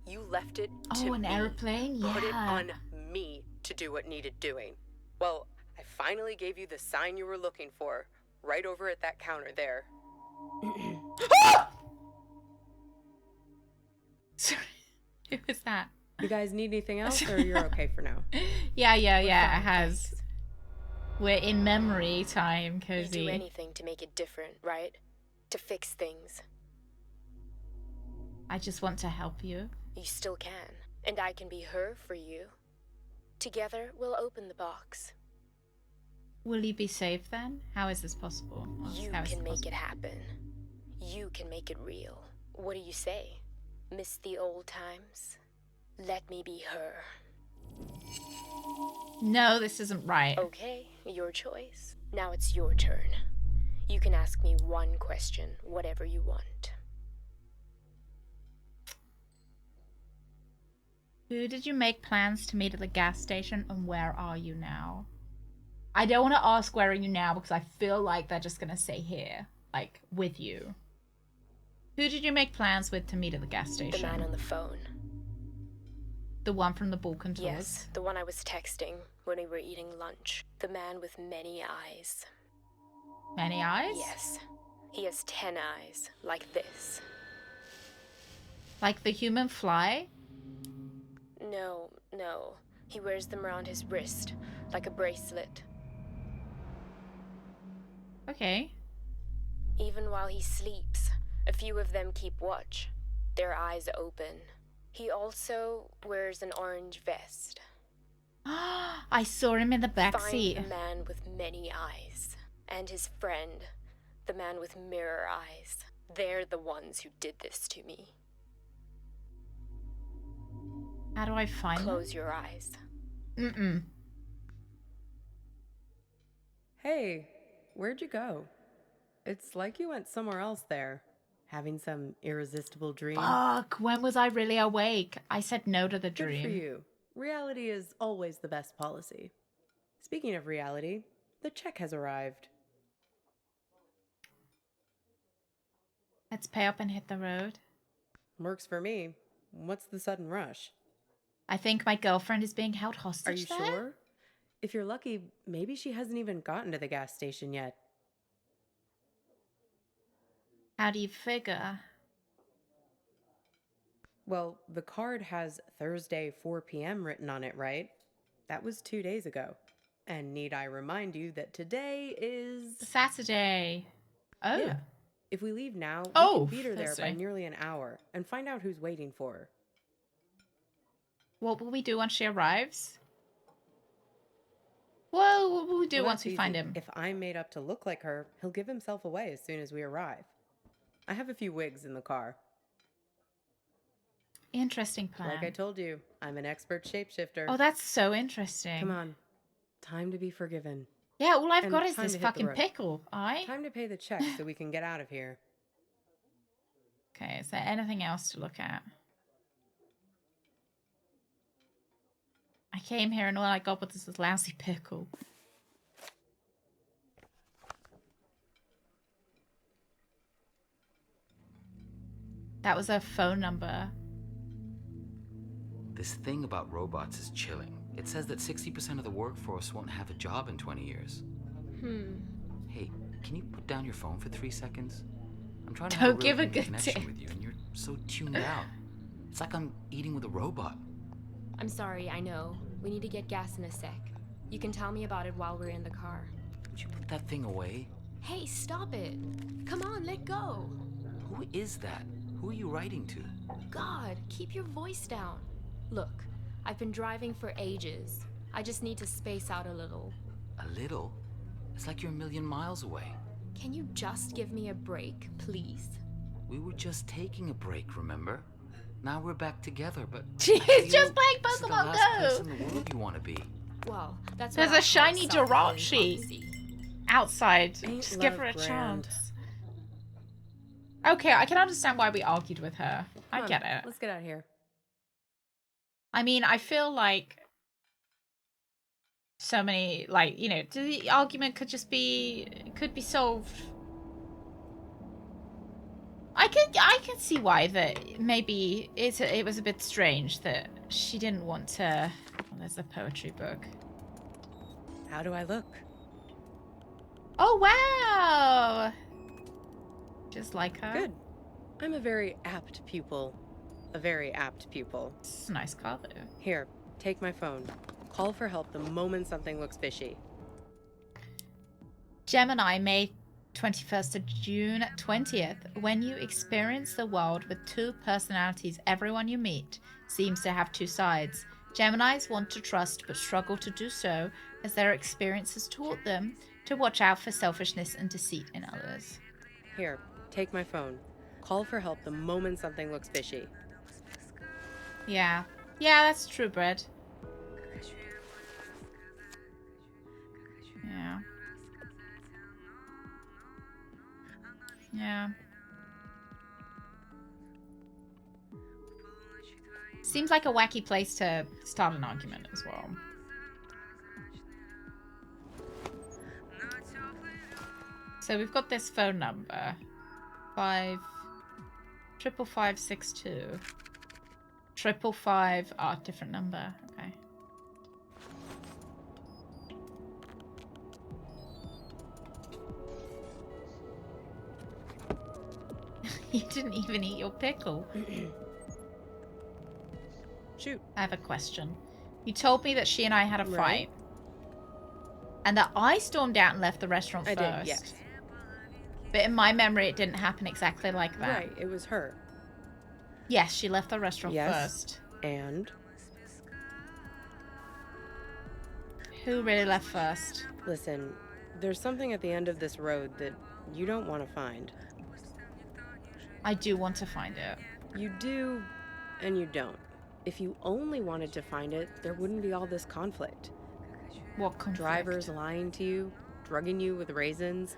You left it to Oh, an me. airplane? Put it Yeah. on me to do what needed doing. Well, I finally gave you the sign you were looking for, right over at that counter there. Sorry. Who was that? You guys need anything else, or you're okay for now? Yeah, We're it fine, has. thanks. We're in memory time, You do Cozy. anything to make it different, right? To fix things. I just want to help you. You still can. And I can be her for you. Together, we'll open the box. Will you be safe then? How is this possible? You How is can this make possible? it happen. You can make it real. What do you say? Miss the old times? Let me be her. No, this isn't right. Okay, your choice. Now it's your turn. You can ask me one question, whatever you want. Who did you make plans to meet at the gas station, and where are you now? I don't want to ask where are you now because I feel like they're just going to say here, like with you. Who did you make plans with to meet at the gas The station? man on the phone. The one from the Balkan tours? Yes, the one I was texting when we were eating lunch. The man with many eyes. Many eyes? Yes. He has 10 eyes, like this. Like the human fly? No. He wears them around his wrist, like a bracelet. Okay. Even while he sleeps, a few of them keep watch, their eyes open. He also wears an orange vest. I saw him in the back Find seat. the man with many eyes, and his friend, the man with mirror eyes. They're the ones who did this to me. How do I find Close your eyes. them? Mm-mm. Hey, where'd you go? It's like you went somewhere else there. Having some irresistible dream. Fuck, when was I really awake? I said no to the Good dream. for you. Reality is always the best policy. Speaking of reality, the check has arrived. Let's pay up and hit the road. Works for me. What's the sudden rush? I think my girlfriend is being held hostage Are you there? sure? If you're lucky, maybe she hasn't even gotten to the gas station yet. How do you figure? Well, the card has Thursday 4 p.m. written on it, right? That was 2 days ago. And need I remind you that today is... Saturday. Oh. Yeah. If we leave now, we Oh, can beat her there by Thursday. nearly an hour and find out who's waiting for her. What will we do once she arrives? What will we do Well, once that's we find easy. him? If I'm made up to look like her, he'll give himself away as soon as we arrive. I have a few wigs in the car. Interesting plan. Like I told you, I'm an expert shapeshifter. Oh, that's so interesting. Come on. Time to be forgiven. Yeah, all I've And got is time this to hit the fucking road. pickle. Aye? Time to pay the check so we can get out of here. Okay, is there anything else to look at? I came here and all I got was this lousy pickle. That was a phone number. This thing about robots is chilling. It says that 60% of the workforce won't have a job in 20 years. Hey, can you put down your phone for 3 seconds? I'm trying to have Don't give a really good connection tip. with you, and you're so tuned out. It's like I'm eating with a robot. I'm sorry, I know. We need to get gas in a sec. You can tell me about it while we're in the car. Would you put that thing away? Hey, stop it! Come on, let go! Who is that? Who are you writing to? God, keep your voice down. Look, I've been driving for ages. I just need to space out a little. A little? It's like you're a million miles away. Can you just give me a break, please? We were just taking a break, remember? Now we're back together, but... She's just playing This is the Pokemon last place Go! in the world you want to be. Well, that's There's what I a shiny call Jirachi outside. Ain't Just give her a love grand. chance. Okay, I can understand why we argued with her. I Come on, get it. Let's get out of here. I mean, I feel like so many, like, you know, the argument could be solved. I can see why that maybe it was a bit strange that she didn't want to. Oh, there's a poetry book. How do I look? Oh wow! Just like her. Good. I'm a very apt pupil. A very apt pupil. It's a nice car though. Here, take my phone. Call for help the moment something looks fishy. Gemini, May 21st to June 20th. When you experience the world with two personalities, everyone you meet seems to have two sides. Geminis want to trust but struggle to do so as their experience has taught them to watch out for selfishness and deceit in others. Here, take my phone. Call for help the moment something looks fishy. Yeah. Yeah, that's true, Brett. Yeah. Yeah. Seems like a wacky place to start an argument as well. So we've got this phone number. 55562. 555. Oh, different number. Okay. You didn't even eat your pickle. Shoot. I have a question. You told me that she and I had a fight. Right. And that I stormed out and left the restaurant I first. did, yes. But in my memory, it didn't happen exactly like that. Right, it was her. Yes, she left the restaurant Yes. first. And? Who really left first? Listen, there's something at the end of this road that you don't want to find. I do want to find it. You do, and you don't. If you only wanted to find it, there wouldn't be all this conflict. What conflict? Drivers lying to you, drugging you with raisins,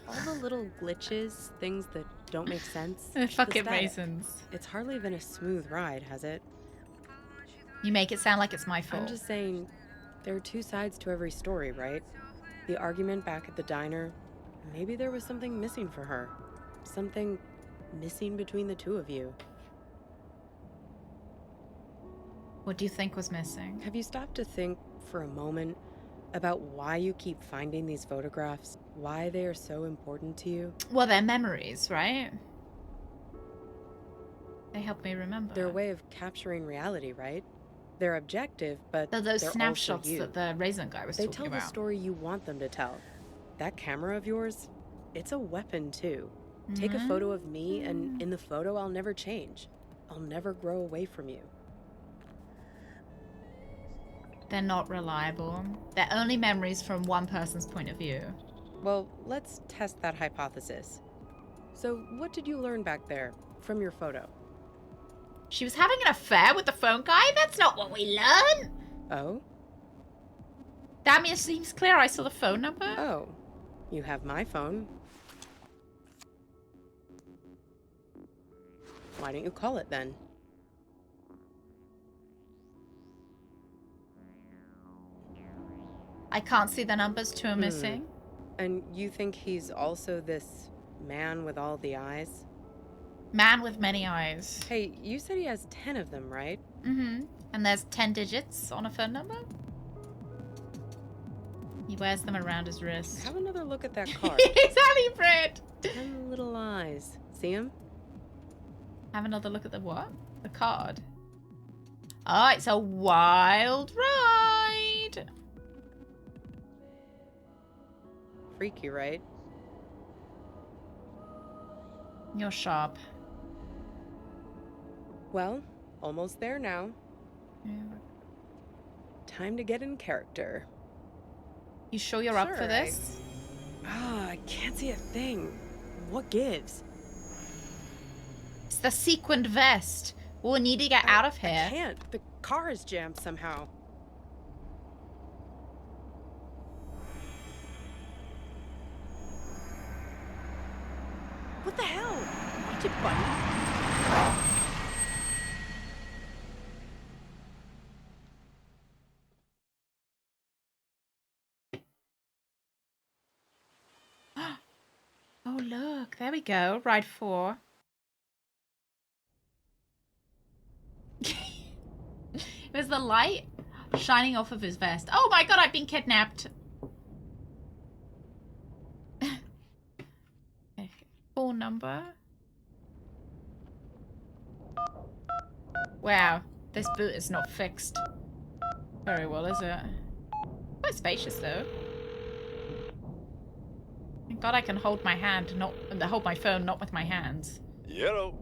all the little glitches, things that don't make sense. The fucking static. raisins. It's hardly been a smooth ride, has it? You make it sound like it's my fault. I'm just saying, there are two sides to every story, right? The argument back at the diner, maybe there was something missing for her. Something missing between the two of you. What do you think was missing? Have you stopped to think for a moment about why you keep finding these photographs? Why they are so important to you? Well, they're memories, right? They help me remember. They're a way of capturing reality, right? They're objective, but They're those they're snapshots also you. that the raisin guy was They talking tell about. the story you want them to tell. That camera of yours, it's a weapon too. Take a photo of me, and in the photo, I'll never change. I'll never grow away from you. They're not reliable. They're only memories from one person's point of view. Well, let's test that hypothesis. So, what did you learn back there from your photo? She was having an affair with the phone guy? That's not what we learn. Oh? That means seems clear. I saw the phone number. Oh. You have my phone. Why don't you call it then? I can't see the numbers. Two are missing. And you think he's also this man with all the eyes? Man with many eyes. Hey, you said he has 10 of them, right? Mm-hmm. And there's 10 digits on a phone number? He wears them around his wrist. Have another look at that card. Exactly, Fred. 10 little eyes. See him? Have another look at the what? The card. Oh, it's a wild ride. Freaky, right? You're sharp. Well, almost there now. Yeah. Time to get in character. You sure you're up for this? I can't see a thing. What gives? It's the sequined vest. We'll need to get out of here. I can't. The car is jammed somehow. What the hell? Watch it, buddy. Oh, look. There we go. Ride 4. It was the light shining off of his vest. Oh my god, I've been kidnapped. Phone number. Wow, this boot is not fixed very well, is it? Quite spacious though. Thank God I can hold my hand, hold my phone, not with my hands. Yellow.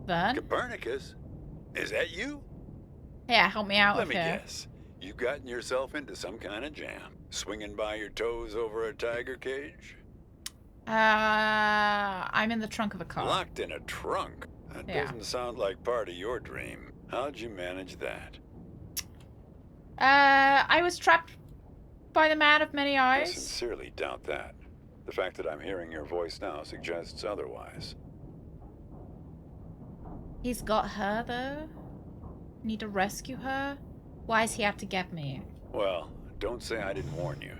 Vern? Copernicus? Is that you? Yeah, help me out Let of me here. guess. You've gotten yourself into some kind of jam. Swinging by your toes over a tiger cage? I'm in the trunk of a car. Locked in a trunk? That doesn't sound like part of your dream. How'd you manage that? I was trapped by the man of many I eyes. sincerely doubt that. The fact that I'm hearing your voice now suggests otherwise. He's got her, though. Need to rescue her? Why does he have to get me? Well, don't say I didn't warn you.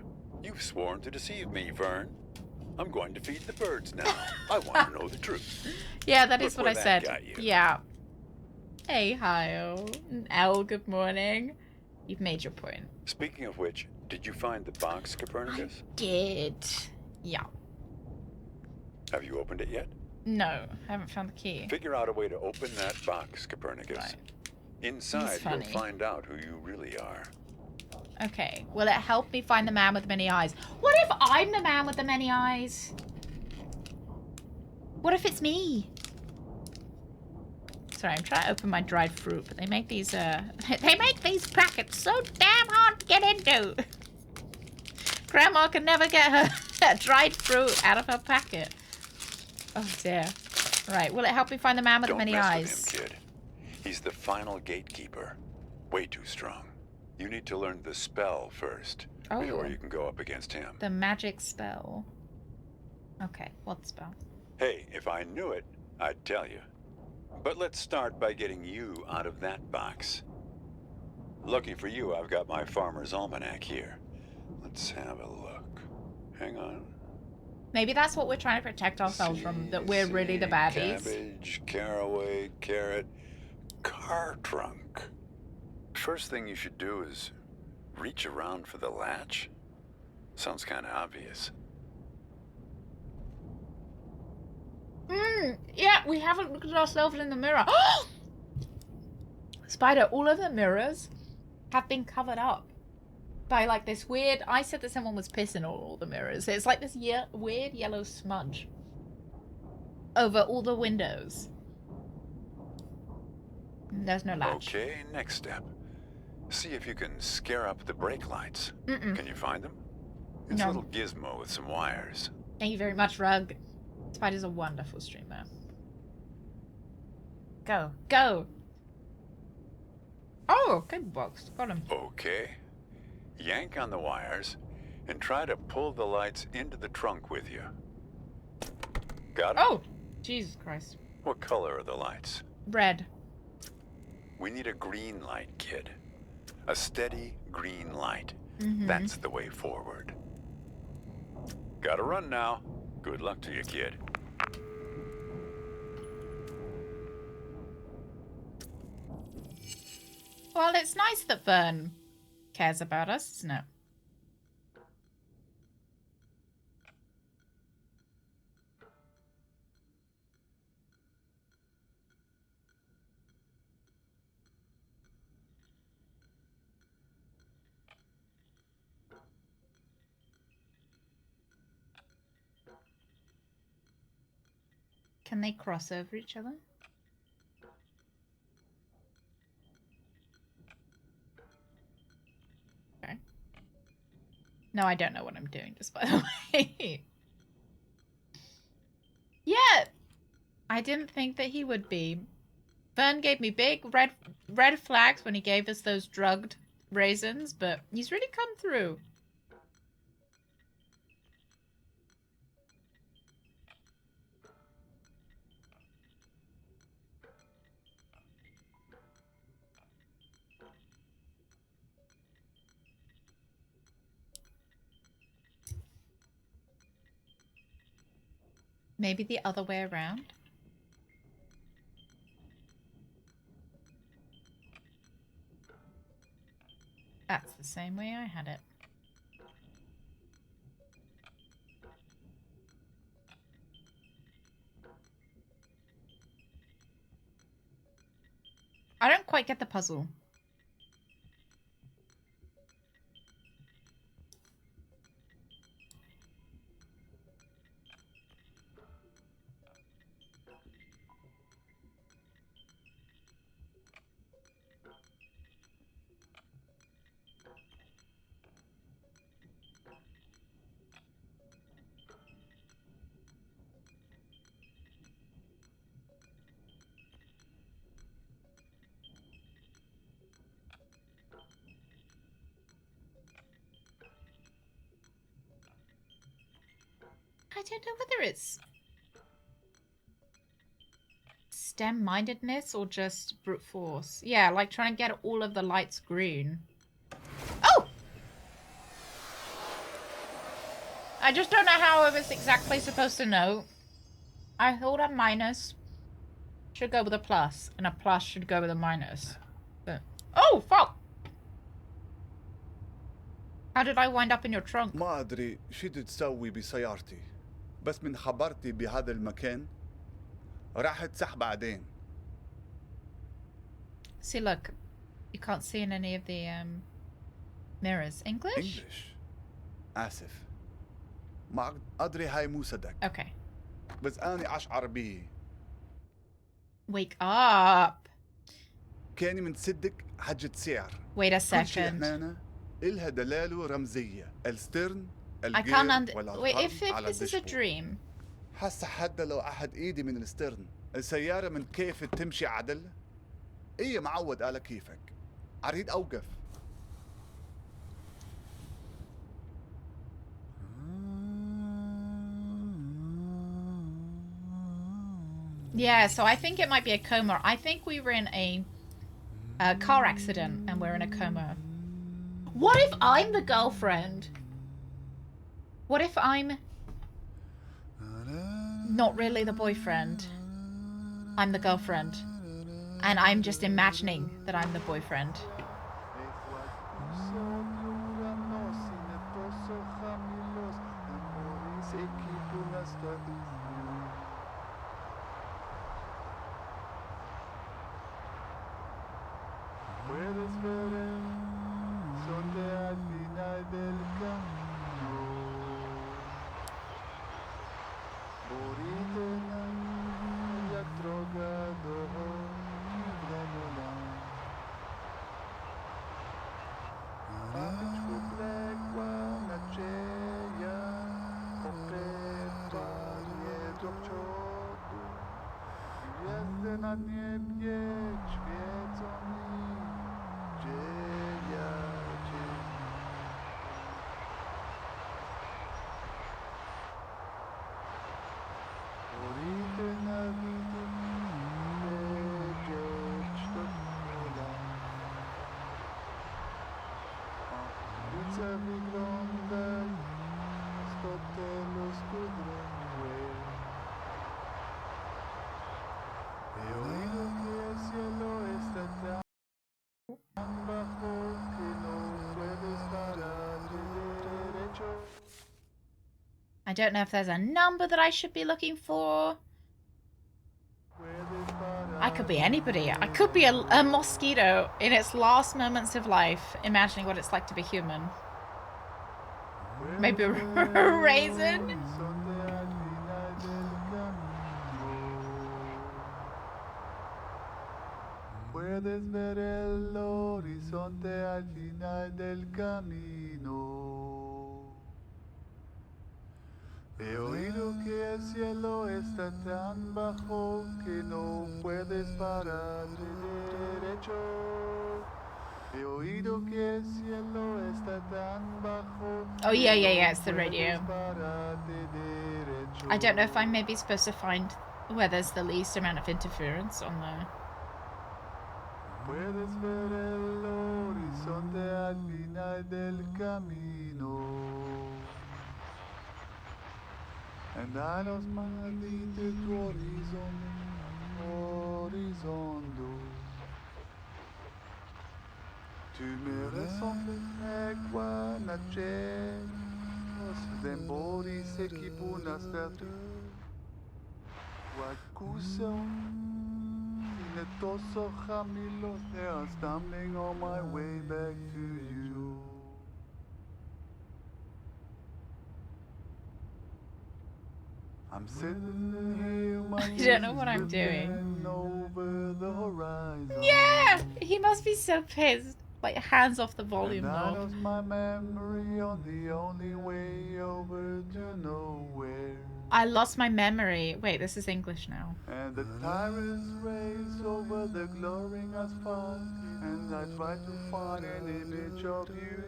You've sworn to deceive me, Vern. I'm going to feed the birds now. I want to know the truth. Yeah, that is Look what I where said. that got you. Yeah. Hey, Hyle. Elle, good morning. You've made your point. Speaking of which, did you find the box, Copernicus? Did. Yeah. Have you opened it yet? No, I haven't found the key. Figure out a way to open that box, Copernicus. Right. Inside, you'll funny. find out who you really are. Okay. Will it help me find the man with many eyes? What if I'm the man with the many eyes? What if it's me? Sorry, I'm trying to open my dried fruit, but they make these they make these packets so damn hard to get into. Grandma can never get her dried fruit out of her packet. Oh dear. Right, will it help me find the man with the many eyes? Don't mess with him, kid. He's the final gatekeeper. Way too strong. You need to learn the spell first, before you can go up against him. The magic spell. Okay, what spell? Hey, if I knew it, I'd tell you. But let's start by getting you out of that box. Lucky for you, I've got my Farmer's Almanac here. Let's have a look. Hang on. Maybe that's what we're trying to protect ourselves from, that we're really the baddies. Cabbage, caraway, carrot, car trunk. First thing you should do is reach around for the latch. Sounds kind of obvious. Yeah, we haven't looked at ourselves in the mirror. Spider, all of the mirrors have been covered up by like this weird... I said that someone was pissing on all the mirrors. It's like this weird yellow smudge over all the windows. There's no latch. Okay, next step. See if you can scare up the brake lights. Can you find them? It's a little gizmo with some wires. Thank you very much, Rug. Spider's a wonderful streamer. Go. Go! Oh, good box. Got him. Okay. Yank on the wires and try to pull the lights into the trunk with you. Got it? Oh! Jesus Christ. What color are the lights? Red. We need a green light, kid. A steady green light. That's the way forward. Gotta run now. Good luck to you, kid. Well, it's nice that Vern cares about us, isn't it? Can they cross over each other? Okay. No, I don't know what I'm doing, just by the way. Yeah, I didn't think that he would be. Vern gave me big red flags when he gave us those drugged raisins, but he's really come through. Maybe the other way around. That's the same way I had it. I don't quite get the puzzle. I don't know whether it's STEM-mindedness or just brute force. Yeah, like trying to get all of the lights green. Oh! I just don't know how I was exactly supposed to know. I thought a minus should go with a plus, and a plus should go with a minus. But... Oh, fuck! How did I wind up in your trunk? ما أدري شو تسوي بسيارتي بس من خبرتي بهذا المكان راح تسح بعدين. See, look. You can't see in any of the mirrors. English? آسف. ما أدري هاي مو صدق. Okay. بس أنا أشعر بيه. Wake up. كاني متصدق حجة سعر. Wait a كل شي second. هنا إلها دلال ورمزية. السترن I can't wait, if this is a dream. حاسة حتى لو أحد إيدي من السترن السيارة من كيف تمشي عدل؟ إيه معود على كيفك. أريد أوقف. Yeah, so I think it might be a coma. I think we were in a car accident and we're in a coma. What if I'm the girlfriend? What if I'm not really the boyfriend? I'm the girlfriend. And I'm just imagining that I'm the boyfriend. I don't know if there's a number that I should be looking for. I could be anybody. I could be a mosquito in its last moments of life, imagining what it's like to be human. Maybe a raisin? Puedes ver el horizonte al final del camino. He oído que el cielo está tan bajo que no puedes pararte derecho. He oído que el cielo está tan bajo. Oh yeah, it's the radio. Pararte derecho. I don't know if I'm maybe supposed to find where there's the least amount of interference on there. Puedes ver el horizonte al final del camino. And I lost my little horizonte. Tu me ressembles quoi nager. Den body se kipunas vertu. Wakuso. Sinetoso Jamilo. They are stumbling on my way back to you. I'm sitting here, my I don't know what I'm doing. over the horizon. Yeah! He must be so pissed. Like, hands off the volume And I knob. lost my memory on the only way over to nowhere. I lost my memory. Wait, this is English now. And the tyrants race over the glowing asphalt. And I try to find an image of you.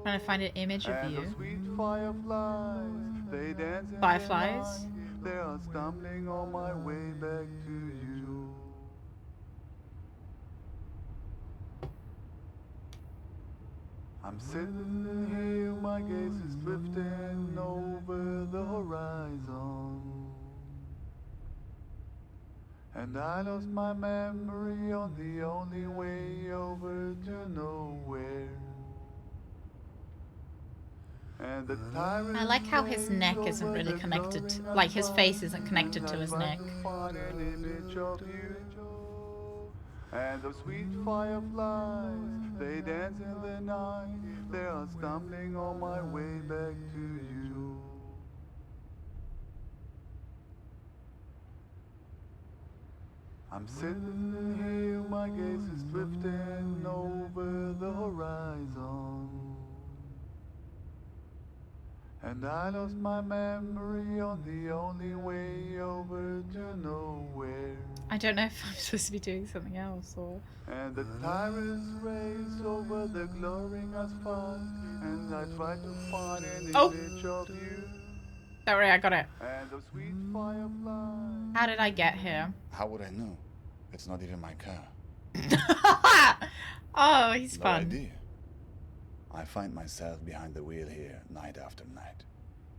Trying to find an image of And you. the sweet fireflies, they dance in Fireflies? the night. They are stumbling on my way back to you. I'm sitting here, my gaze is drifting over the horizon. And I lost my memory on the only way over to nowhere. And the I like how his neck isn't really connected to, like his face isn't connected to his neck. And the sweet fireflies, they dance in the night. They are stumbling on my way back to you. I'm sitting here, my gaze is drifting over the horizon. And I lost my memory on the only way over to nowhere. I don't know if I'm supposed to be doing something else or... And the tyrants race over the glowing asphalt. And I try to find an image of you. Don't worry, I got it. And the sweet fireflies. How did I get here? How would I know? It's not even my car. Oh, he's No fun. idea. I find myself behind the wheel here night after night.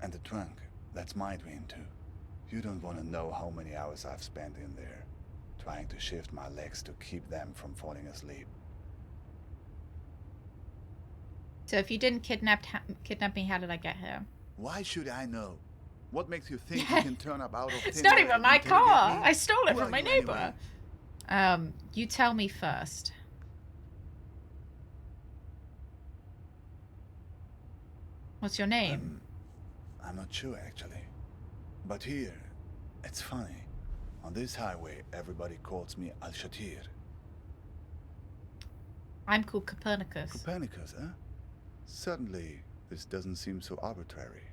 And the trunk, that's my dream too. You don't want to know how many hours I've spent in there, trying to shift my legs to keep them from falling asleep. So if you didn't kidnap me, how did I get here? Why should I know? What makes you think you can turn up out of It's thin not air even and my interrogate car. me? I stole it Who from are my you neighbor. anyway? You tell me first. What's your name? I'm not sure actually. But here, it's funny. On this highway, everybody calls me Al-Shatir. I'm called Copernicus. Copernicus, huh? Suddenly, this doesn't seem so arbitrary.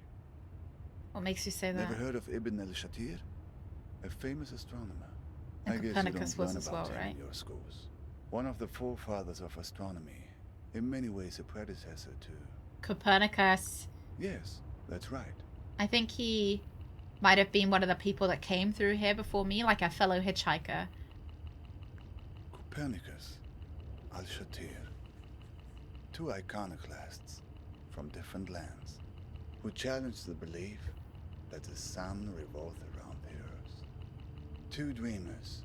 What makes you say that? Never heard of Ibn al-Shatir? A famous astronomer. And I guess Copernicus you don't was learn as about well, him right? in your schools. One of the forefathers of astronomy. In many ways a predecessor to... Copernicus. Yes, that's right. I think he might have been one of the people that came through here before me, like a fellow hitchhiker. Copernicus, Al-Shatir. Two iconoclasts from different lands who challenged the belief that the sun revolved around the earth. Two dreamers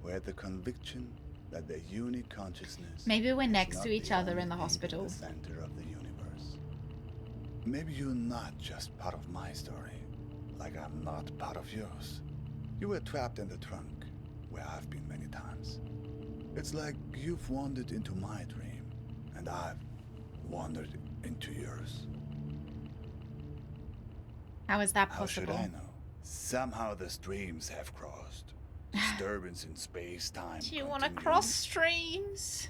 who had the conviction that their unique consciousness... Maybe we're is next not to each the other only in the thing hospital. the center of the universe. Maybe you're not just part of my story, like I'm not part of yours. You were trapped in the trunk, where I've been many times. It's like you've wandered into my dream, and I've wandered into yours. How is that How should possible? I know? Somehow the streams have crossed. Disturbance in space-time. Do you want to cross streams?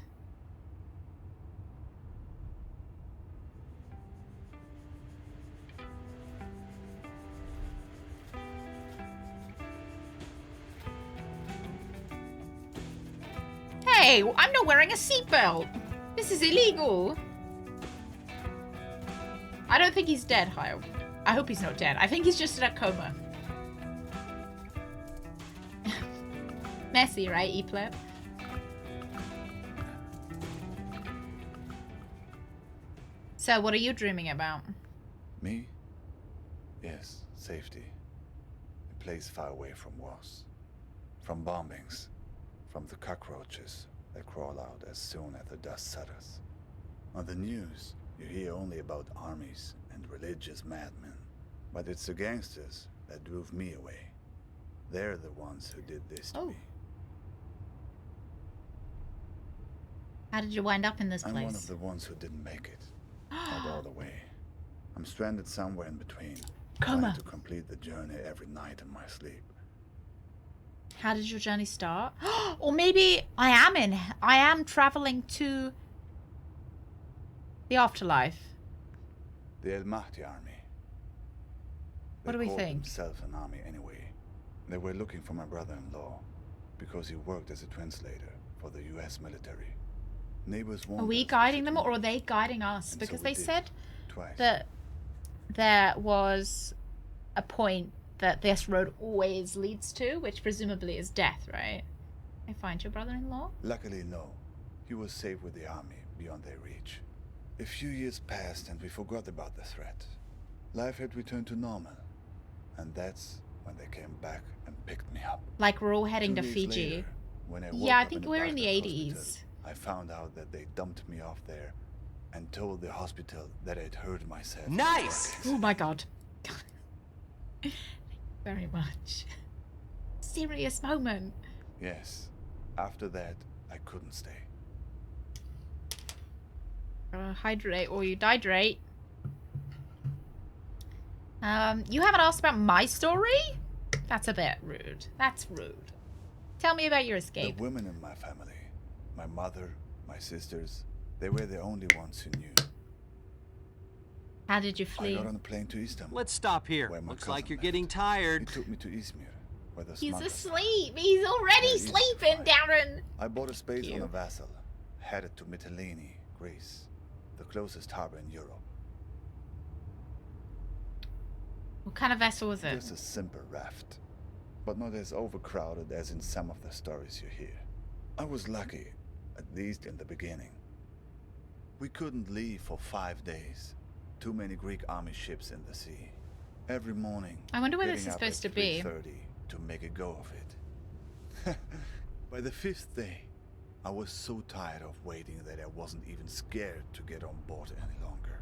Hey, I'm not wearing a seatbelt. This is illegal. I don't think he's dead, Hyle. I hope he's not dead. I think he's just in a coma. Messy, right, E-Pleb? So, what are you dreaming about? Me? Yes, safety. A place far away from wars. From bombings. From the cockroaches that crawl out as soon as the dust settles. On the news, you hear only about armies and religious madmen. But it's the gangsters that drove me away. They're the ones who did this to me. How did you wind up in this I'm place? one of the ones who didn't make it. Not all the way. I'm stranded somewhere in between. Trying to complete the journey every night in my sleep. How did your journey start? Or maybe I am traveling to the afterlife. The El Mahdi army. What do we think? They called themselves an army anyway. They were looking for my brother-in-law because he worked as a translator for the U.S. military. Neighbors Are we guiding them or are they guiding us? Because they said that there was a point that this road always leads to, which presumably is death, right? I find your brother-in-law? Luckily, no. He was safe with the army beyond their reach. A few years passed and we forgot about the threat. Life had returned to normal. And that's when they came back and picked me up. Like we're all heading 2 to days Fiji. Later, when I woke Yeah, I up think in we're in the Baghdad 80s. hospital, I found out that they dumped me off there and told the hospital that I'd hurt myself. Nice! Oh my god. Thank you very much. Serious moment. Yes. After that, I couldn't stay. Hydrate or you dihydrate. You haven't asked about my story? That's a bit rude. That's rude. Tell me about your escape. The women in my family, my mother, my sisters, they were the only ones who knew. How did you flee? I got on a plane to Istanbul. Let's stop here. Looks like you're getting tired. He took me to Izmir, where the He's smugglers asleep. He's already sleeping, Darren. I bought a space on a vessel, headed to Mytilene, Greece, the closest harbor in Europe. What kind of vessel was it? Just a simple raft, but not as overcrowded as in some of the stories you hear. I was lucky, at least in the beginning. We couldn't leave for 5 days. Too many Greek army ships in the sea. Every morning, I wonder where this getting is up supposed at to be. 3:30 to make a go of it. By the 5th day, I was so tired of waiting that I wasn't even scared to get on board any longer.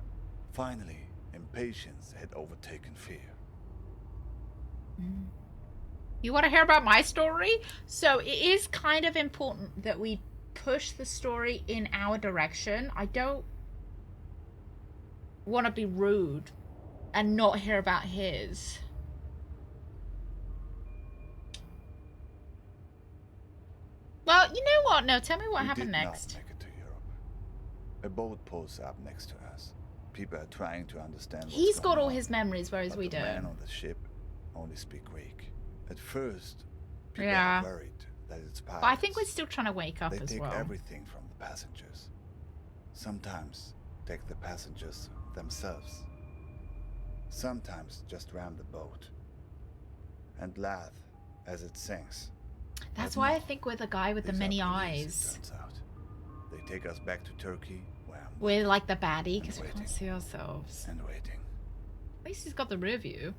Finally, impatience had overtaken fear. You want to hear about my story? So it is kind of important that we push the story in our direction. I don't want to be rude and not hear about his. Well, you know what? No, tell me what happened next. We did not make it to Europe. A boat pulls up next to us. People are trying to understand what's He's got going all on, his memories, whereas but we the men don't. on the ship only speak Greek. At first, people are worried that it's pirates. But I think we're still trying to wake up They as take well. everything from the passengers. Sometimes take the passengers themselves. Sometimes just ram the boat and laugh as it sinks. That's But why no, I think we're the guy with the these are many police, eyes. it turns out. They take us back to Turkey, where I'm We're like the baddie because we waiting. can't see ourselves. and waiting. At least he's got the rear view.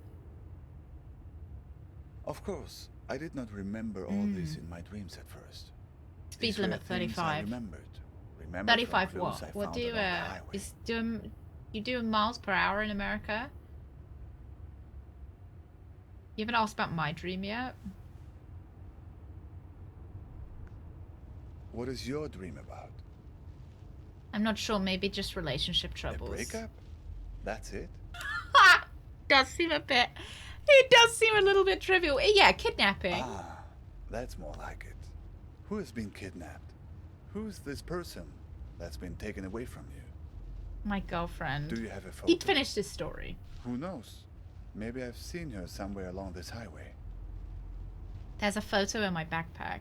Of course, I did not remember all this in my dreams at first. Speed These were limit things I 35. remembered from 35 clues what? I What found do you, along the highway. is you do miles per hour in America? You haven't asked about my dream yet? What is your dream about? I'm not sure, maybe just relationship A troubles. breakup? That's it? Does seem a bit... It does seem a little bit trivial. Yeah, kidnapping. Ah, That's more like it. Who has been kidnapped? Who's this person that's been taken away from you? My girlfriend. Do you have a photo? He'd finished his story. Who knows? Maybe I've seen her somewhere along this highway. There's a photo in my backpack.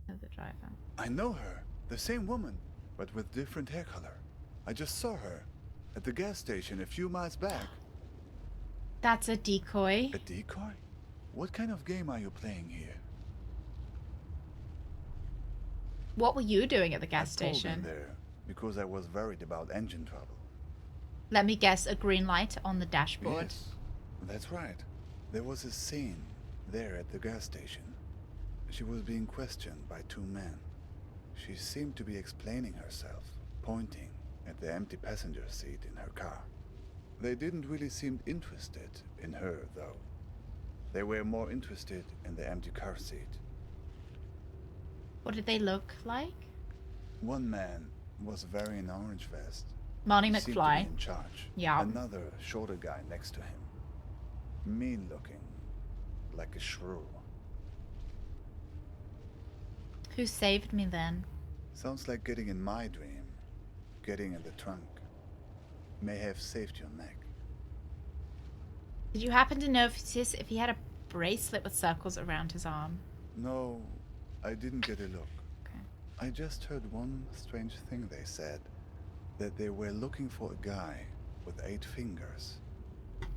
Of the driver. I know her. The same woman, but with different hair color. I just saw her at the gas station a few miles back. That's a decoy. A decoy? What kind of game are you playing here? What were you doing at the gas I pulled station? in there because I was worried about engine trouble. Let me guess, a green light on the dashboard. Yes, that's right. There was a scene there at the gas station. She was being questioned by two men. She seemed to be explaining herself, pointing at the empty passenger seat in her car. They didn't really seem interested in her, though. They were more interested in the empty car seat. What did they look like? One man was wearing an orange vest. Marty He seemed to be McFly. in charge. Yeah. Another shorter guy next to him. Mean looking, like a shrew. Who saved me then? Sounds like getting in my dream. Getting in the trunk. May have saved your neck. Did you happen to know if he had a bracelet with circles around his arm? No, I didn't get a look. Okay. I just heard one strange thing they said. That they were looking for a guy with 8 fingers.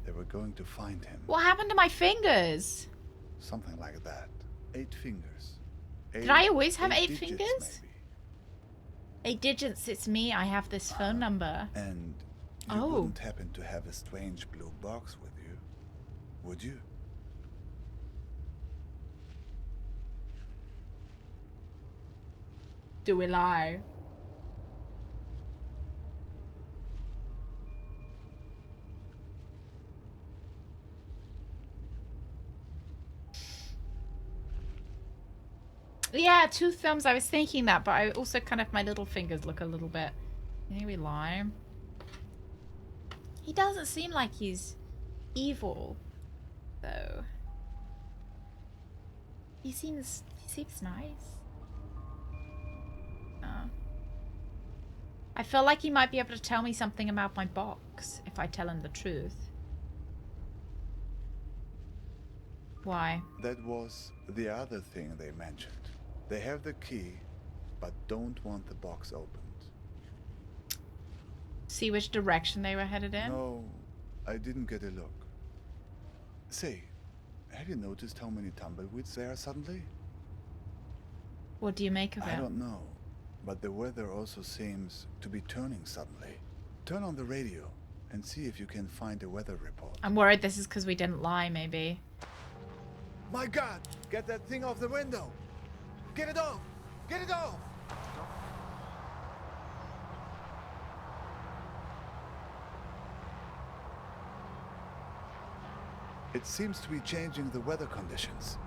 They were going to find him. What happened to my fingers? Something like that. 8 fingers. Did I always have 8 digits, fingers? Maybe. 8 digits, it's me. I have this phone number. And you Oh. wouldn't happen to have a strange blue box with you, would you? Do we lie? Yeah, 2 thumbs. I was thinking that, but I also kind of, my little fingers look a little bit. Here we lie. He doesn't seem like he's evil, though. He seems nice. I feel like he might be able to tell me something about my box if I tell him the truth. Why? That was the other thing they mentioned. They have the key, but don't want the box opened. See which direction they were headed in? No, I didn't get a look. Say, have you noticed how many tumbleweeds there are suddenly? What do you make of it? I don't know, but the weather also seems to be turning suddenly. Turn on the radio and see if you can find a weather report. I'm worried this is because we didn't lie, maybe. My God! Get that thing off the window! Get it off! Get it off! It seems to be changing the weather conditions.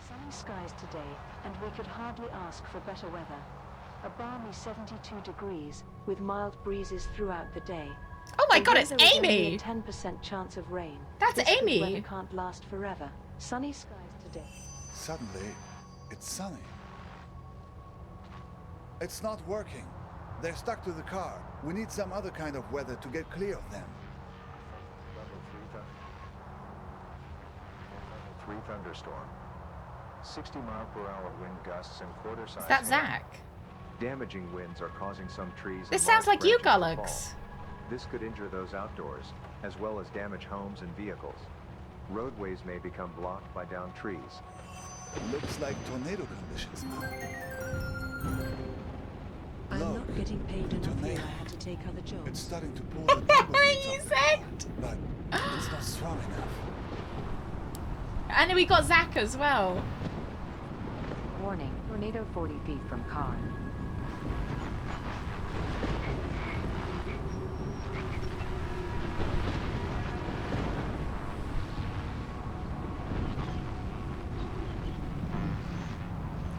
Sunny skies today, and we could hardly ask for better weather. A balmy 72 degrees, with mild breezes throughout the day. Oh my God, it's Although there is only Amy! a 10% chance of rain. That's this good Amy! weather can't last forever. Sunny skies today. Suddenly, it's sunny. It's not working. They're stuck to the car. We need some other kind of weather to get clear of them. Level 3 thunderstorm. 60-mile-per-hour wind gusts and quarter-size. Is that Zach? Damaging winds are causing some trees. This and sounds large like you, branches to Gullux. fall. This could injure those outdoors, as well as damage homes and vehicles. Roadways may become blocked by downed trees. Looks like tornado conditions now. I'm Look, not getting paid enough tornado. here. I had to take other jobs. It's starting to pull the tumbleweeds You off the car, said? but it's not strong enough. And then we got Zach as well. Warning, tornado 40 feet from car.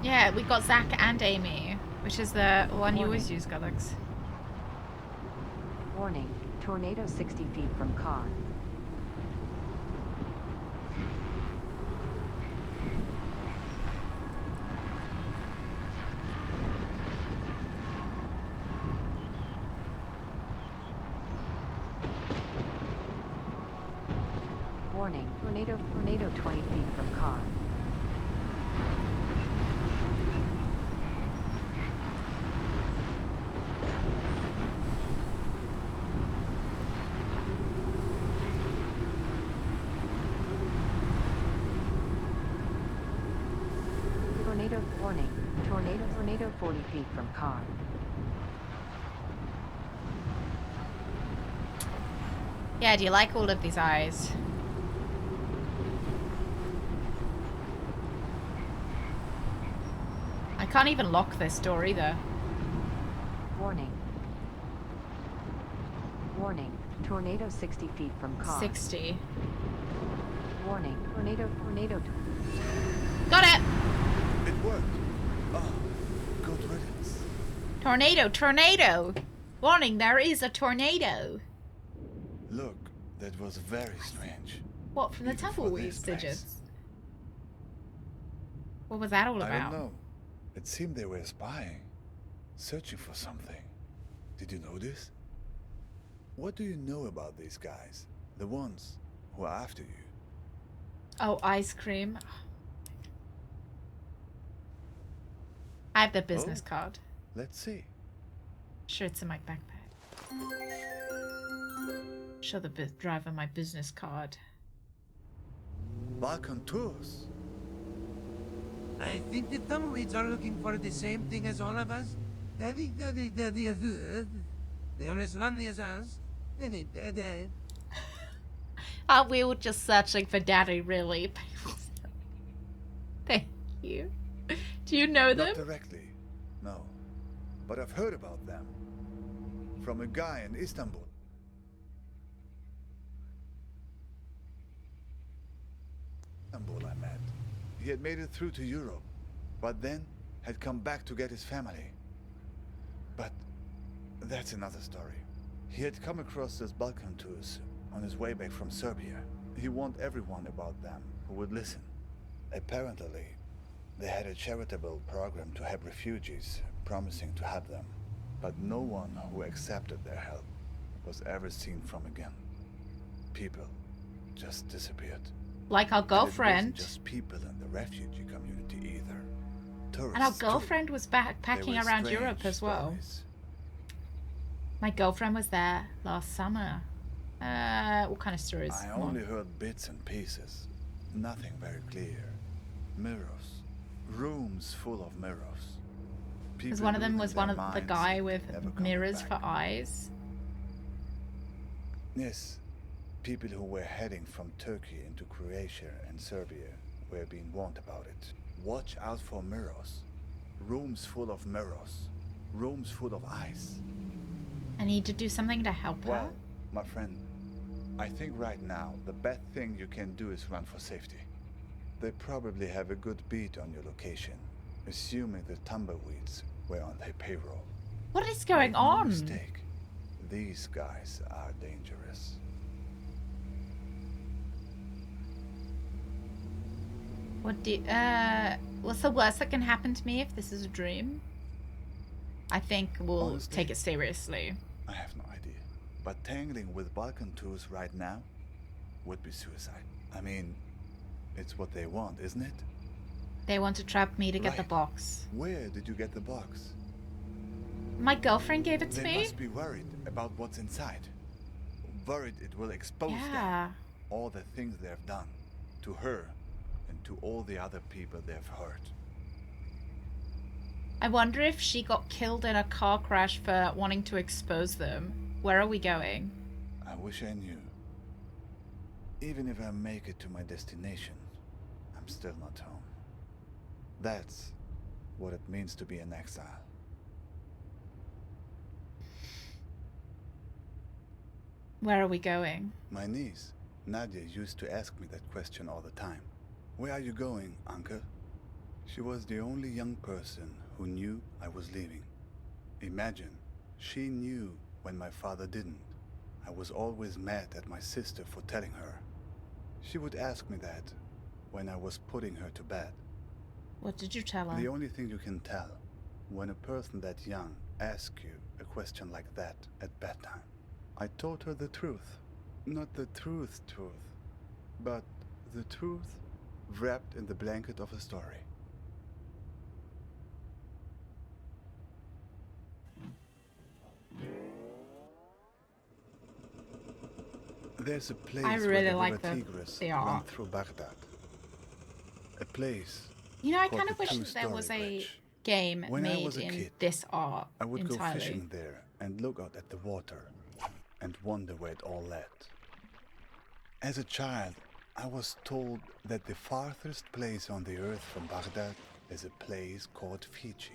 Yeah, we got Zach and Amy, which is the one you always use, Gullux. Warning, tornado 60 feet from car. Warning, tornado 20 feet from car. Tornado warning, tornado 40 feet from car. Yeah, do you like all of these eyes? I can't even lock this door either. Warning. Warning, tornado 60 feet from car. 60. Warning, tornado. Got it! It worked. Oh, good riddance. Tornado! Warning, there is a tornado. Look, that was very strange. What, from the Even for tumbleweeds this place. digits? What was that all I about? don't know. It seemed they were spying, searching for something. Did you notice? What do you know about these guys? The ones who are after you? Oh, ice cream. I have the business Oh. card. Let's see. Sure, it's in my backpack. Show the driver my business card. Balkan tours. I think the tumbleweeds are looking for the same thing as all of us. I think they're as lonely as us. Are we all just searching for daddy, really? Thank you. Do you know them? Not directly, no. But I've heard about them. From a guy in Istanbul. I met. He had made it through to Europe, but then had come back to get his family. But that's another story. He had come across those Balkan tours on his way back from Serbia. He warned everyone about them who would listen. Apparently, they had a charitable program to help refugees, promising to help them. But no one who accepted their help was ever seen from again. People just disappeared. Like our And it girlfriend. wasn't just people in the refugee community either. Tourists And our too. girlfriend was backpacking They were around Europe strange as well. stories. My girlfriend was there last summer. What kind of stories? I only heard bits and pieces. Nothing very clear. Mirrors. Rooms full of mirrors. Because People one of them losing was their one of the minds, guy with never coming mirrors back. for eyes. Yes. People who were heading from Turkey into Croatia and Serbia were being warned about it. Watch out for mirrors. Rooms full of mirrors. Rooms full of eyes. I need to do something to help her. Well, my friend, I think right now the best thing you can do is run for safety. They probably have a good beat on your location, assuming the tumbleweeds were on their payroll. What is going Make no on? mistake, these guys are dangerous. What's the worst that can happen to me if this is a dream? I think we'll Honestly, take it seriously. I have no idea. But tangling with Balkan tours right now would be suicide. I mean, it's what they want, isn't it? They want to trap me to get the Right. box. Where did you get the box? My girlfriend gave it to They me. must be worried about what's inside. Worried it will expose Yeah. them. All the things they have done. To her and to all the other people they've hurt. I wonder if she got killed in a car crash for wanting to expose them. Where are we going? I wish I knew. Even if I make it to my destination, I'm still not home. That's what it means to be an exile. Where are we going? My niece, Nadia, used to ask me that question all the time. Where are you going, uncle? She was the only young person who knew I was leaving. Imagine, she knew when my father didn't. I was always mad at my sister for telling her. She would ask me that when I was putting her to bed. What did you tell her? The only thing you can tell when a person that young asks you a question like that at bedtime. I told her the truth. Not the truth, but the truth wrapped in the blanket of a story. There's a place I where really the like river Tigris the run art. through Baghdad. A place. You know, I called kind of the wish that there was Two-Story a Bridge. game When I made was a in kid, this art I would entirely. go fishing there and look out at the water and wonder where it all led. As a child, I was told that the farthest place on the earth from Baghdad is a place called Fiji.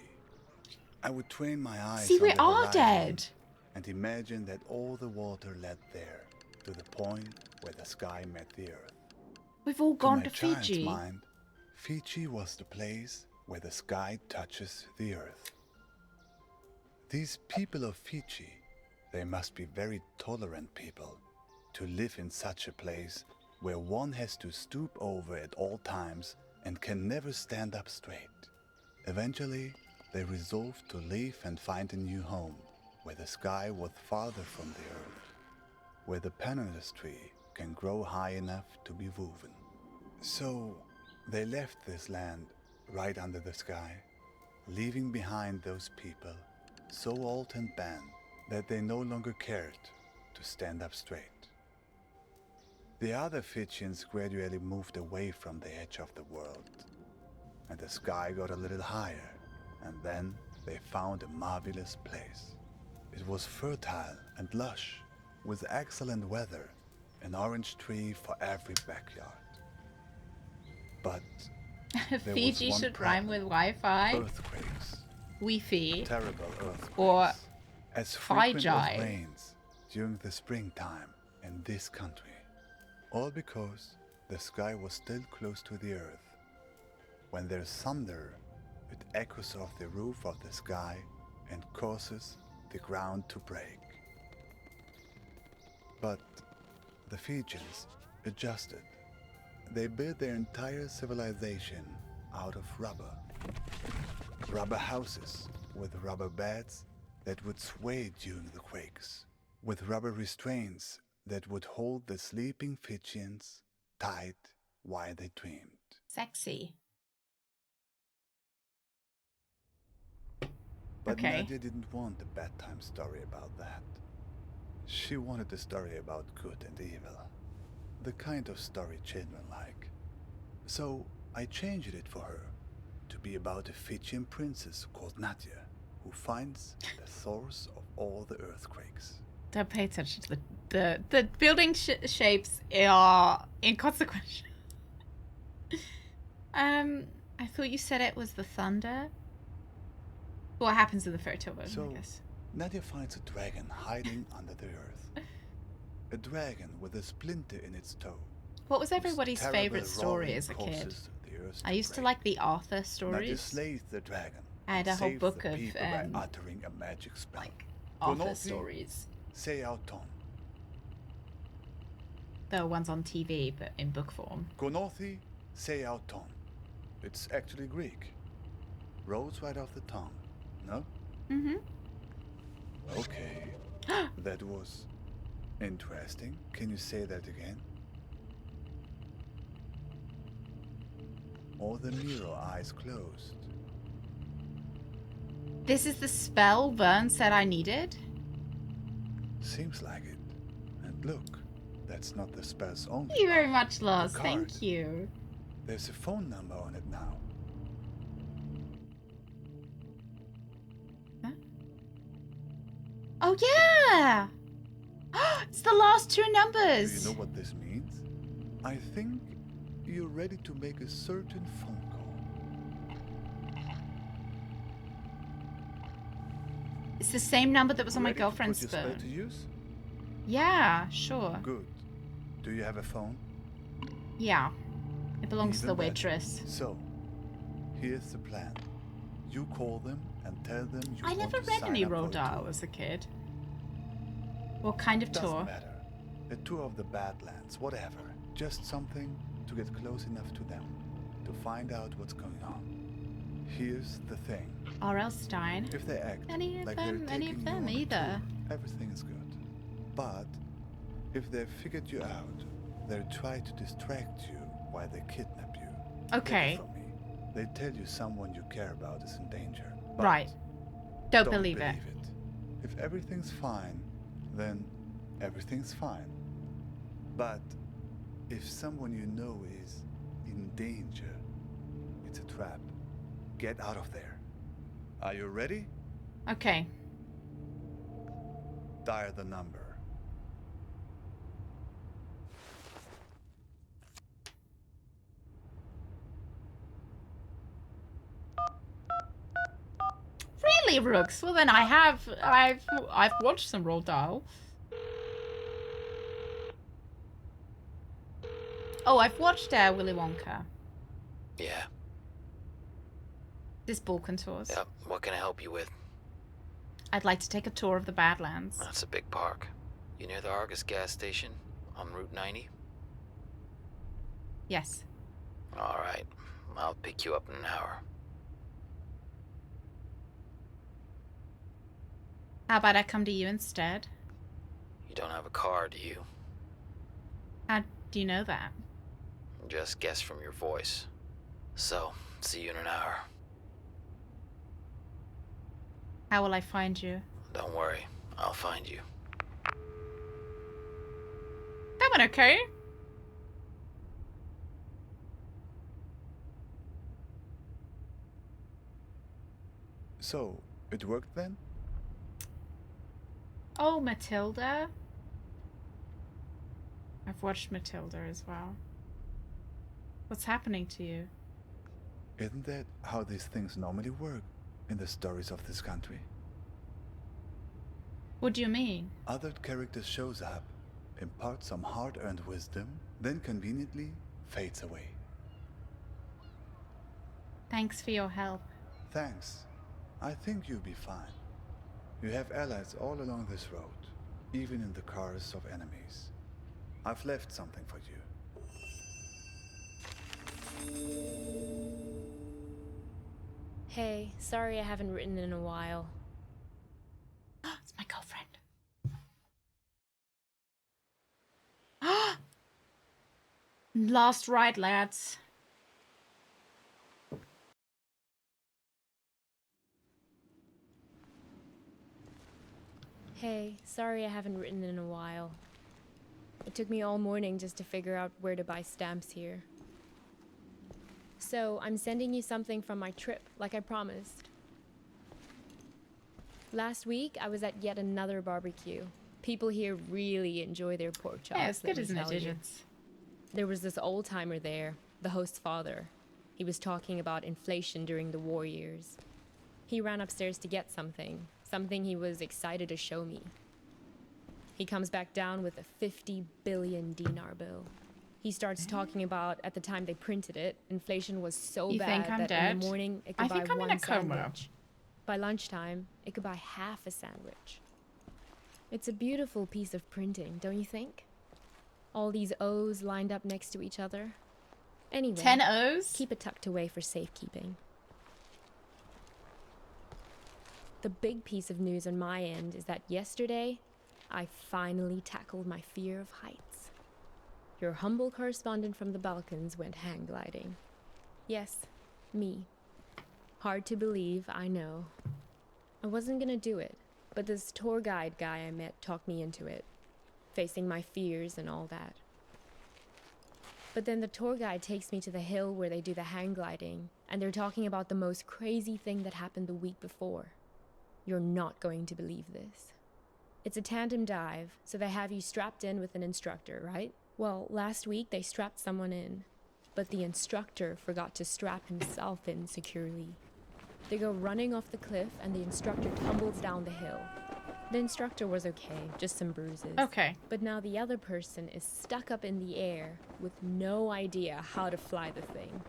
I would train my eyes See, on we the are horizon dead. and imagine that all the water led there, to the point where the sky met the earth. We've all gone my to child's Fiji. mind, Fiji was the place where the sky touches the earth. These people of Fiji, they must be very tolerant people to live in such a place where one has to stoop over at all times and can never stand up straight. Eventually, they resolved to leave and find a new home where the sky was farther from the earth, where the pandanus tree can grow high enough to be woven. So they left this land right under the sky, leaving behind those people so old and bent that they no longer cared to stand up straight. The other Fijians gradually moved away from the edge of the world, and the sky got a little higher, and then they found a marvelous place. It was fertile and lush, with excellent weather, an orange tree for every backyard. But there Fiji was one should rhyme with Wi-Fi. earthquakes. Wi-Fi. Terrible earthquakes. Or as frequent as Fi-Ji. rains during the springtime in this country. All because the sky was still close to the earth. When there's thunder, it echoes off the roof of the sky and causes the ground to break. But the Fijians adjusted. They built their entire civilization out of rubber. Rubber houses with rubber beds that would sway during the quakes, with rubber restraints that would hold the sleeping Fijians tight while they dreamed. Sexy. But Okay. Nadia didn't want a bedtime story about that. She wanted a story about good and evil, the kind of story children like. So I changed it for her to be about a Fijian princess called Nadia, who finds the source of all the earthquakes. Don't pay attention to the building shapes are inconsequential. I thought you said it was the thunder. What happens in the photo version, So I guess. Nadia finds a dragon hiding under the earth. A dragon with a splinter in its toe. What was whose everybody's terrible favorite story roaring as a kid? causes the earth I used to break. like the Arthur Nadia stories. slays the dragon. I had and a whole saves book the of people by uttering a magic spell. Arthur Gonoti, stories. Say out ton. The ones on TV, but in book form. Gonothi, say out ton. It's actually Greek. Rolls right off the tongue. No? Mm-hmm. Okay. That was interesting. Can you say that again? Or the mirror eyes closed. This is the spell Vern said I needed? Seems like it. And look, that's not the spell's only. Thank you very much, Lars. The card. Thank you. There's a phone number on it now. Oh, yeah! It's the last two Do numbers. you know what this means? I think you're ready to make a certain phone call. It's the same number that was on my Ready to girlfriend's put your spell to phone. use? Yeah, sure. Good. Do you have a phone? Yeah. It belongs to Even the better. waitress. So, here's the plan. You call them and tell them you I want never to read sign any up for Roald a Dahl tour. as a kid. What kind of Doesn't tour? matter. A tour of the Badlands, whatever. Just something to get close enough to them, to find out what's going on. Here's the thing. R.L. Stein. If they act Any of like them? they're Any taking of you them on a either? tour, everything's good. But if they've figured you out, they'll try to distract you while they kidnap you. Okay. Take it from me. They tell you someone you care about is in danger. But Right. Don't believe it. If everything's fine, then everything's fine. But if someone you know is in danger, it's a trap. Get out of there. Are you ready? Okay. Dial the number. Really, Rooks? Well then I've watched some Roll Dial. Oh, I've watched Willy Wonka. Yeah. This Balkan tours. Yep. What can I help you with? I'd like to take a tour of the Badlands. That's a big park. You near the Argus gas station on Route 90? Yes. All right. I'll pick you up in an hour. How about I come to you instead? You don't have a car, do you? How do you know that? Just guess from your voice. So, see you in an hour. How will I find you? Don't worry. I'll find you. That went okay. So, it worked then? Oh, Matilda. I've watched Matilda as well. What's happening to you? Isn't that how these things normally work in the stories of this country? What do you mean? Other characters shows up, imparts some hard-earned wisdom, then conveniently fades away. Thanks for your help. Thanks. I think you'll be fine. You have allies all along this road, even in the cars of enemies. I've left something for you. Hey, sorry I haven't written in a while. It's my girlfriend. Last ride, lads. Hey, sorry I haven't written in a while. It took me all morning just to figure out where to buy stamps here. So, I'm sending you something from my trip, like I promised. Last week, I was at yet another barbecue. People here really enjoy their pork chops. Yeah, it's good, let me isn't it, tell you. Digits? There was this old-timer there, the host's father. He was talking about inflation during the war years. He ran upstairs to get something he was excited to show me. He comes back down with a 50 billion dinar bill. He starts talking about, at the time they printed it, inflation was so You bad think I'm that dead? in the morning it could I buy think I'm in one a coma. sandwich. By lunchtime, it could buy half a sandwich. It's a beautiful piece of printing, don't you think? All these O's lined up next to each other. Anyway, 10 O's? keep it tucked away for safekeeping. The big piece of news on my end is that yesterday, I finally tackled my fear of heights. Your humble correspondent from the Balkans went hang gliding. Yes, me. Hard to believe, I know. I wasn't gonna do it, but this tour guide guy I met talked me into it, facing my fears and all that. But then the tour guide takes me to the hill where they do the hang gliding, and they're talking about the most crazy thing that happened the week before. You're not going to believe this. It's a tandem dive, so they have you strapped in with an instructor, right? Well, last week they strapped someone in, but the instructor forgot to strap himself in securely. They go running off the cliff and the instructor tumbles down the hill. The instructor was okay, just some bruises. Okay. But now the other person is stuck up in the air with no idea how to fly the thing.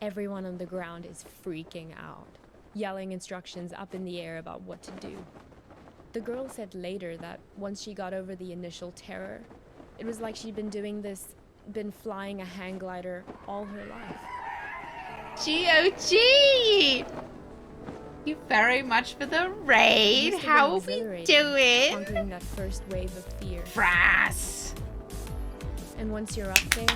Everyone on the ground is freaking out, yelling instructions up in the air about what to do. The girl said later that once she got over the initial terror, it was like she'd been flying a hang glider all her life. GOG! You very much for the raid. How are we doing? Conquering that first wave of fear. Frass! And once you're up there,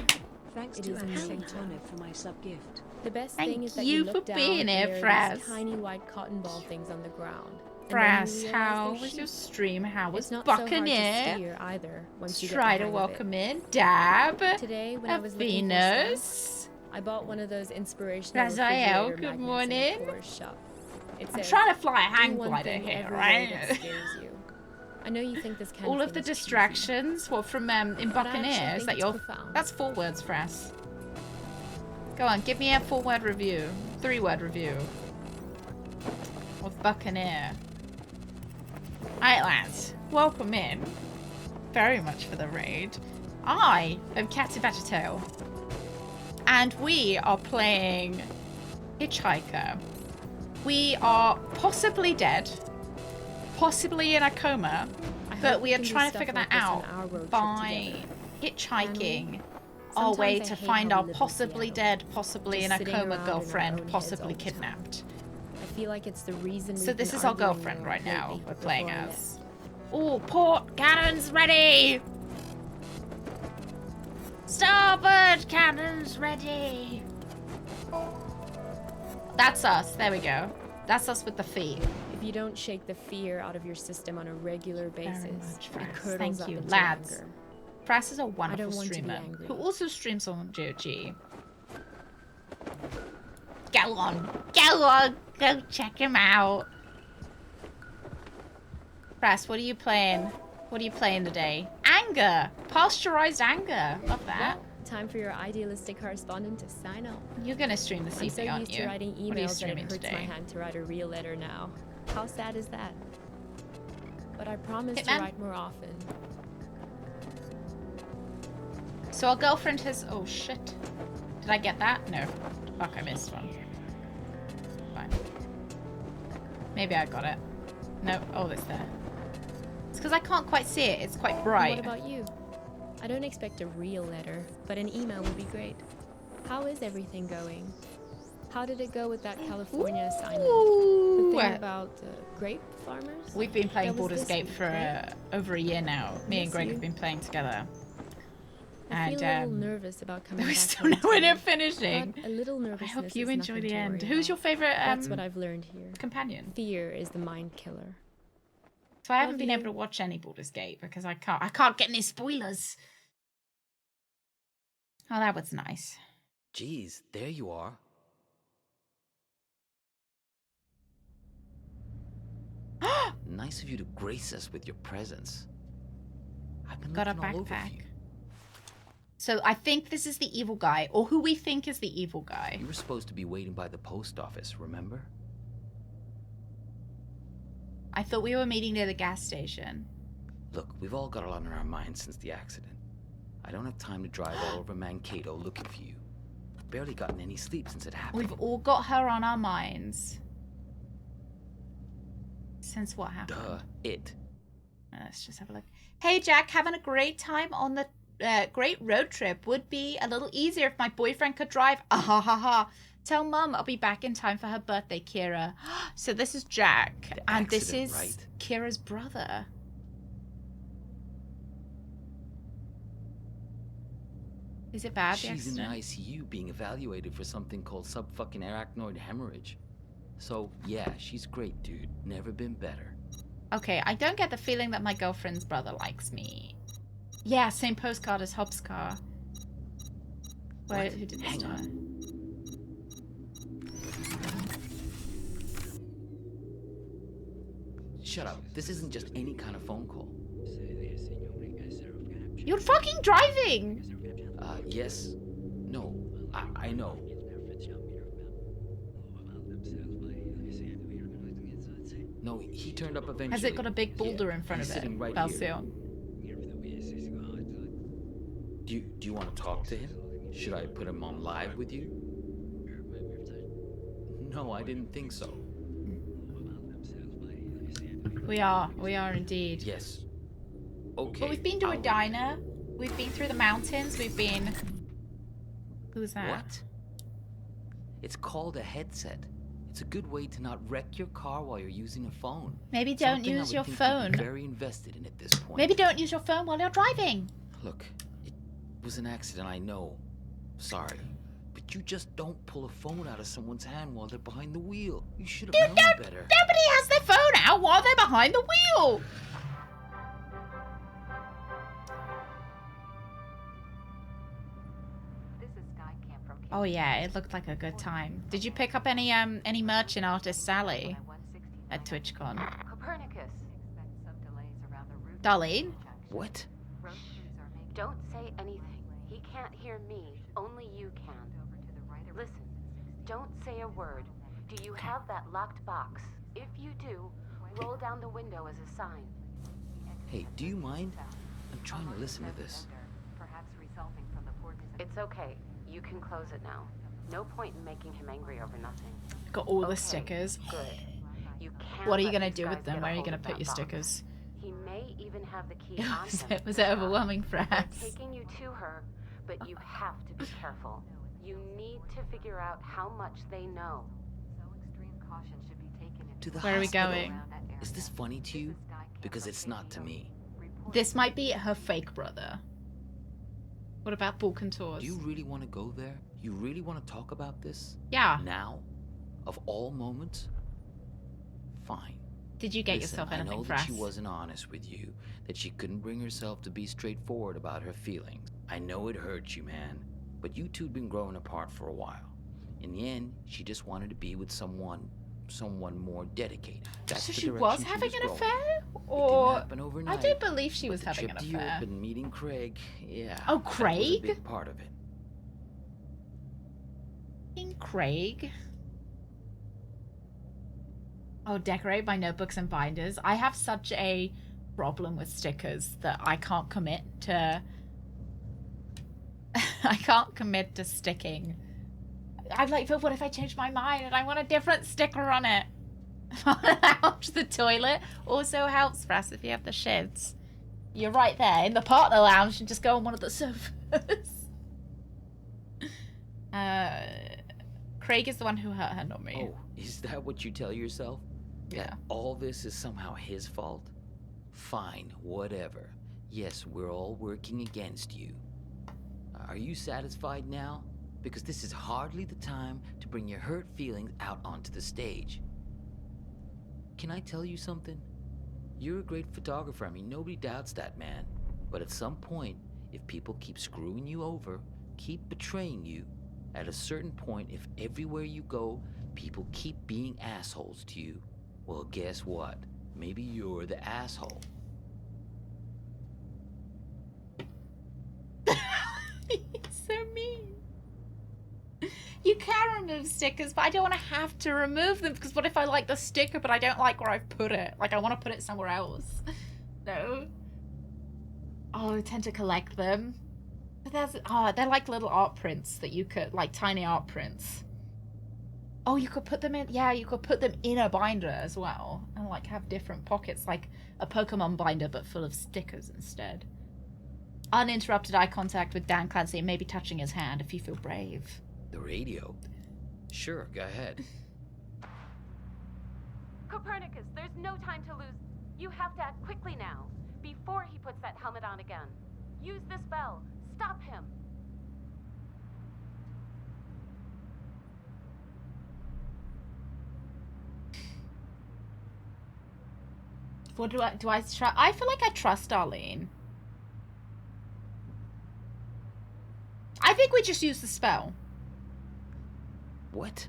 Thanks it to is Anthony insane. Turner for my sub-gift. The best Thank thing is that you you for look down being and here, there are Frass. these tiny white cotton ball things on the ground. And then you Frass, realize how they're was your sheep. stream? How was It's not so hard to Buccaneer? steer either once you get Try the to hang welcome of it. in Dab. Today, when I was looking for stamps, I bought one of those inspirational Raziel, refrigerator good magnets morning. in the Coors shop. It I'm says, trying to fly a "Do hang one glider thing here, every right? day that scares you." I know you think this kind All of of the thing is cheesy, distractions, what from in but I actually Buccaneer, is think that it's your profound. that's 4 words, Frass. Go on, give me a 4-word review, 3-word review of Buccaneer. Alright, lads, welcome in. Very much for the raid. I am Captain Badgertail, and we are playing Hitchhiker. We are possibly dead, possibly in a coma, but we are trying to figure that out by hitchhiking our way to find our possibly dead, possibly in a coma girlfriend, possibly kidnapped. I feel like it's the reason. So this is our girlfriend right now we're playing as. Oh, port cannons ready! Starboard cannons ready! That's us, there we go. That's us with the feet. If you don't shake the fear out of your system on a regular basis, it curdles Thank up you, into lads. anger. Frass is a I wonderful don't want to be streamer angry. who also streams on GOG. Go on, go check him out. Frass, what are you playing? What are you playing today? Anger! Pasteurized anger. Love that. Well, time for your idealistic correspondent to sign off. You're gonna stream this I'm evening, so aren't used you? to writing What are you emails that it streaming hurts my today? hand to write a real letter now. How sad is that? But I promise Hitman? to write more often. So our girlfriend has... Oh, shit. Did I get that? No. Fuck, I missed one. Fine. Maybe I got it. No. Oh, it's there. It's because I can't quite see it. It's quite bright. And what about you? I don't expect a real letter, but an email would be great. How is everything going? How did it go with that California assignment? The thing about grape farmers? We've been playing That was Baldur's this Gate week, for right? over a year now. Me and Miss Greg you. have been playing together. I feel And a little nervous about coming we're back still home nowhere near today, finishing. but a little I nervousness hope you is enjoy nothing the to end. worry Who's your about. favorite That's what I've learned here. companion? Fear is the mind killer. So I haven't Love been you. able to watch any Baldur's Gate because I can't get any spoilers. Oh, that was nice. Geez, there you are. Nice of you to grace us with your presence. I've been Got a looking all over for backpack. you. So I think this is the evil guy, or who we think is the evil guy. You were supposed to be waiting by the post office, remember? I thought we were meeting near the gas station. Look, we've all got a lot on our minds since the accident. I don't have time to drive all over Mankato looking for you. I've barely gotten any sleep since it happened. We've all got her on our minds. Since what happened? Duh, it. Let's just have a look. Hey Jack, having a great time on the great road trip. Would be a little easier if my boyfriend could drive. Ah ha ha ha. Tell Mum I'll be back in time for her birthday, Kira. So this is Jack, and this accident, is right? Kira's brother. Is it bad? The She's in the accident? ICU being evaluated for something called sub-fucking-arachnoid hemorrhage. So, yeah, she's great, dude. Never been better. Okay, I don't get the feeling that my girlfriend's brother likes me. Yeah, same postcard as Hobbs' car. Where, who did this Hang to on. her? Shut up. This isn't just any kind of phone call. You're fucking driving! Yes. No. I know. No, he turned up eventually. Has it got a big boulder in front he's of it? sitting right Valsion? here. Do you want to talk to him? Should I put him on live with you? No, I didn't think so. We are indeed. Yes. Okay. But we've been to a I'll wait. diner. We've been through the mountains. We've been... Who's that? What? It's called a headset. It's a good way to not wreck your car while you're using a phone. Maybe don't Something I use would your think you'd phone. be very invested in at this point. Maybe don't use your phone while you're driving. Look, it was an accident, I know. Sorry. But you just don't pull a phone out of someone's hand while they're behind the wheel. You should have known better. Nobody has their phone out while they're behind the wheel. Oh yeah, it looked like a good time. Did you pick up any merch in Artist Alley at TwitchCon? Copernicus. Darlene? What? Don't say anything. He can't hear me. Only you can. Listen, don't say a word. Do you have that locked box? If you do, roll down the window as a sign. Hey, do you mind? I'm trying to listen to this. It's okay. You can close it now. No point in making him angry over nothing. Got all the Okay, stickers. Good. You can't What are you let gonna these do with guys them? get Where a are you hold gonna of put that your box. stickers? He may even have the key on him. Was it overwhelming for They're us? taking you to her, but you have to be careful. You need to figure out how much they know. To the Where are we hospital. going? Is this funny to you? Because it's not to me. This might be her fake brother. What about Balkan Tours? Do you really want to go there? You really want to talk about this? Yeah. Now? Of all moments? Fine. Did you get Listen, yourself anything I know for that us? she wasn't honest with you, that she couldn't bring herself to be straightforward about her feelings. I know it hurts you, man, but you two'd been growing apart for a while. In the end, she just wanted to be with someone more dedicated. That's So the she was direction having an going. affair? It Or... didn't happen overnight. I don't believe she but was the having trip an to affair. Europe and meeting Craig, yeah. Oh, That was a Craig? big part of it. Craig? Oh, decorate my notebooks and binders. I have such a problem with stickers that I can't commit to... I can't commit to sticking. I'm like, but what if I change my mind and I want a different sticker on it? Ouch, the toilet also helps for us if you have the shits. You're right there in the partner lounge and just go on one of the sofas. Craig is the one who hurt her, not me. Oh, is that what you tell yourself? Yeah. That all this is somehow his fault? Fine, whatever. Yes, we're all working against you. Are you satisfied now? Because this is hardly the time to bring your hurt feelings out onto the stage. Can I tell you something? You're a great photographer. I mean, nobody doubts that, man. But at some point, if people keep screwing you over, keep betraying you, at a certain point, if everywhere you go, people keep being assholes to you, well, guess what? Maybe you're the asshole. It's so mean. You can remove stickers, but I don't want to have to remove them because what if I like the sticker but I don't like where I've put it? Like I want to put it somewhere else. No. Oh, I tend to collect them. But they're like little art prints that you could, like tiny art prints. Oh, you could put them in, yeah, you could put them in a binder as well. And like have different pockets, like a Pokemon binder but full of stickers instead. Uninterrupted eye contact with Dan Clancy and maybe touching his hand if you feel brave. The radio? Sure, go ahead. Copernicus, there's no time to lose. You have to act quickly now, before he puts that helmet on again. Use the spell. Stop him. What do I trust? I feel like I trust Arlene. I think we just use the spell. What?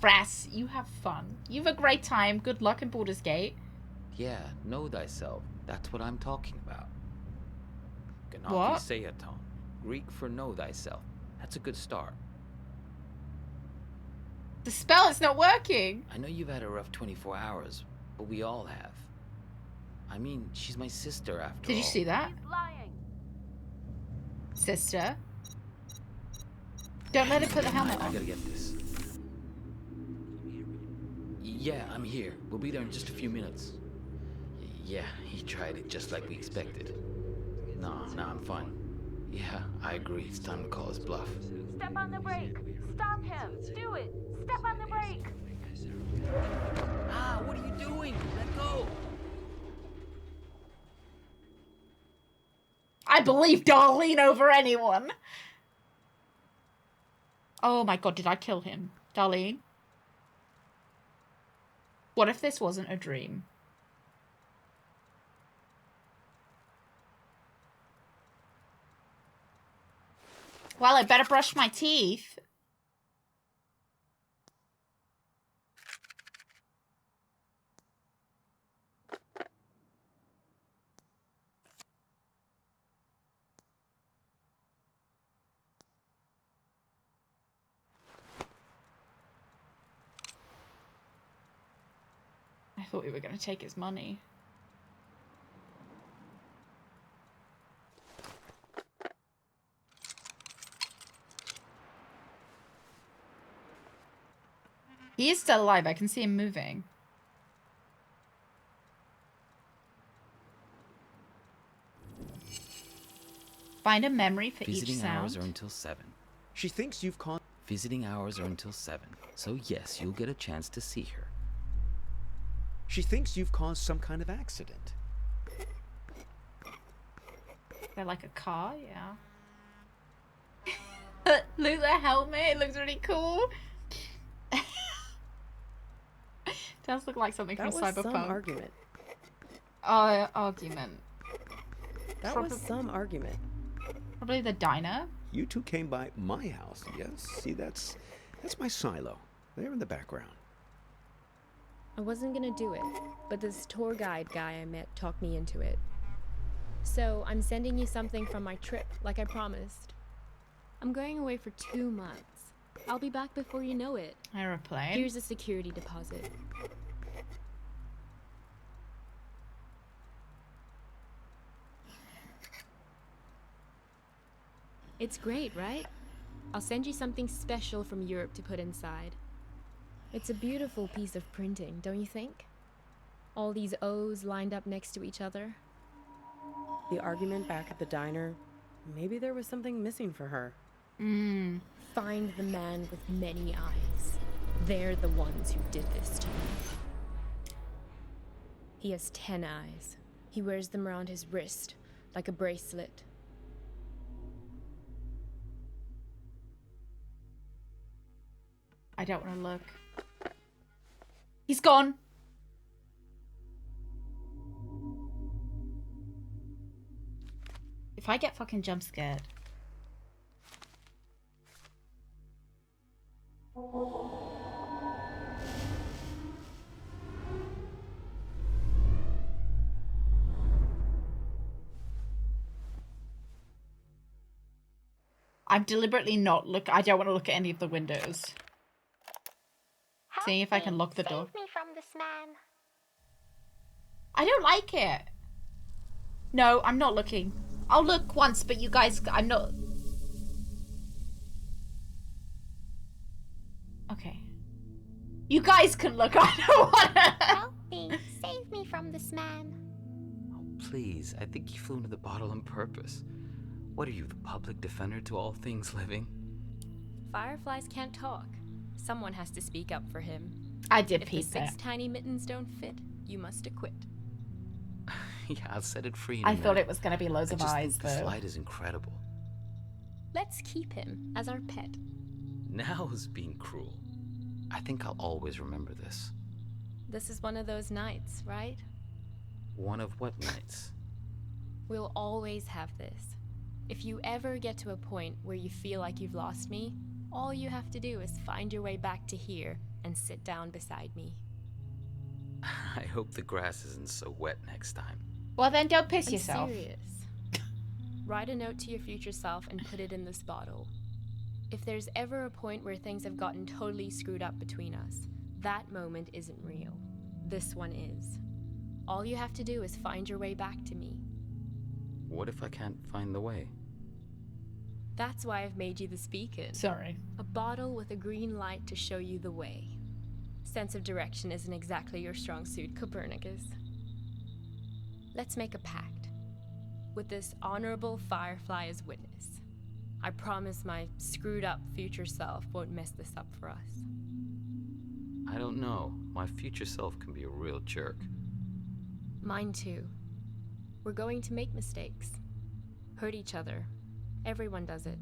Frass, you have fun. You have a great time. Good luck in Baldur's Gate. Yeah, know thyself. That's what I'm talking about. What? Seaton. Greek for know thyself. That's a good start. The spell is not working. I know you've had a rough 24 hours, but we all have. I mean, she's my sister after all. Did you see that? He's lying. Sister. Don't let her put the helmet I on. gotta get this. Yeah, I'm here. We'll be there in just a few minutes. Yeah, he tried it just like we expected. No, I'm fine. Yeah, I agree. It's time to call his bluff. Step on the brake! Stop him! Do it! Step on the brake! Ah, what are you doing? Let go! I believe Darlene over anyone. Oh my god, did I kill him? Darlene? What if this wasn't a dream? Well, I better brush my teeth. I thought we were going to take his money. He is still alive. I can see him moving. Find a memory for each Visiting hours sound. are until 7. She thinks you've caused... Visiting hours are until 7. So yes, you'll get a chance to see her. She thinks you've caused some kind of accident. They're like a car, yeah. Loot the helmet. It looks really cool. Does look like something from Cyberpunk. That was some argument. Argument. That was some argument. Probably the diner. You two came by my house, yes? See, that's my silo. There in the background. I wasn't gonna do it, but this tour guide guy I met talked me into it. So I'm sending you something from my trip, like I promised. I'm going away for 2 months. I'll be back before you know it. Aeroplane. Here's a security deposit. It's great, right? I'll send you something special from Europe to put inside. It's a beautiful piece of printing, don't you think? All these O's lined up next to each other. The argument back at the diner, maybe there was something missing for her. Find the man with many eyes. They're the ones who did this to me. He has 10 eyes. He wears them around his wrist, like a bracelet. I don't want to look. He's gone. If I get fucking jump scared. I'm deliberately not look. I don't want to look at any of the windows. Seeing if I can lock the door. Save me from this man. I don't like it. No, I'm not looking. I'll look once, but you guys, I'm not. Okay. You guys can look. I don't wanna. Help me. Save me from this man. Oh, please. I think you flew into the bottle on purpose. What are you, the public defender to all things living? Fireflies can't talk. Someone has to speak up for him. I did If the peep 6 it. tiny mittens don't fit, you must acquit. Yeah, I'll set it free in a I thought minute. it was going to be loads I of just eyes, think the though. flight is incredible. Let's keep him as our pet. Now is being cruel. I think I'll always remember this. This is one of those nights, right? One of what nights? We'll always have this. If you ever get to a point where you feel like you've lost me, all you have to do is find your way back to here and sit down beside me. I hope the grass isn't so wet next time. Well, then don't piss I'm yourself. serious. Write a note to your future self and put it in this bottle. If there's ever a point where things have gotten totally screwed up between us, that moment isn't real. This one is. All you have to do is find your way back to me. What if I can't find the way? That's why I've made you the speaker. Sorry. A bottle with a green light to show you the way. Sense of direction isn't exactly your strong suit, Copernicus. Let's make a pact. With this honorable Firefly as witness, I promise my screwed up future self won't mess this up for us. I don't know. My future self can be a real jerk. Mine too. We're going to make mistakes. Hurt each other. Everyone does it.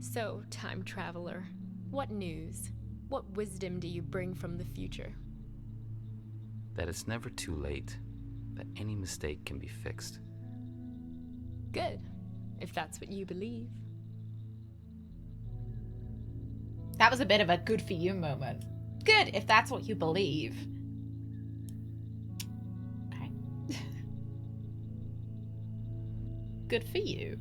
So, time traveler, what news? What wisdom do you bring from the future? That it's never too late. That any mistake can be fixed. Good, if that's what you believe. That was a bit of a good for you moment. Good, if that's what you believe. Okay. Good for you.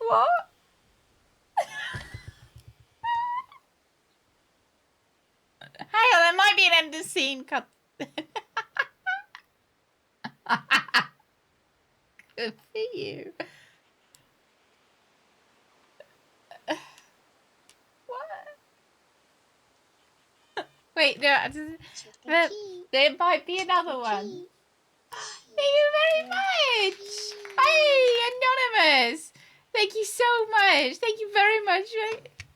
What? Hey, there might be an end of scene cut. Good for you. What? Wait, no, there might be another one. Thank you very much. Hey, Anonymous. Thank you so much. Thank you very much.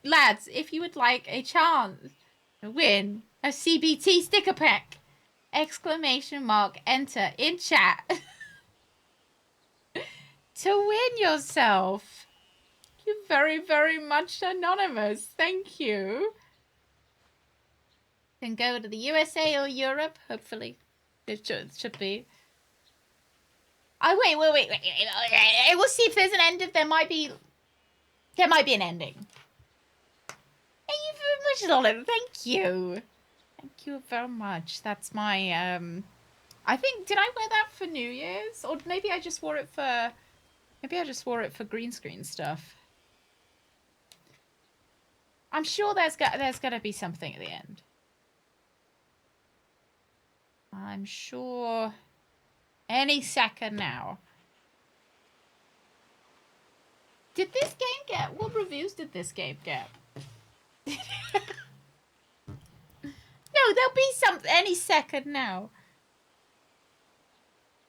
Lads, if you would like a chance to win a CBT sticker pack, exclamation mark, enter in chat to win yourself. Thank you very, very much, Anonymous. Thank you. Can go to the USA or Europe, hopefully. It should be. Oh, wait. We'll see if there's an end. If there might be an ending. Thank you very much, Olive. Thank you. Thank you very much. That's my, I think, did I wear that for New Year's? Or maybe I just wore it for, green screen stuff. I'm sure there's gonna be something at the end. I'm sure any second now. Did this game get... What reviews did this game get? No, there'll be any second now.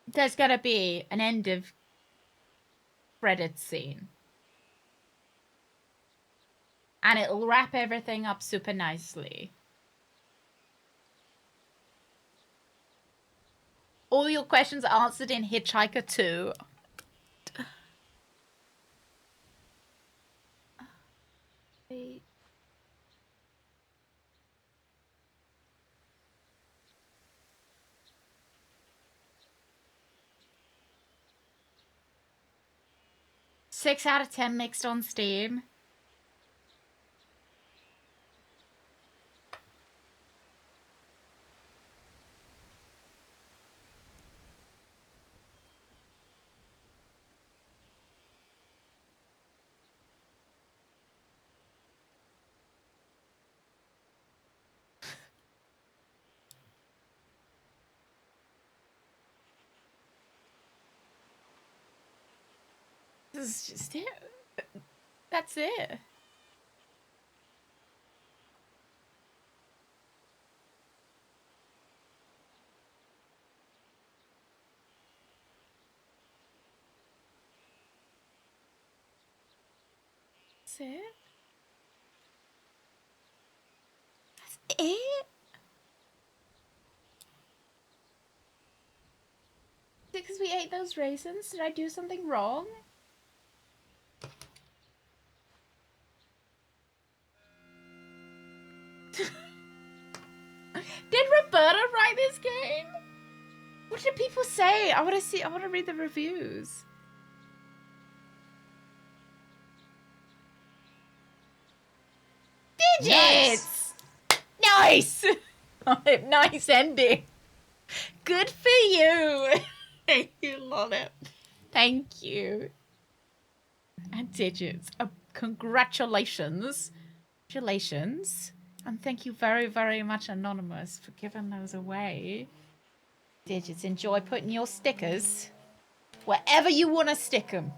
There's gonna be an end of credits scene. And it'll wrap everything up super nicely. All your questions are answered in Hitchhiker 2. Wait. Six out of 10 mixed on Steam. This is just it. That's it. That's it. That's it. Is it because we ate those raisins? Did I do something wrong? Did Roberta write this game? What did people say? I want to read the reviews. Digits! Nice! Nice ending. Good for you. You love it. Thank you. And Digits. Congratulations. Congratulations. And thank you very, very much, Anonymous, for giving those away. Digits, enjoy putting your stickers wherever you want to stick them.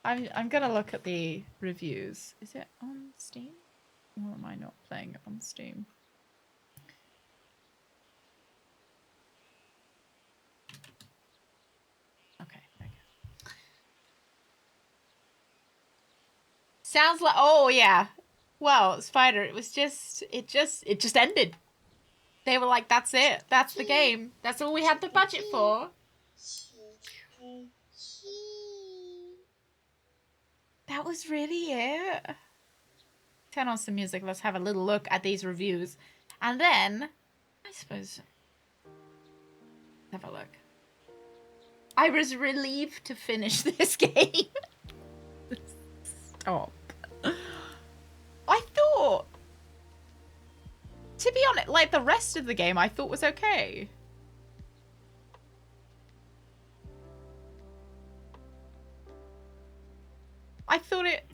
I'm gonna look at the reviews. Is it on Steam? Or am I not playing it on Steam? Okay, there we go. Sounds like, oh yeah. Well, Spider, it just ended. They were like, that's it. That's the game. That's all we had the budget for. That was really it. Turn on some music. Let's have a little look at these reviews. And then, I suppose, have a look. I was relieved to finish this game. Stop. I thought, to be honest, like the rest of the game I thought was okay. I thought it,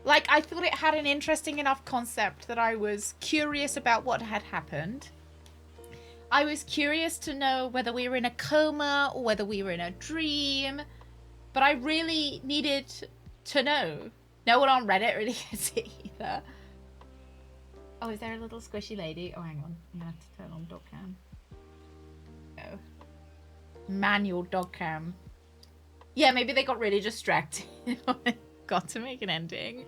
like, I thought it had an interesting enough concept that I was curious about what had happened. I was curious to know whether we were in a coma or whether we were in a dream. But I really needed to know. No one on Reddit really gets it either. Oh, is there a little squishy lady? Oh, hang on. I'm going to have to turn on dog cam. No. Manual dog cam. Yeah, maybe they got really distracted. Got to make an ending.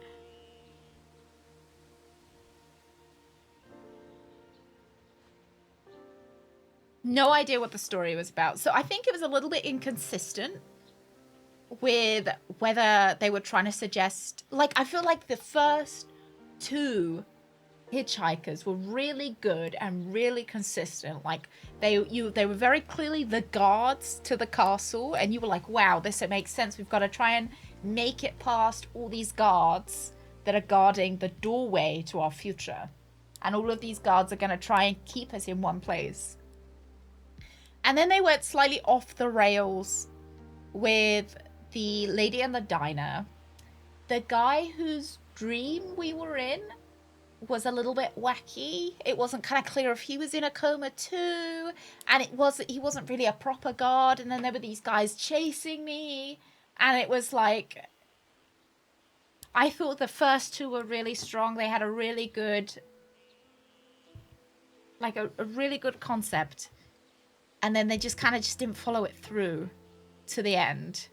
No idea what the story was about. So I think it was a little bit inconsistent with whether they were trying to suggest, like, I feel like the first two Hitchhikers were really good and really consistent. Like, they were very clearly the guards to the castle, and you were like, wow, this makes sense. We've got to try and make it past all these guards that are guarding the doorway to our future. And all of these guards are going to try and keep us in one place. And then they went slightly off the rails with the lady in the diner. The guy whose dream we were in was a little bit wacky. It wasn't kind of clear if he was in a coma too. And he wasn't really a proper guard. And then there were these guys chasing me. And it was like, I thought the first two were really strong. They had a really good, like a really good concept. And then they just kind of just didn't follow it through to the end.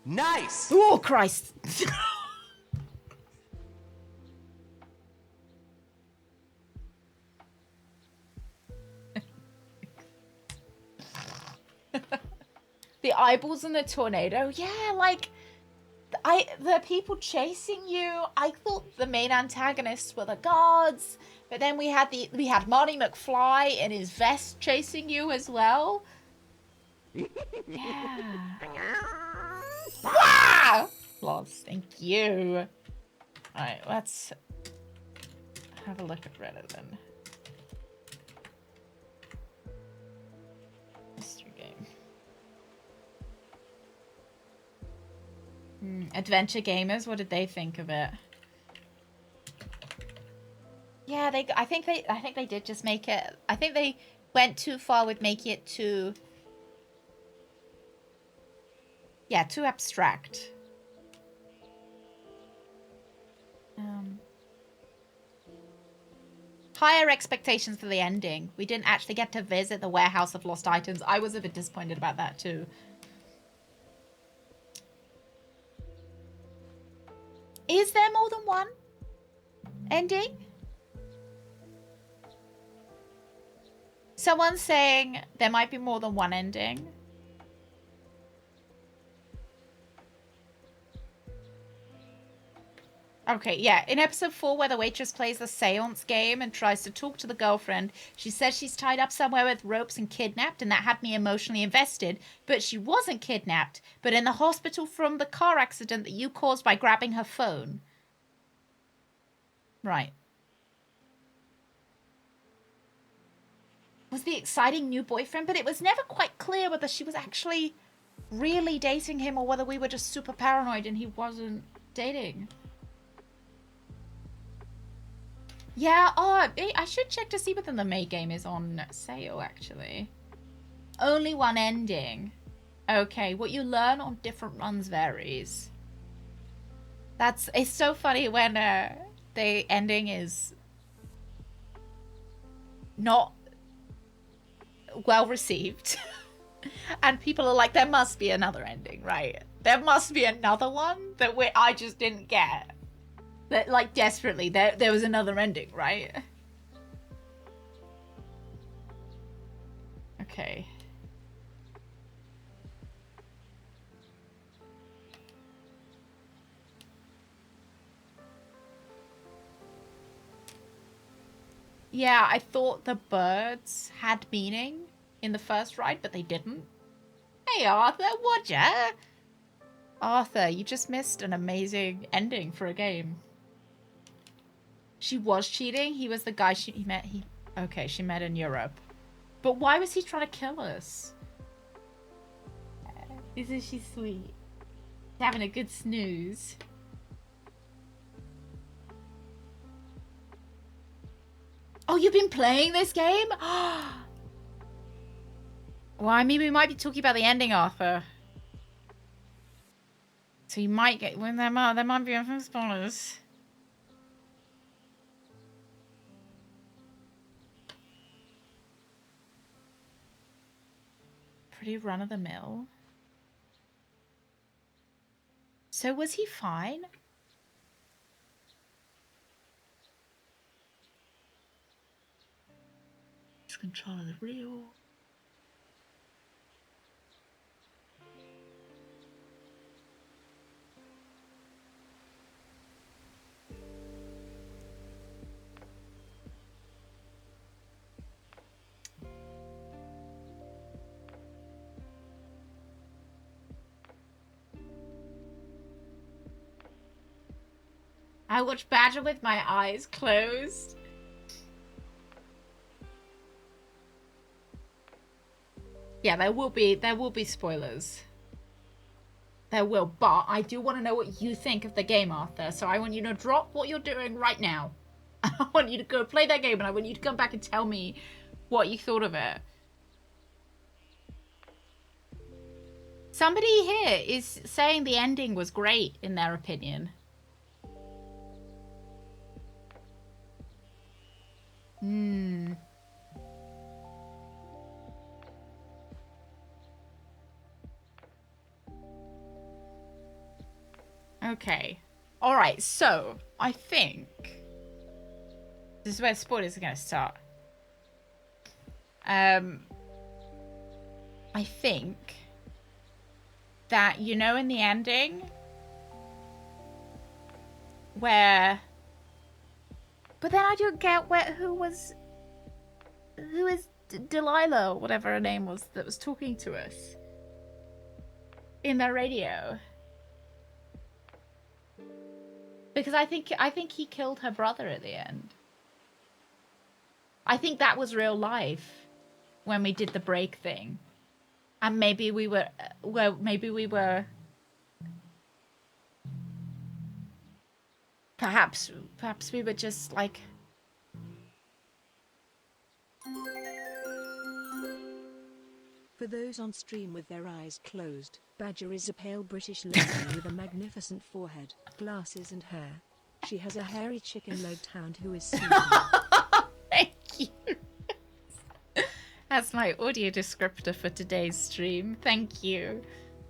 Nice! Oh, Christ. The eyeballs in the tornado. Yeah, like, the people chasing you, I thought the main antagonists were the guards. But then we had Marty McFly in his vest chasing you as well. Yeah. Wow! Lost. Thank you. Alright, let's have a look at Reddit then. Mystery game. Adventure Gamers, what did they think of it? Yeah, I think they did just make it. I think they went too far with making it too abstract. Higher expectations for the ending. We didn't actually get to visit the warehouse of lost items. I was a bit disappointed about that too. Is there more than one ending? Someone's saying there might be more than one ending. Okay, yeah. In episode 4, where the waitress plays the seance game and tries to talk to the girlfriend, she says she's tied up somewhere with ropes and kidnapped, and that had me emotionally invested. But she wasn't kidnapped, but in the hospital from the car accident that you caused by grabbing her phone. Right. Was the exciting new boyfriend, but it was never quite clear whether she was actually really dating him or whether we were just super paranoid and he wasn't dating. Yeah, oh, I should check to see whether the May game is on sale, actually. Only one ending. Okay, what you learn on different runs varies. It's so funny when the ending is not well received. And people are like, there must be another ending, right? There must be another one that I just didn't get. That, like, desperately, there was another ending, right? Okay. Yeah, I thought the birds had meaning in the first ride, but they didn't. Hey, Arthur, would ya? Arthur, you just missed an amazing ending for a game. She was cheating. He was the guy she met. Okay, she met in Europe. But why was he trying to kill us? Isn't she sweet? Having a good snooze. Oh, you've been playing this game? Well, I mean, we might be talking about the ending, Arthur. So you might get... Well, there might be some spoilers. Pretty run-of-the-mill. So was he fine? Just control of the real... I watch Badger with my eyes closed. Yeah, there will be spoilers. There will, but I do want to know what you think of the game, Arthur. So I want you to drop what you're doing right now. I want you to go play that game, and I want you to come back and tell me what you thought of it. Somebody here is saying the ending was great, in their opinion. Okay. Alright, so I think this is where spoilers are going to start. I think that, you know, in the ending where... But then I don't get who is Delilah, or whatever her name was, that was talking to us in the radio. Because I think he killed her brother at the end. I think that was real life when we did the break thing. And maybe we were perhaps we were just like... For those on stream with their eyes closed, Badger is a pale British lady with a magnificent forehead, glasses and hair. She has a hairy chicken-legged hound who is sleeping. Thank you. That's my audio descriptor for today's stream. Thank you.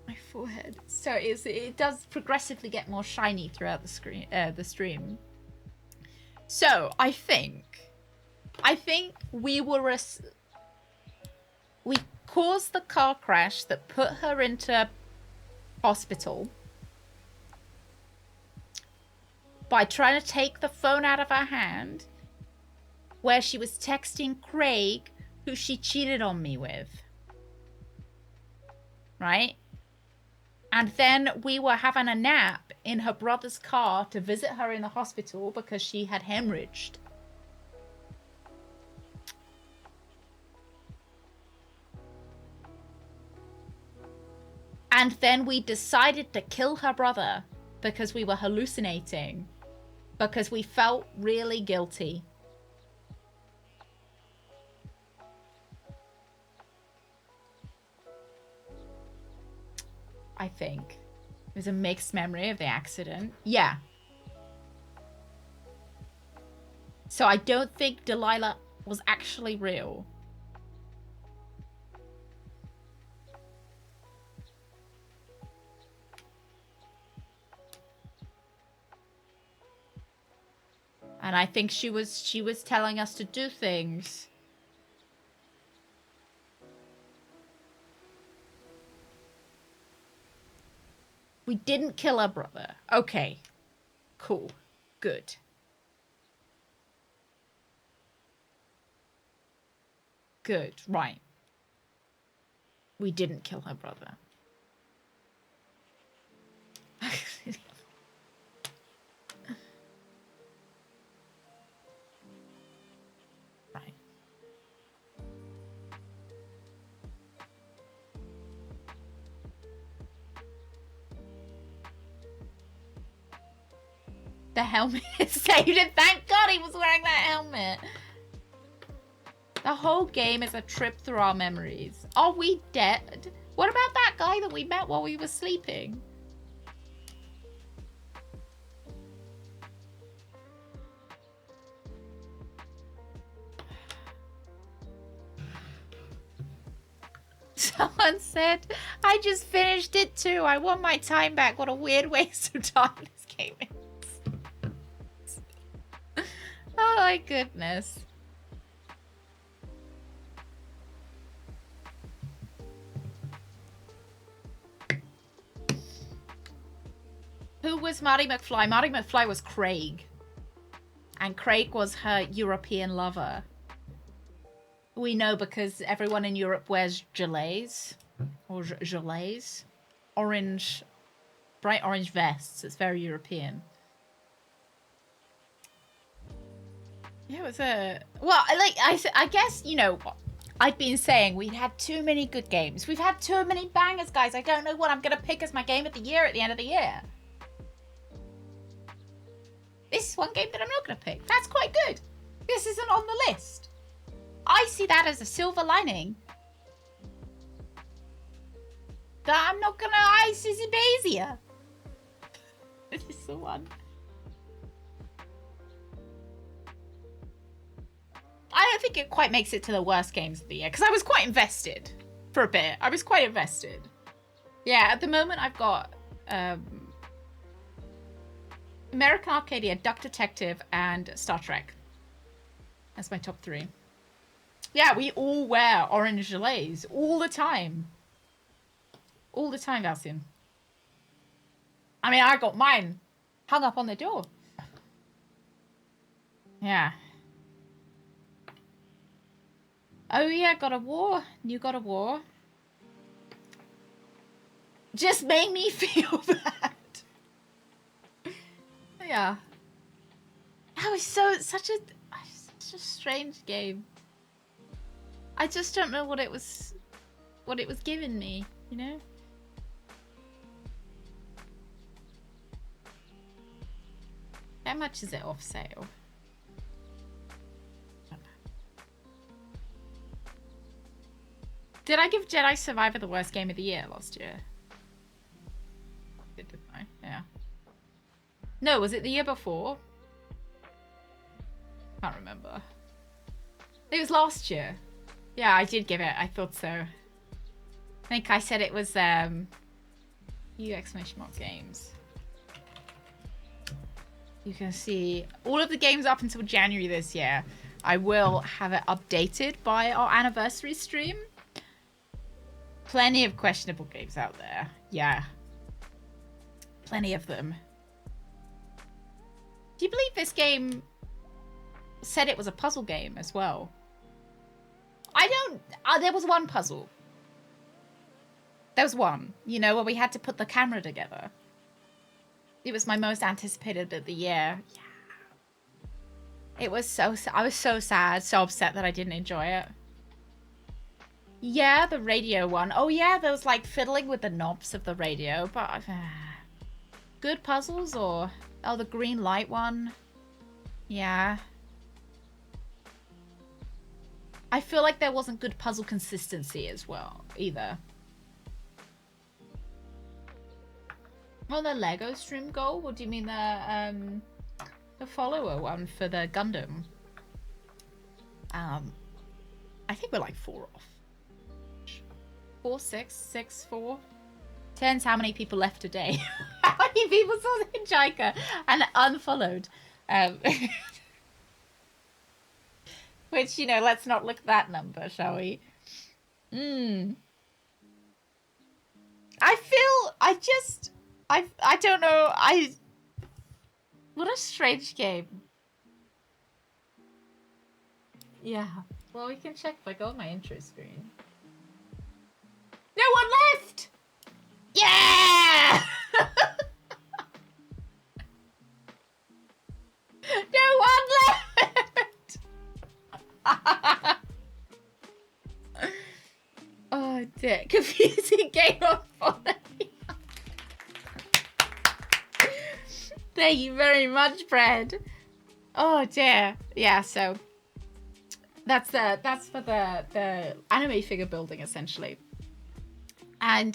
My forehead. So it does progressively get more shiny throughout the stream. So I think we caused the car crash that put her into hospital. by trying to take the phone out of her hand, where she was texting Craig, who she cheated on me with. Right? And then we were having a nap in her brother's car to visit her in the hospital because she had hemorrhaged. And then we decided to kill her brother because we were hallucinating, because we felt really guilty. I think. It was a mixed memory of the accident. Yeah. So I don't think Delilah was actually real. And I think she was telling us to do things. We didn't kill her brother. Okay. Cool. Good. Good. Right. We didn't kill her brother. Right. The helmet saved it. Thank God he was wearing that helmet. The whole game is a trip through our memories. Are we dead? What about that guy that we met while we were sleeping? Someone said, I just finished it too. I want my time back. What a weird waste of time this game is. Oh my goodness. Who was Marty McFly? Marty McFly was Craig. And Craig was her European lover. We know because everyone in Europe wears gilets. Or gilets. Orange, bright orange vests. It's very European. Yeah, it was a... Well, like, I guess, you know, I've been saying we've had too many good games. We've had too many bangers, guys. I don't know what I'm going to pick as my game of the year at the end of the year. This is one game that I'm not going to pick. That's quite good. This isn't on the list. I see that as a silver lining. That I'm not going to ice Izzy Bazier. This is the one. I don't think it quite makes it to the worst games of the year because I was quite invested for a bit. I was quite invested. Yeah, at the moment I've got American Arcadia, Duck Detective, and Star Trek. That's my top 3. Yeah, we all wear orange gilets all the time. All the time, Valsian. I mean, I got mine hung up on the door. Yeah. Oh yeah, God of War. New God of War. Just made me feel bad. Yeah. That was such a strange game. I just don't know what it was giving me, you know? How much is it off sale? Did I give Jedi Survivor the worst game of the year last year? Didn't I? Yeah. No, was it the year before? Can't remember. It was last year. Yeah, I did give it. I thought so. I think I said it was U exclamation mark games. You can see all of the games up until January this year. I will have it updated by our anniversary stream. Plenty of questionable games out there. Yeah. Plenty of them. Do you believe this game said it was a puzzle game as well? I don't... there was one puzzle. There was one, you know, where we had to put the camera together. It was my most anticipated of the year. Yeah. It was so... I was so sad, so upset that I didn't enjoy it. Yeah, the radio one. Oh, yeah, there was, like, fiddling with the knobs of the radio. But... good puzzles, or... Oh, the green light one. Yeah. I feel like there wasn't good puzzle consistency as well, either. Well, the Lego stream goal? What do you mean the follower one for the Gundam? I think we're like 4 off. 4, 6, 6, 4. Depends how many people left today. How many people saw the Hitchhiker and unfollowed? Which, you know, let's not look at that number, shall we? I don't know, what a strange game. Yeah. Well, we can check if I go on my intro screen. No one left! Yeah! No one left! Oh dear. Confusing game of follow. Thank you very much, Fred. Oh dear. Yeah, so that's for the anime figure building essentially. And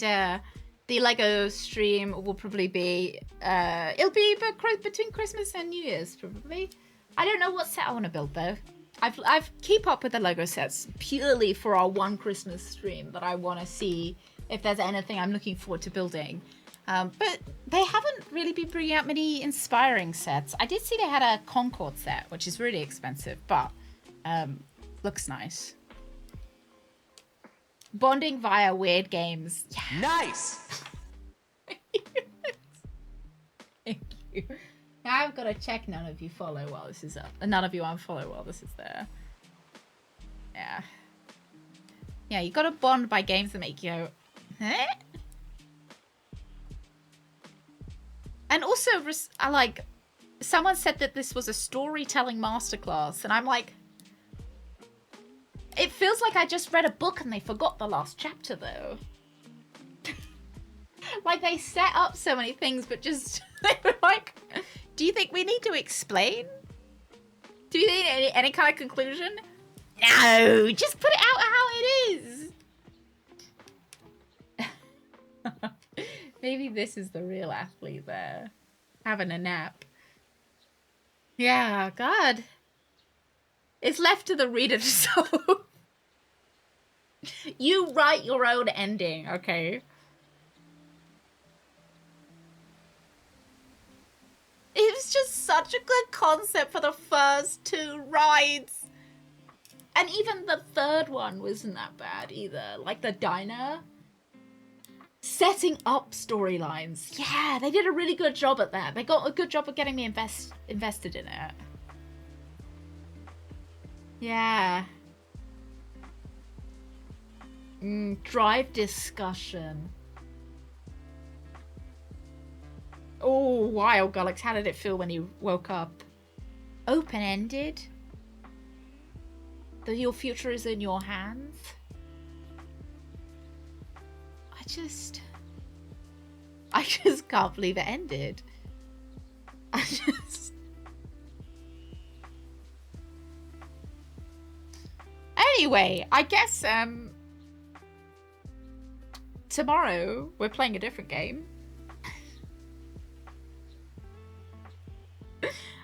the Lego stream will probably be it'll be between Christmas and New Year's probably. I don't know what set I want to build though. I've keep up with the Lego sets purely for our one Christmas stream that I want to see if there's anything I'm looking forward to building. But they haven't really been bringing out many inspiring sets. I did see they had a Concorde set, which is really expensive, but looks nice. Bonding via weird games. Yeah. Nice! Thank you. Now I've got to check none of you follow while this is up. And none of you unfollow while this is there. Yeah. Yeah, you got to bond by games that make you go, eh? And also, I like, someone said that this was a storytelling masterclass, and I'm like, it feels like I just read a book and they forgot the last chapter, though. Like, they set up so many things, but just, they were like, do you think we need to explain? Do you need any kind of conclusion? No, just put it out how it is. Maybe this is the real athlete there, having a nap. Yeah, God. It's left to the reader to solve. You write your own ending, okay? It was just such a good concept for the first 2 rides. And even the third one wasn't that bad either. Like the diner. Setting up storylines. Yeah, they did a really good job at that. They got a good job of getting me invested in it. Yeah. Drive discussion. Oh, wild Galax. How did it feel when you woke up? Open-ended. That your future is in your hands. I just can't believe it ended. Anyway, I guess tomorrow we're playing a different game.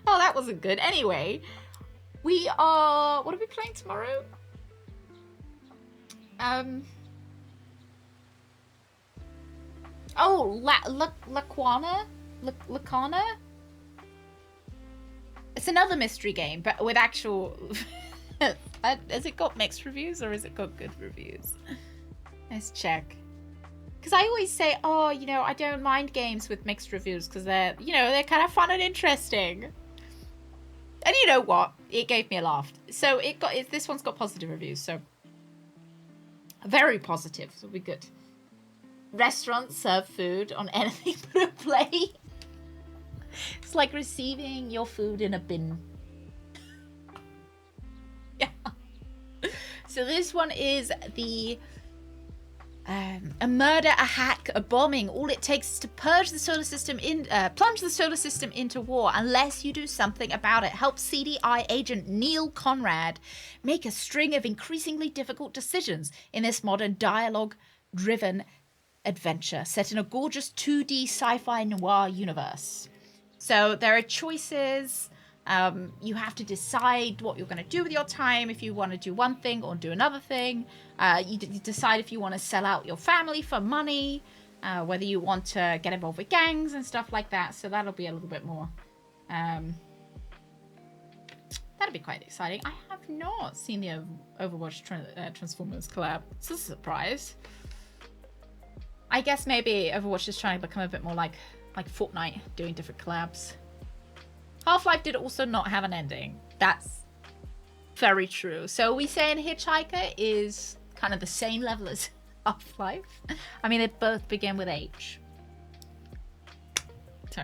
Oh, that wasn't good. Anyway, we are... What are we playing tomorrow? Oh, Lacana? It's another mystery game, but with actual... Has it got mixed reviews or has it got good reviews? Let's check. Because I always say, oh, you know, I don't mind games with mixed reviews because they're, you know, they're kind of fun and interesting. And you know what? It gave me a laugh. So this one's got positive reviews, so very positive. So we're good. Restaurants serve food on anything but a plate. It's like receiving your food in a bin. Yeah. So this one is the a murder, a hack, a bombing. All it takes is to plunge the solar system into war unless you do something about it. Help CDI agent Neil Conrad make a string of increasingly difficult decisions in this modern dialogue-driven adventure set in a gorgeous 2D sci-fi noir universe. So there are choices. You have to decide what you're going to do with your time, if you want to do one thing or do another thing. You decide if you want to sell out your family for money, whether you want to get involved with gangs and stuff like that. So that'll be a little bit more. That'll be quite exciting. I have not seen the Overwatch Transformers collab. It's a surprise. I guess maybe Overwatch is trying to become a bit more like Fortnite, doing different collabs. Half-Life did also not have an ending. That's very true. So we saying Hitchhiker is kind of the same level as Half-Life. I mean, they both begin with H. So,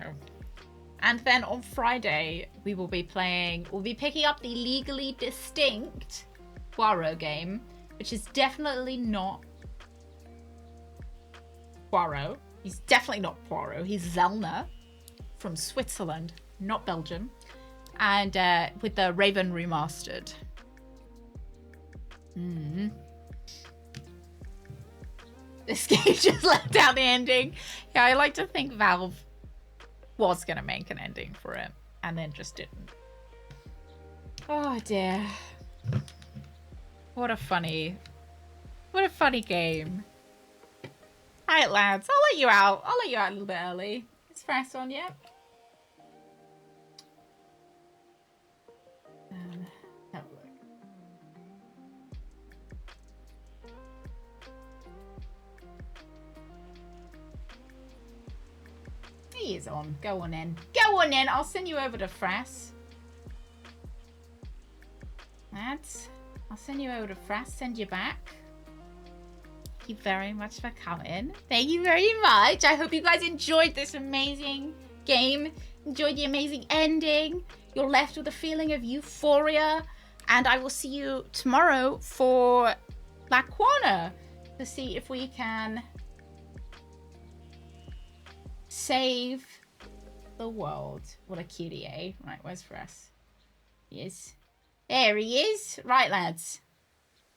and then on Friday, we'll be picking up the Legally Distinct Poirot game, which is definitely not Poirot. He's definitely not Poirot. He's Zellner from Switzerland, not Belgium. And with the Raven remastered. This game just left out the ending. Yeah, I like to think Valve was going to make an ending for it and then just didn't. Oh dear. What a funny game. Alright, lads, I'll let you out a little bit early. It's fast on, yeah? Have a look. He is on. Go on in. Go on in. I'll send you over to Frass. Lads, I'll send you over to Frass. Send you back. Thank you very much for coming. Thank you very much. I hope you guys enjoyed this amazing game. Enjoyed the amazing ending. You're left with a feeling of euphoria. And I will see you tomorrow for Laquana to see if we can save the world. What a cutie, eh? Right, where's Frass? He is. There he is. Right, lads.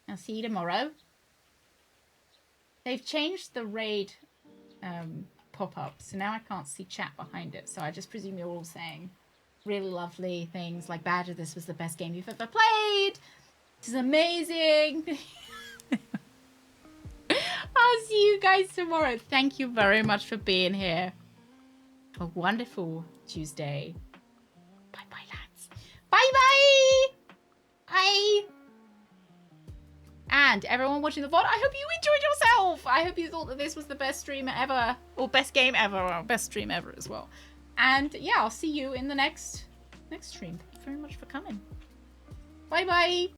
I'll see you tomorrow. They've changed the raid pop-up, so now I can't see chat behind it. So I just presume you're all saying really lovely things like, Badger, this was the best game you've ever played. This is amazing. I'll see you guys tomorrow. Thank you very much for being here. A wonderful Tuesday. Bye-bye, lads. Bye-bye. Bye. And everyone watching the VOD, I hope you enjoyed yourself. I hope you thought that this was the best stream ever, or best game ever, or best stream ever as well. And yeah, I'll see you in the next stream. Thank you very much for coming. Bye bye.